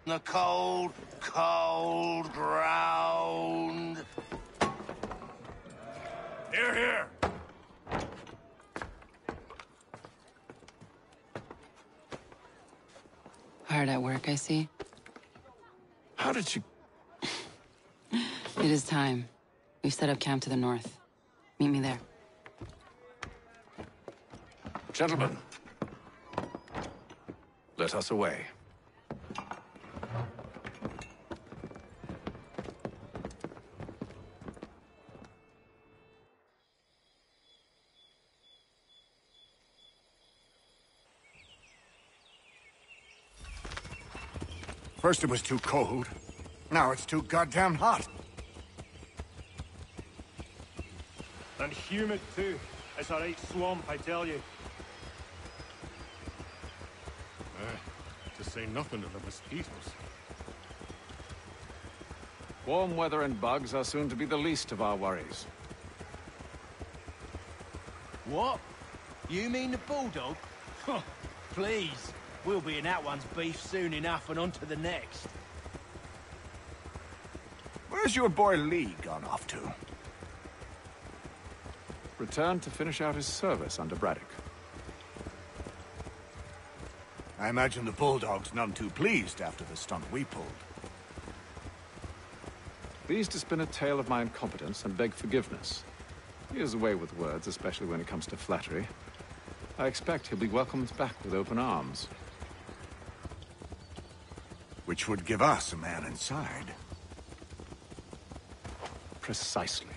The cold, cold ground. Here, here. Hard at work, I see. How did you... It is time. We've set up camp to the north. Meet me there. Gentlemen, let us away. First it was too cold. Now it's too goddamn hot. And humid too. It's a right swamp, I tell you. To say nothing of the mosquitoes. Warm weather and bugs are soon to be the least of our worries. What? You mean the bulldog? Please. We'll be in that one's beef soon enough and on to the next. Where's your boy Lee gone off to? Returned to finish out his service under Braddock. I imagine the bulldog's none too pleased after the stunt we pulled. Pleased to spin a tale of my incompetence and beg forgiveness. He is away with words, especially when it comes to flattery. I expect he'll be welcomed back with open arms. Which would give us a man inside. Precisely.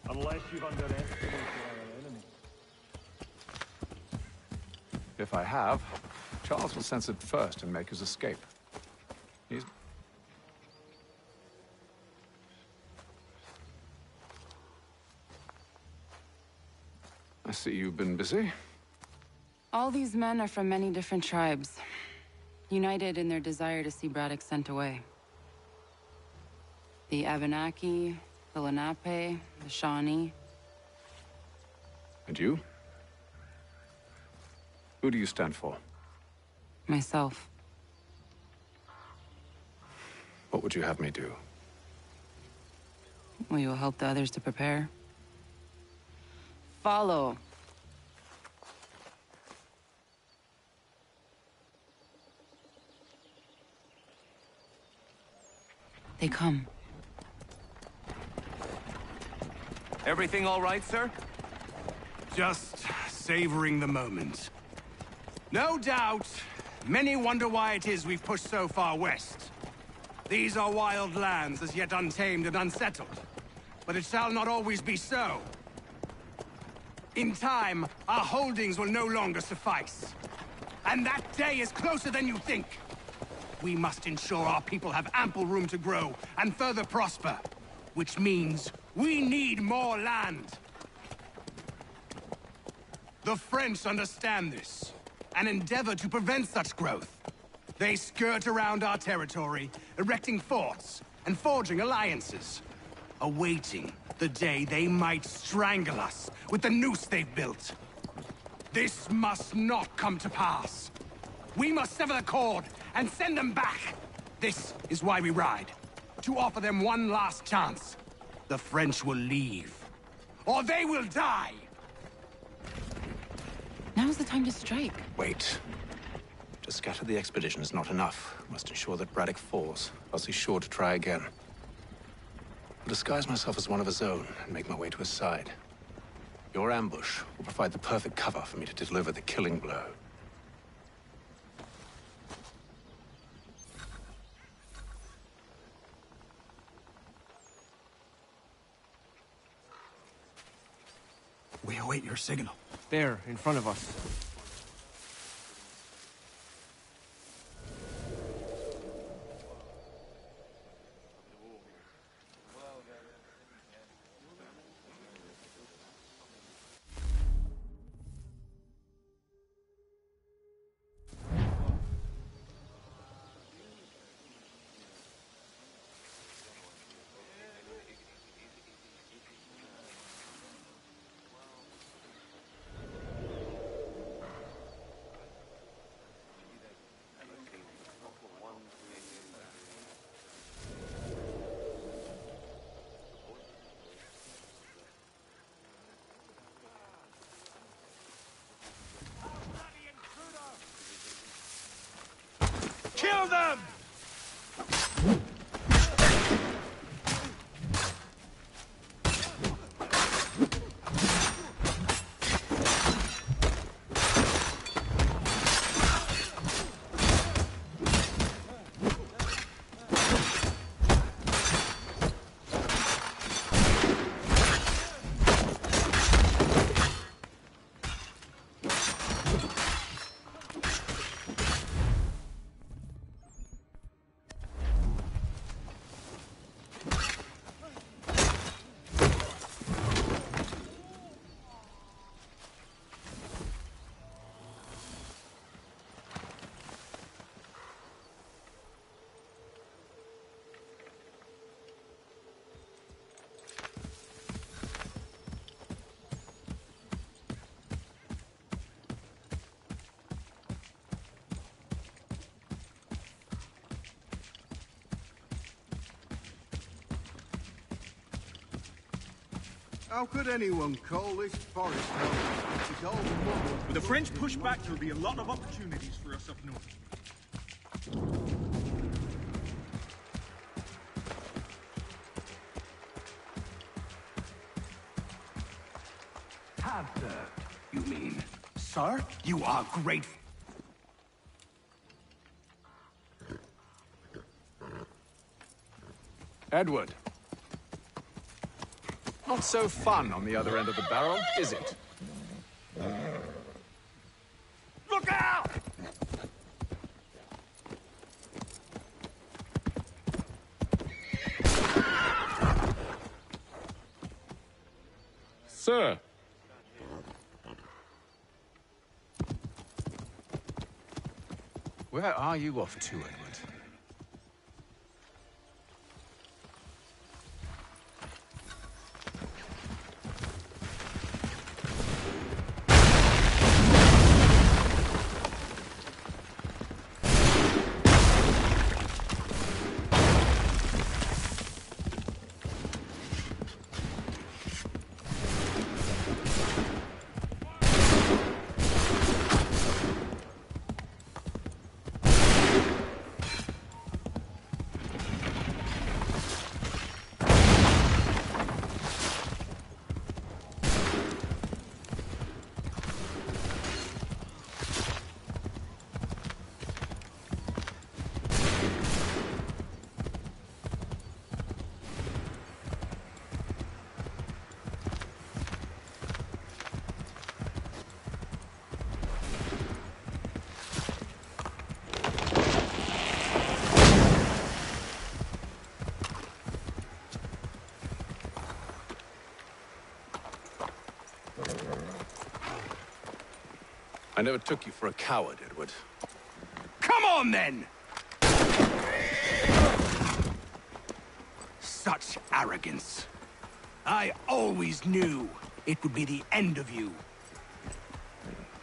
Unless you've underestimated our enemy. If I have, Charles will sense it first and make his escape. He's... I see you've been busy. All these men are from many different tribes, united in their desire to see Braddock sent away. The Abenaki, the Lenape, the Shawnee. And you? Who do you stand for? Myself. What would you have me do? Well, you will help the others to prepare. Follow. They come. Everything all right, sir? Just savoring the moment. No doubt, many wonder why it is we've pushed so far west. These are wild lands, as yet untamed and unsettled. But it shall not always be so. In time, our holdings will no longer suffice. And that day is closer than you think. We must ensure our people have ample room to grow and further prosper. Which means we need more land. The French understand this, and endeavor to prevent such growth. They skirt around our territory, erecting forts and forging alliances, awaiting the day they might strangle us with the noose they've built. This must not come to pass. We must sever the cord and send them back. This is why we ride. To offer them one last chance. The French will leave. Or they will die! Now's the time to strike. Wait. To scatter the expedition is not enough. We must ensure that Braddock falls, else he's sure to try again. I'll disguise myself as one of his own and make my way to his side. Your ambush will provide the perfect cover for me to deliver the killing blow. We await your signal. There, in front of us. Kill them! How could anyone call this forest home? It's all mud. With the French pushback, there'll be a lot of opportunities for us up north. Have, you mean? Sir, you are great. Edward. Not so fun on the other end of the barrel, is it? Look out! Sir. Where are you off to, Edward? I never took you for a coward, Edward. Come on, then! Such arrogance. I always knew it would be the end of you.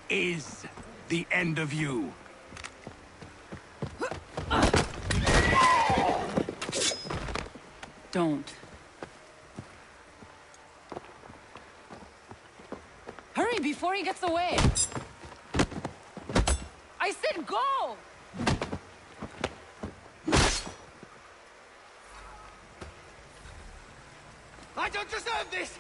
Is the end of you. Don't. Hurry before he gets away! I said go! I don't deserve this!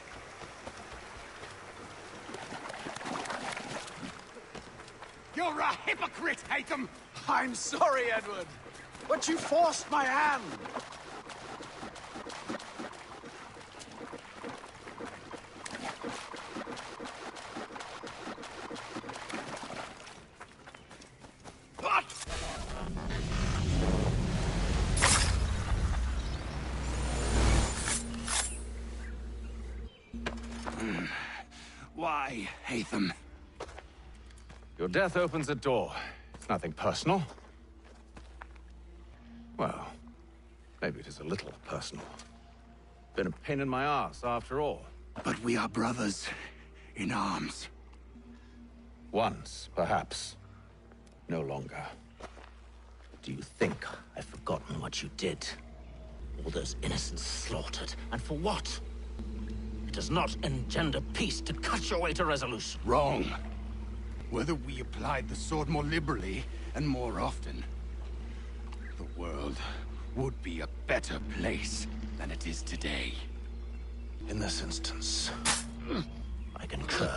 You're a hypocrite, Haytham! I'm sorry, Edward, but you forced my hand. Why, Haytham? Your death opens a door. It's nothing personal. Well, maybe it is a little personal. Been a pain in my ass, after all. But we are brothers in arms. Once, perhaps. No longer. Do you think I've forgotten what you did? All those innocents slaughtered, and for what? It does not engender peace to cut your way to resolution. Wrong. Whether we applied the sword more liberally and more often, the world would be a better place than it is today. In this instance, I concur.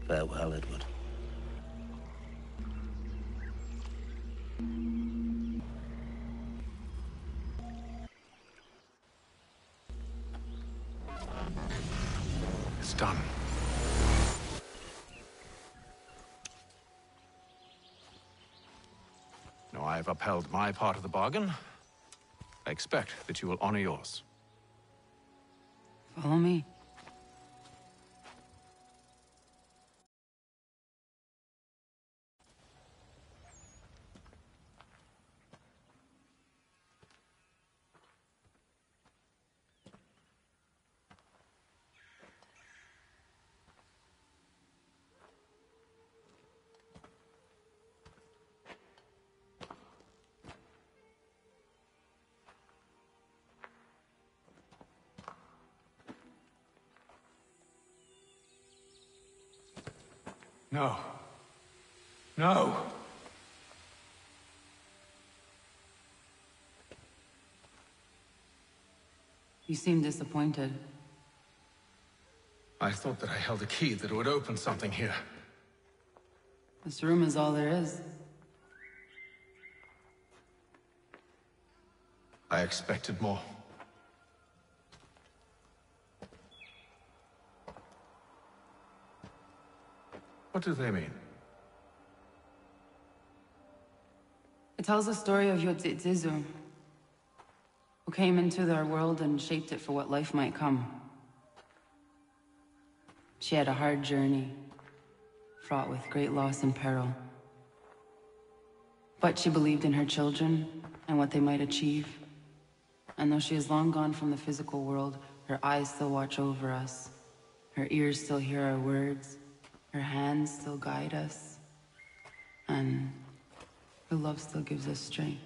Farewell, Edward. It's done. Now I have upheld my part of the bargain. I expect that you will honor yours. Follow me. No. No! You seem disappointed. I thought that I held a key that would open something here. This room is all there is. I expected more. What do they mean? It tells the story of Yotzitzizu, who came into their world and shaped it for what life might come. She had a hard journey, fraught with great loss and peril. But she believed in her children and what they might achieve. And though she is long gone from the physical world, her eyes still watch over us. Her ears still hear our words. Her hands still guide us. And her love still gives us strength.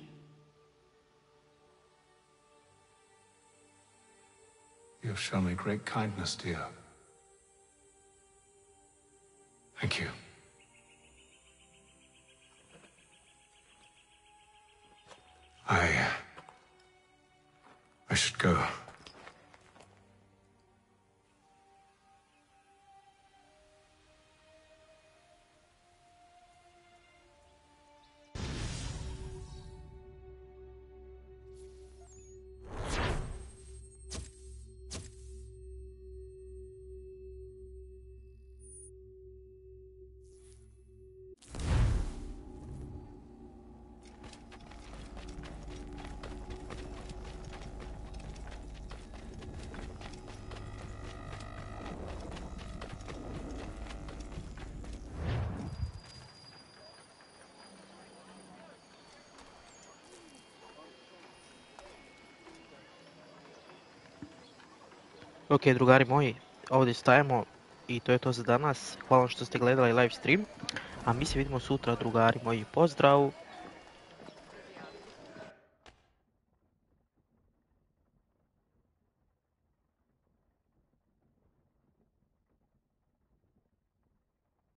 You have shown me great kindness, dear. Thank you. I should go. Ok, drugari moji, ovdje stajemo i to je to za danas. Hvala što ste gledali live stream, a mi se vidimo sutra, drugari moji. Pozdrav!